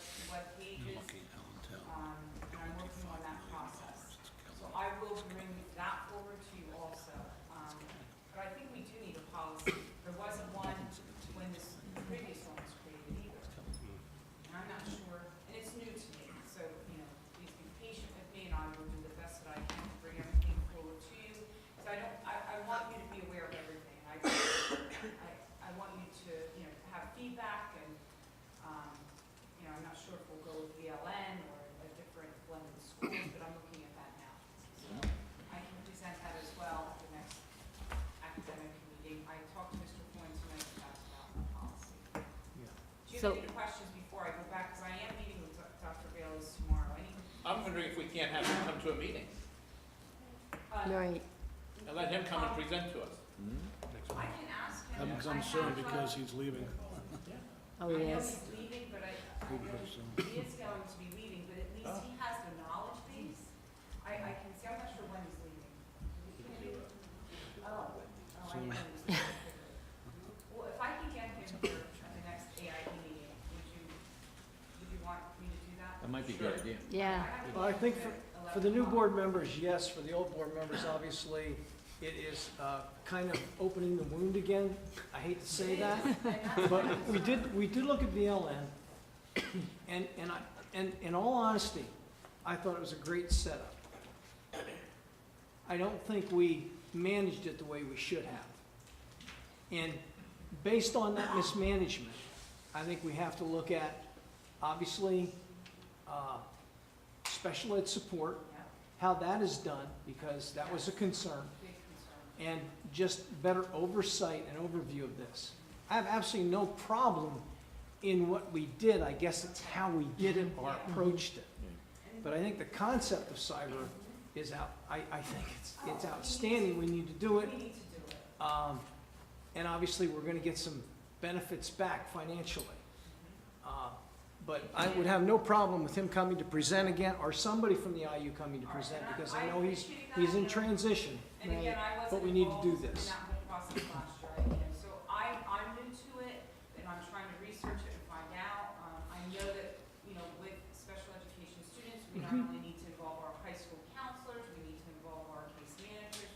Speaker 6: pages. And I'm working on that process. So I will bring that forward to you also. But I think we do need a policy. There wasn't one when this previous one was created either. And I'm not sure, and it's new to me, so, you know, please be patient with me, and I will do the best that I can to bring everything forward to you. So I want you to be aware of everything. I want you to, you know, have feedback, and, you know, I'm not sure if we'll go with VLN or a different blended schools, but I'm looking at that now. So I can present that as well at the next academic meeting. I talked to Mr. Foyne tonight about the policy. Do you
Speaker 1: So-
Speaker 6: have any questions before I go back? Because I am meeting with Dr. Bailey's tomorrow.
Speaker 11: I'm wondering if we can't have him come to a meeting
Speaker 1: right.
Speaker 11: and let him come and present to us.
Speaker 6: I can ask him.
Speaker 15: Have him
Speaker 6: I
Speaker 15: come soon
Speaker 6: have,
Speaker 15: because he's leaving.
Speaker 1: Oh,
Speaker 6: I know
Speaker 1: yes.
Speaker 6: he's leaving, but I
Speaker 15: Leave
Speaker 6: know
Speaker 15: pretty soon.
Speaker 6: he is going to be leaving, but at least he has the knowledge base. I can see, I'm not sure when he's leaving. Oh, I didn't know he was leaving. Well, if I can get him here at the next AIE meeting, would you want me to do that?
Speaker 8: that might be a good idea.
Speaker 1: Yeah,
Speaker 3: Well, I think for the new board members, yes. For the old board members, obviously, it is kind of opening the wound again. I hate to say that, but we did look at BLN, and in all honesty, I thought it was a great setup. I don't think we managed it the way we should have. And based on that mismanagement, I think we have to look at, obviously, special ed support, how that is done, because that was a concern, and just better oversight and overview of this. I have absolutely no problem in what we did. I guess it's how we did it or approached it. But I think the concept of cyber is out. I think it's outstanding. We need to do it. And obviously, we're going to get some benefits back financially. But I would have no problem with him coming to present again, or somebody from the IU coming to present, because I know he's in transition.
Speaker 6: And again, I wasn't
Speaker 3: But we need to do
Speaker 6: involved in
Speaker 3: this.
Speaker 6: that whole process last year, so I'm new to it, and I'm trying to research it and find out. I know that, with special education students, we not only need to involve our high school counselors, we need to involve our case managers.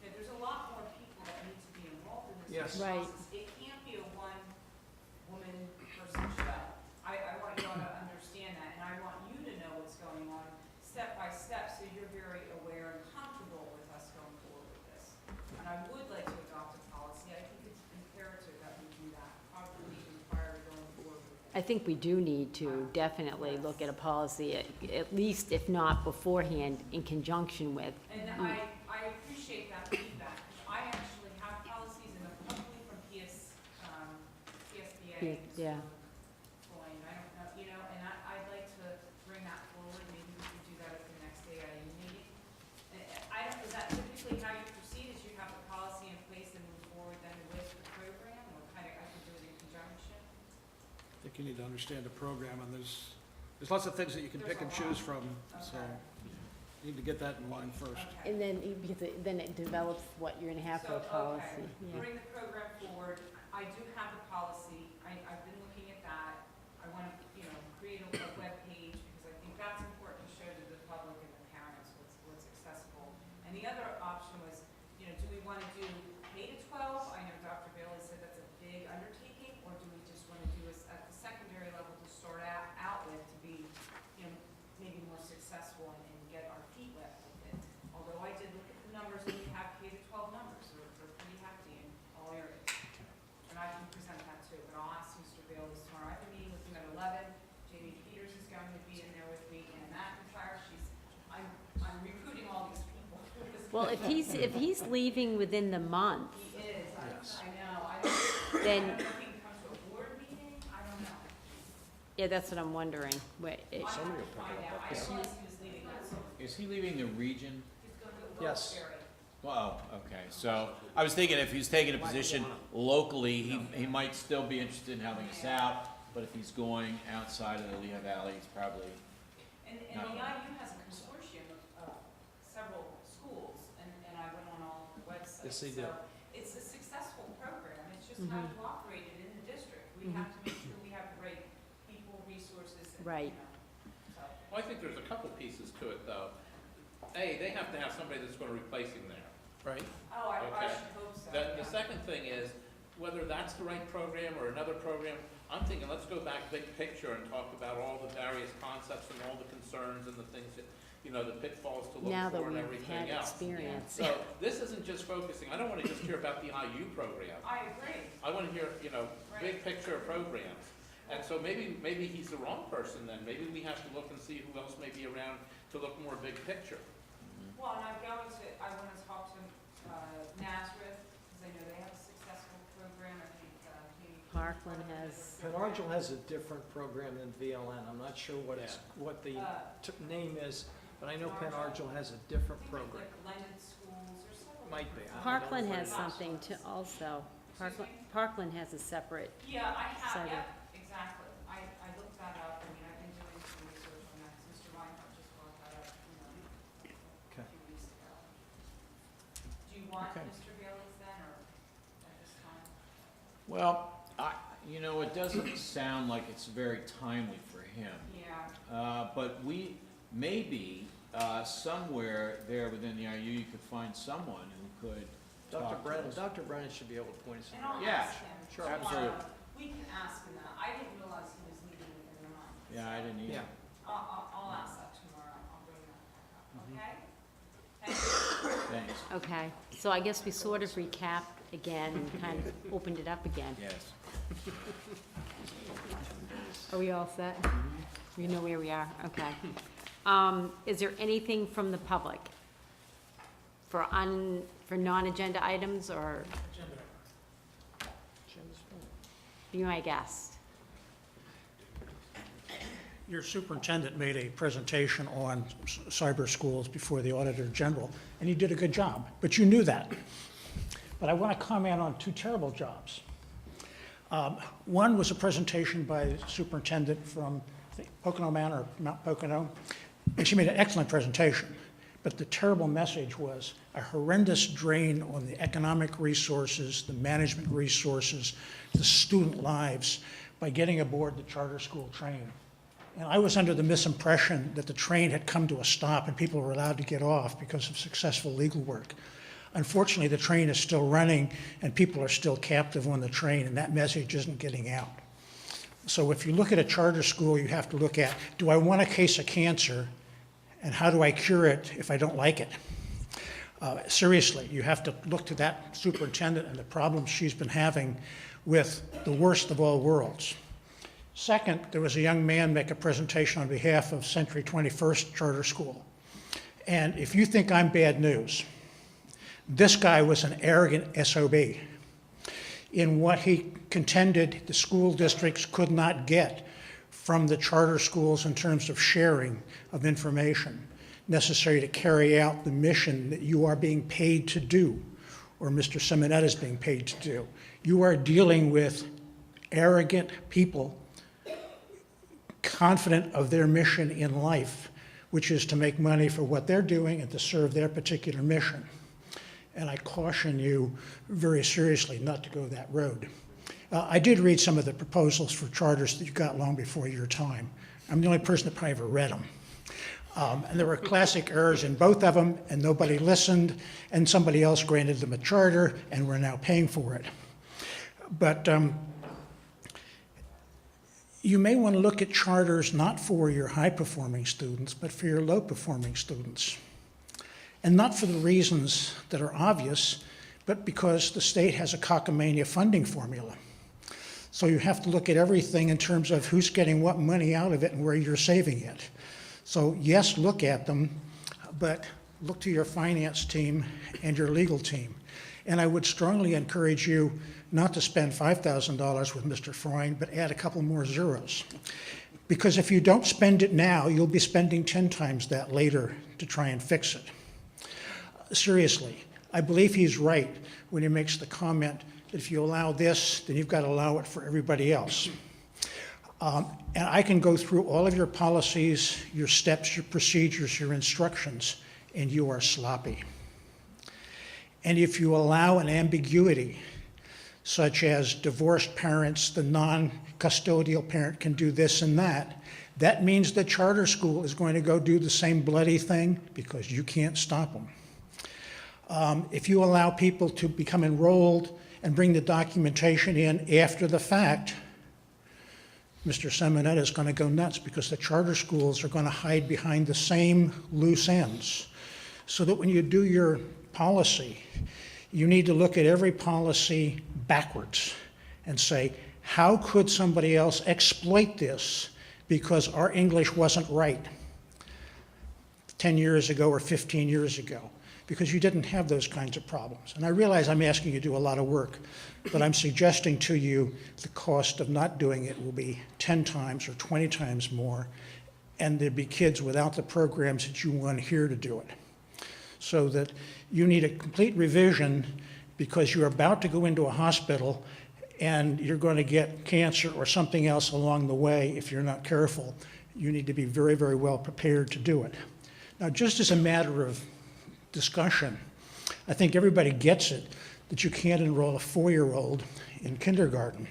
Speaker 6: There's a lot more people that need to be involved in this
Speaker 3: Yes.
Speaker 1: Right.
Speaker 6: process. It can't be a one-woman person show. I want you all to understand that, and I want you to know what's going on step by step, so you're very aware and comfortable with us going forward with this. And I would like to adopt a policy. I think it's imperative that we do that, probably even prior to going forward with it.
Speaker 1: I think we do need to definitely look at a policy, at least if not beforehand, in conjunction with.
Speaker 6: And I appreciate that feedback. I actually have policies, and they're probably from PSBA.
Speaker 1: Yeah.
Speaker 6: Floyd, I don't know, and I'd like to bring that forward. Maybe we could do that at the next AIU meeting. Is that typically how you proceed, is you have a policy in place and move forward then with the program, or kind of, I could do it in conjunction?
Speaker 15: I think you need to understand the program, and there's lots of things that you can pick and choose from, so you need to get that in line first.
Speaker 1: And then, because then it develops what you're gonna have for a policy.
Speaker 6: Okay,
Speaker 1: Yeah.
Speaker 6: bring the program forward. I do have a policy. I've been looking at that. I want to, create a webpage, because I think that's important to show to the public and the parents what's accessible. And the other option was, do we want to do K-12? I know Dr. Bailey said that's a big undertaking, or do we just want to do this at the secondary level to start out with, to be, maybe more successful and get our feet wet with it? Although I did look at the numbers, and we have K-12 numbers, they're pretty hefty in all areas. And I can present that too, but I'll ask Mr. Bailey tomorrow. I have a meeting with him at 11. Jamie Peters is going to be in there with me, and McIntyre, I'm recruiting all these people.
Speaker 1: Well, if he's leaving within the month,
Speaker 6: He is,
Speaker 3: Yes.
Speaker 6: I know,
Speaker 1: Then-
Speaker 6: I don't know if he can come to a board meeting, I don't know.
Speaker 1: yeah, that's what I'm wondering.
Speaker 6: I have to find out. I realized he was leaving that, so
Speaker 8: Is he leaving the region?
Speaker 6: he's going to
Speaker 3: Yes.
Speaker 6: Wilkes-Barre.
Speaker 8: Well, okay, so I was thinking if he's taking a position locally, he might still be interested in helping us out, but if he's going outside of the Lehigh Valley, he's probably,
Speaker 6: And the
Speaker 8: Not
Speaker 6: IU has a consortium of several schools, and I went on all the websites.
Speaker 3: Yes, they do.
Speaker 6: So it's a successful program, it's just how you operate it in the district. We have to make sure we have the right people, resources, and,
Speaker 1: Right.
Speaker 6: so.
Speaker 11: Well, I think there's a couple pieces to it, though. A, they have to have somebody that's going to replace him there.
Speaker 3: Right.
Speaker 6: Oh, I
Speaker 11: Okay.
Speaker 6: should hope so.
Speaker 11: The
Speaker 6: yeah.
Speaker 11: second thing is, whether that's the right program or another program, I'm thinking, let's go back big picture and talk about all the various concepts and all the concerns and the things that, the pitfalls to look
Speaker 1: Now that
Speaker 11: for and
Speaker 1: we've
Speaker 11: everything
Speaker 1: had
Speaker 11: else.
Speaker 1: experience.
Speaker 11: So this isn't just focusing, I don't want to just hear about the IU program.
Speaker 6: I agree.
Speaker 11: I want to hear,
Speaker 6: Right.
Speaker 11: big picture programs. And so maybe he's the wrong person then. Maybe we have to look and see who else may be around to look more big picture.
Speaker 6: Well, and I want to talk to Nazareth, because I know they have a successful program. I think Katie.
Speaker 1: Parkland has,
Speaker 3: Penargil has a different program than VLN. I'm not sure what the name is, but I know Penargil has a different
Speaker 6: I think
Speaker 3: program.
Speaker 6: like blended schools or something.
Speaker 3: Might be.
Speaker 1: Parkland has something to also. Parkland has a separate,
Speaker 6: Yeah, I have,
Speaker 1: Cider.
Speaker 6: yeah, exactly. I looked that up. I mean, I've been doing some research on that, 'cause Mr. Reinhardt just brought that up, a
Speaker 3: Okay.
Speaker 6: few weeks ago. Do you want
Speaker 3: Okay.
Speaker 6: Mr. Bailey's then, or at this time?
Speaker 8: well, it doesn't sound like it's very timely for him.
Speaker 6: Yeah.
Speaker 8: But we, maybe, somewhere there within the IU, you could find someone who could talk to us.
Speaker 3: Dr. Brennan should be able to point us in
Speaker 6: And
Speaker 3: the
Speaker 6: I'll
Speaker 3: right
Speaker 8: Yeah,
Speaker 6: ask him.
Speaker 3: Sure.
Speaker 6: tomorrow.
Speaker 8: Absolutely.
Speaker 6: We can ask him that. I didn't realize he was leaving within the month.
Speaker 8: Yeah, I didn't either.
Speaker 3: Yeah.
Speaker 6: I'll ask that tomorrow. I'll bring that
Speaker 3: Mm-hmm.
Speaker 6: back up, okay? Thank you.
Speaker 8: Thanks.
Speaker 1: okay. So I guess we sort of recapped again and kind of opened it up again.
Speaker 8: Yes.
Speaker 1: Are we all set? We know where we are, okay. Is there anything from the public for non-agenda items, or be my guest?
Speaker 10: Your superintendent made a presentation on cyber schools before the Auditor General, and he did a good job, but you knew that. But I want to comment on two terrible jobs. One was a presentation by the superintendent from I think, Pocono Manor, or Mount Pocono, and she made an excellent presentation. But the terrible message was a horrendous drain on the economic resources, the management resources, the student lives by getting aboard the charter school train. And I was under the misimpression that the train had come to a stop and people were allowed to get off because of successful legal work. Unfortunately, the train is still running and people are still captive on the train, and that message isn't getting out. So if you look at a charter school, you have to look at, do I want a case of cancer, and how do I cure it if I don't like it? Seriously, you have to look to that superintendent and the problems she's been having with the worst of all worlds. Second, there was a young man make a presentation on behalf of Century 21st Charter School. And if you think I'm bad news, this guy was an arrogant SOB in what he contended the school districts could not get from the charter schools in terms of sharing of information necessary to carry out the mission that you are being paid to do, or Mr. Simonetta is being paid to do. You are dealing with arrogant people confident of their mission in life, which is to make money for what they're doing and to serve their particular mission. And I caution you very seriously not to go that road. I did read some of the proposals for charters that you got long before your time. I'm the only person that probably ever read them. And there were classic errors in both of them, and nobody listened, and somebody else granted them a charter, and we're now paying for it. But you may want to look at charters not for your high-performing students, but for your low-performing students. And not for the reasons that are obvious, but because the state has a cockamamie funding formula. So you have to look at everything in terms of who's getting what money out of it and where you're saving it. So yes, look at them, but look to your finance team and your legal team. And I would strongly encourage you not to spend $5,000 with Mr. Freund, but add a couple more zeros. Because if you don't spend it now, you'll be spending 10 times that later to try and fix it. Seriously, I believe he's right when he makes the comment that if you allow this, then you've got to allow it for everybody else. And I can go through all of your policies, your steps, your procedures, your instructions, and you are sloppy. And if you allow an ambiguity, such as divorced parents, the non-custodial parent can do this and that means the charter school is going to go do the same bloody thing because you can't stop them. If you allow people to become enrolled and bring the documentation in after the fact, Mr. Simonetta is going to go nuts because the charter schools are going to hide behind the same loose ends. So that when you do your policy, you need to look at every policy backwards and say, how could somebody else exploit this because our English wasn't right 10 years ago or 15 years ago? Because you didn't have those kinds of problems. And I realize I'm asking you to do a lot of work, but I'm suggesting to you the cost of not doing it will be 10 times or 20 times more, and there'd be kids without the programs that you want here to do it. So that you need a complete revision because you're about to go into a hospital and you're going to get cancer or something else along the way if you're not careful. You need to be very, very well prepared to do it. Now, just as a matter of discussion, I think everybody gets it that you can't enroll a 4-year-old in kindergarten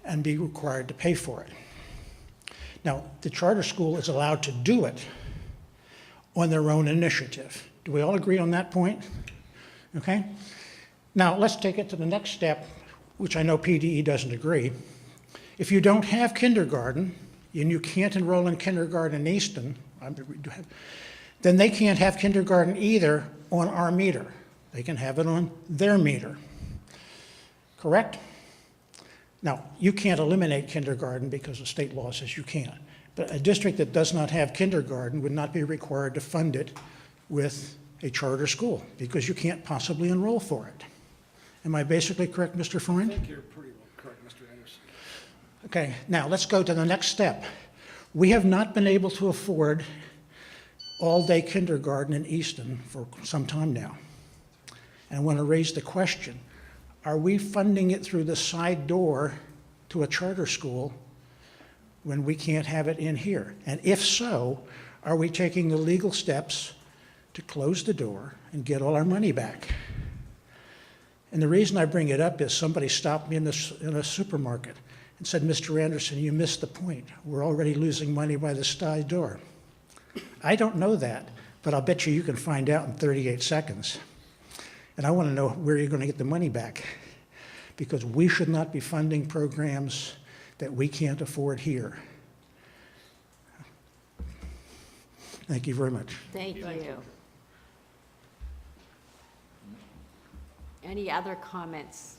Speaker 10: and be required to pay for it. Now, the charter school is allowed to do it on their own initiative. Do we all agree on that point? Okay? Now, let's take it to the next step, which I know PDE doesn't agree. If you don't have kindergarten, and you can't enroll in kindergarten in Easton, then they can't have kindergarten either on our meter. They can have it on their meter. Correct? Now, you can't eliminate kindergarten because the state law says you can't. But a district that does not have kindergarten would not be required to fund it with a charter school because you can't possibly enroll for it. Am I basically correct, Mr. Freund?
Speaker 15: I think you're pretty well correct, Mr. Anderson.
Speaker 10: Okay, now let's go to the next step. We have not been able to afford all-day kindergarten in Easton for some time now. And I want to raise the question, are we funding it through the side door to a charter school when we can't have it in here? And if so, are we taking the legal steps to close the door and get all our money back? And the reason I bring it up is somebody stopped me in a supermarket and said, Mr. Anderson, you missed the point. We're already losing money by the side door. I don't know that, but I'll bet you can find out in 38 seconds. And I want to know where you're going to get the money back, because we should not be funding programs that we can't afford here. Thank you very much.
Speaker 1: Thank you. Any other comments?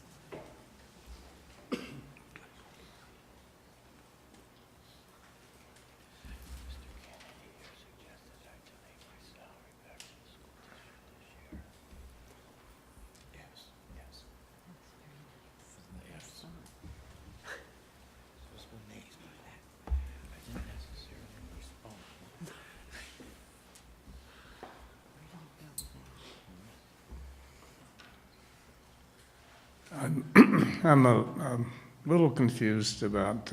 Speaker 19: I'm a little confused about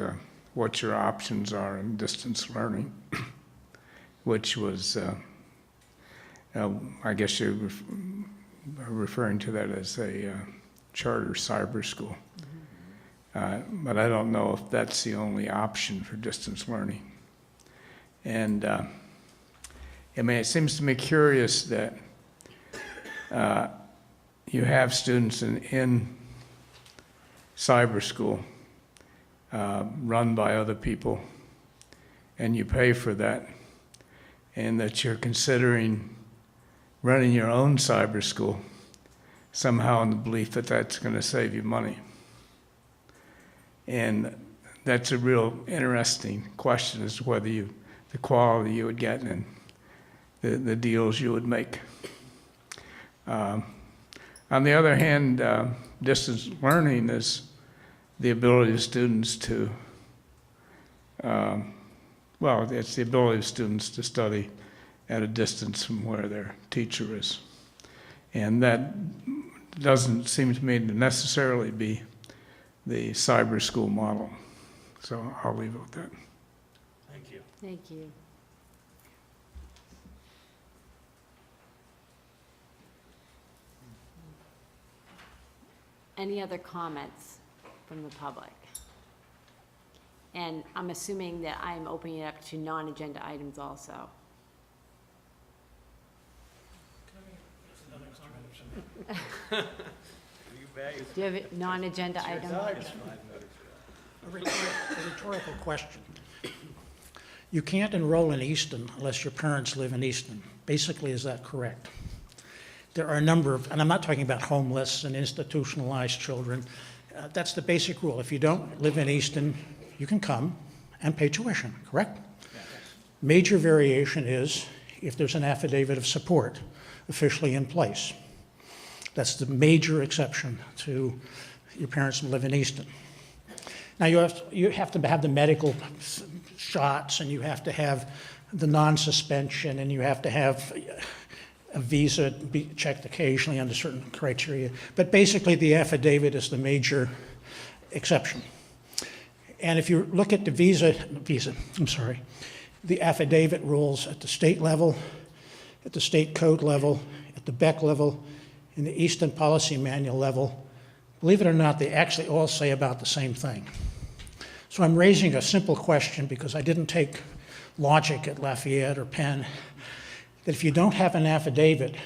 Speaker 19: what your options are in distance learning, which was, I guess you're referring to that as a charter cyber school. But I don't know if that's the only option for distance learning. And I mean, it seems to me curious that you have students in cyber school run by other people, and you pay for that, and that you're considering running your own cyber school somehow in the belief that that's going to save you money. And that's a real interesting question as to whether the quality you would get and the deals you would make. On the other hand, distance learning is the ability of students to, it's the ability of students to study at a distance from where their teacher is. And that doesn't seem to me to necessarily be the cyber school model. So I'll leave it with that.
Speaker 14: Thank you.
Speaker 1: Thank you. Any other comments from the public? And I'm assuming that I'm opening it up to non-agenda items also. Do you have a non-agenda item?
Speaker 10: A rhetorical question. You can't enroll in Easton unless your parents live in Easton. Basically, is that correct? There are a number of, and I'm not talking about homeless and institutionalized children. That's the basic rule. If you don't live in Easton, you can come and pay tuition, correct? Yes. Major variation is if there's an affidavit of support officially in place. That's the major exception to your parents live in Easton. Now you have to have the medical shots, and you have to have the non-suspension, and you have to have a visa be checked occasionally under certain criteria. But basically the affidavit is the major exception. And if you look at the the affidavit rules at the state level, at the state code level, at the BEC level, in the Easton Policy Manual level, believe it or not, they actually all say about the same thing. So I'm raising a simple question because I didn't take logic at Lafayette or Penn, that if you don't have an affidavit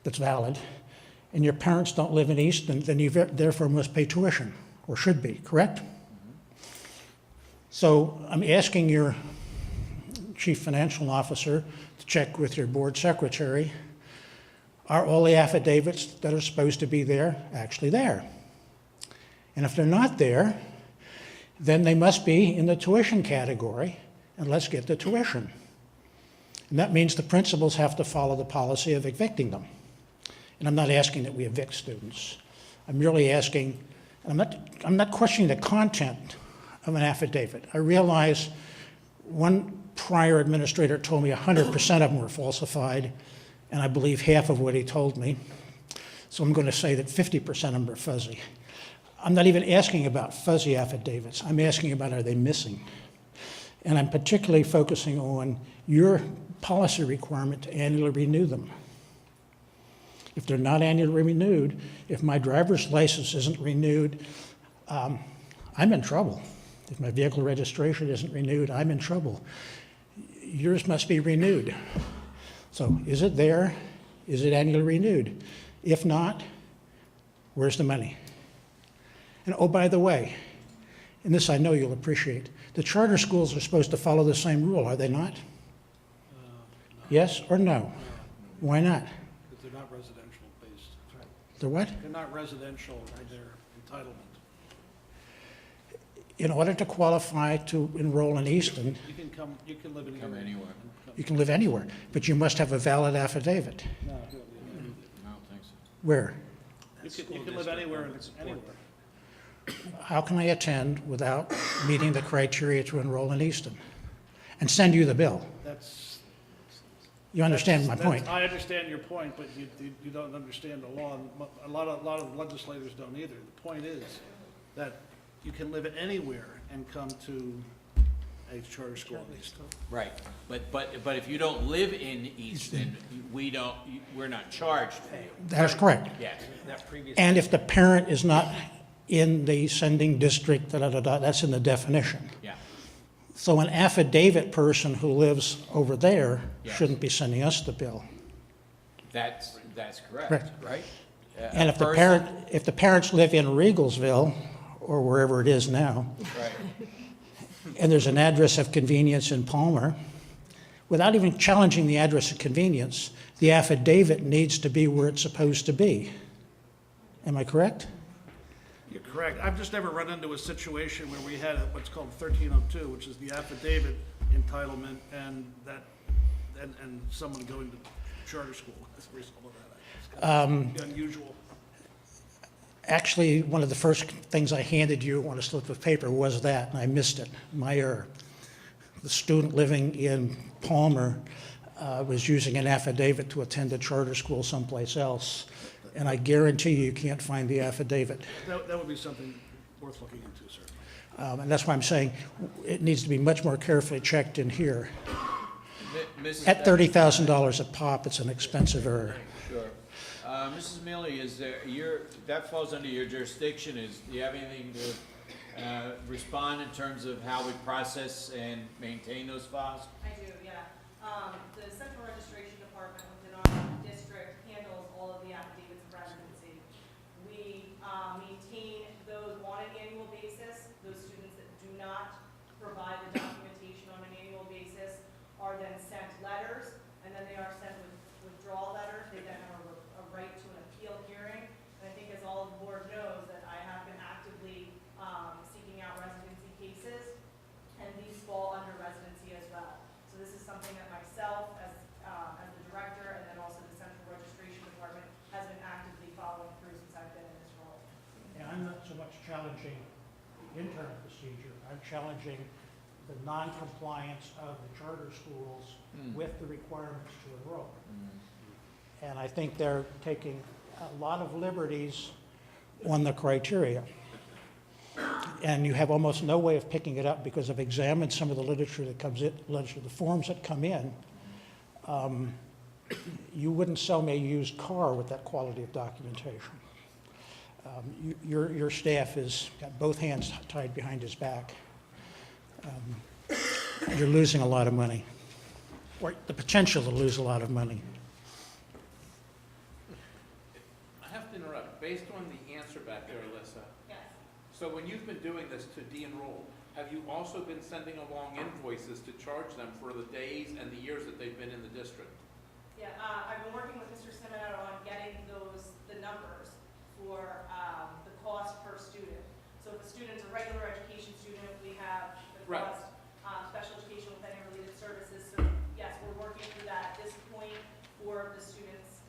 Speaker 10: that's valid and your parents don't live in Easton, then you therefore must pay tuition, or should be, correct? So I'm asking your chief financial officer to check with your board secretary, are all the affidavits that are supposed to be there actually there? And if they're not there, then they must be in the tuition category, and let's get the tuition. And that means the principals have to follow the policy of evicting them. And I'm not asking that we evict students. I'm merely asking, I'm not questioning the content of an affidavit. I realize one prior administrator told me 100% of them were falsified, and I believe half of what he told me. So I'm going to say that 50% of them are fuzzy. I'm not even asking about fuzzy affidavits. I'm asking about, are they missing? And I'm particularly focusing on your policy requirement to annually renew them. If they're not annually renewed, if my driver's license isn't renewed, I'm in trouble. If my vehicle registration isn't renewed, I'm in trouble. Yours must be renewed. So is it there? Is it annually renewed? If not, where's the money? And oh, by the way, and this I know you'll appreciate, the charter schools are supposed to follow the same rule, are they not? Yes or no? Why not?
Speaker 15: Because they're not residential based.
Speaker 10: They're what?
Speaker 15: They're not residential, they're entitlement.
Speaker 10: In order to qualify to enroll in Easton,
Speaker 15: You can live
Speaker 8: Come anywhere.
Speaker 10: you can live anywhere, but you must have a valid affidavit.
Speaker 15: No,
Speaker 8: I don't think so.
Speaker 10: Where?
Speaker 15: you can live anywhere, anywhere.
Speaker 10: How can I attend without meeting the criteria to enroll in Easton? And send you the bill?
Speaker 15: That's.
Speaker 10: You understand my point?
Speaker 15: I understand your point, but you don't understand the law. A lot of legislators don't either. The point is that you can live anywhere and come to a charter school in Easton.
Speaker 8: Right, but if you don't live in Easton, we're not charged for you.
Speaker 10: That is correct.
Speaker 8: Yes.
Speaker 10: And if the parent is not in the sending district, that's in the definition.
Speaker 8: Yeah.
Speaker 10: So an affidavit person who lives over there
Speaker 8: Yes.
Speaker 10: shouldn't be sending us the bill.
Speaker 8: That's correct,
Speaker 10: Correct.
Speaker 8: right?
Speaker 10: And if the parents live in Regalsville, or wherever it is now,
Speaker 8: Right.
Speaker 10: and there's an address of convenience in Palmer, without even challenging the address of convenience, the affidavit needs to be where it's supposed to be. Am I correct?
Speaker 15: You're correct. I've just never run into a situation where we had what's called 1302, which is the affidavit entitlement, and someone going to charter school as a result of that. It's kind of unusual.
Speaker 10: Actually, one of the first things I handed you on a slip of paper was that, and I missed it, my error. The student living in Palmer was using an affidavit to attend a charter school someplace else, and I guarantee you can't find the affidavit.
Speaker 15: That would be something worth looking into, sir.
Speaker 10: And that's why I'm saying it needs to be much more carefully checked in here.
Speaker 8: Mrs.
Speaker 10: At $30,000 a pop, it's an expensive error.
Speaker 8: Sure. Mrs. Mealy, that falls under your jurisdiction. Do you have anything to respond in terms of how we process and maintain those files?
Speaker 2: I do, yeah. The Central Registration Department within our district handles all of the affidavits of residency. We maintain those on an annual basis. Those students that do not provide the documentation on an annual basis are then sent letters, and then they are sent with withdrawal letters. They then have a right to an appeal hearing. And I think as all of the board knows, that I have been actively seeking out residency cases, and these fall under residency as well. So this is something that myself, as the director, and then also the Central Registration Department, has been actively following through since I've been in this role.
Speaker 10: And I'm not so much challenging the internal procedure, I'm challenging the non-compliance of the charter schools with the requirements to enroll. And I think they're taking a lot of liberties on the criteria. And you have almost no way of picking it up because I've examined some of the literature that comes in, the forms that come in. You wouldn't sell me a used car with that quality of documentation. Your staff has got both hands tied behind his back. You're losing a lot of money, or the potential to lose a lot of money.
Speaker 11: I have to interrupt. Based on the answer back there, Alyssa.
Speaker 2: Yes.
Speaker 11: So when you've been doing this to de-enroll, have you also been sending along invoices to charge them for the days and the years that they've been in the district?
Speaker 2: Yeah, I've been working with Mr. Simoneau on getting the numbers for the cost per student. So if a student's a regular education student, we have the
Speaker 11: Right.
Speaker 2: cost, special education with any related services. So yes, we're working through that at this point for the students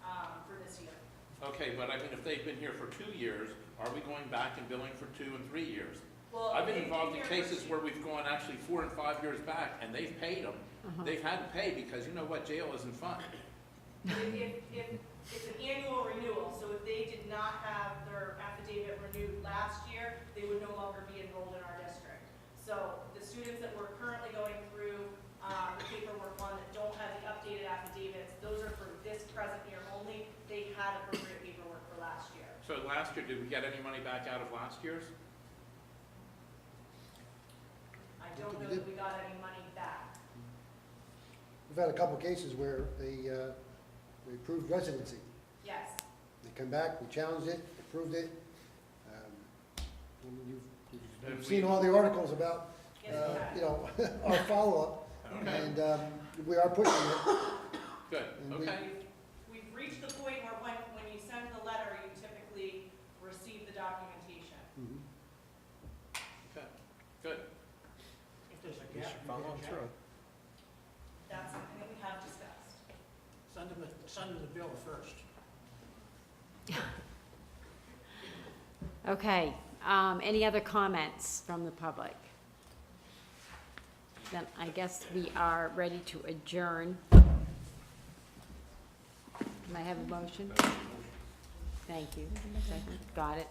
Speaker 2: for this year.
Speaker 11: Okay, but I mean, if they've been here for 2 years, are we going back and billing for 2 and 3 years?
Speaker 2: Well,
Speaker 11: I've been
Speaker 2: they've
Speaker 11: involved in
Speaker 2: here for
Speaker 11: cases where we've gone actually 4 and 5 years back, and they've paid them. They've had to pay because you know what, jail isn't fun.
Speaker 2: If it's an annual renewal, so if they did
Speaker 11: So last year, did we get any money back out of last year's?
Speaker 2: I don't know that we got any money back.
Speaker 12: We've had a couple of cases where they approved residency.
Speaker 2: Yes.
Speaker 12: They come back, we challenged it, approved it. And
Speaker 11: And
Speaker 12: you've
Speaker 11: we-
Speaker 12: seen all the articles about,
Speaker 2: Yes, we have.
Speaker 12: you know, our follow-up,
Speaker 11: Okay.
Speaker 12: and we are pushing it.
Speaker 11: Good,
Speaker 12: And we-
Speaker 11: okay.
Speaker 2: We've reached the point where when you send the letter, you typically receive the documentation.
Speaker 11: Okay, good.
Speaker 10: If there's a
Speaker 3: Yes,
Speaker 10: gap,
Speaker 3: you're
Speaker 10: you
Speaker 3: following
Speaker 10: get a
Speaker 3: through.
Speaker 10: check.
Speaker 2: That's something that we have discussed.
Speaker 10: Send them the bill first.
Speaker 1: Okay, any other comments from the public? Then I guess we are ready to adjourn. Can I have a motion? Thank you. Second. Got it.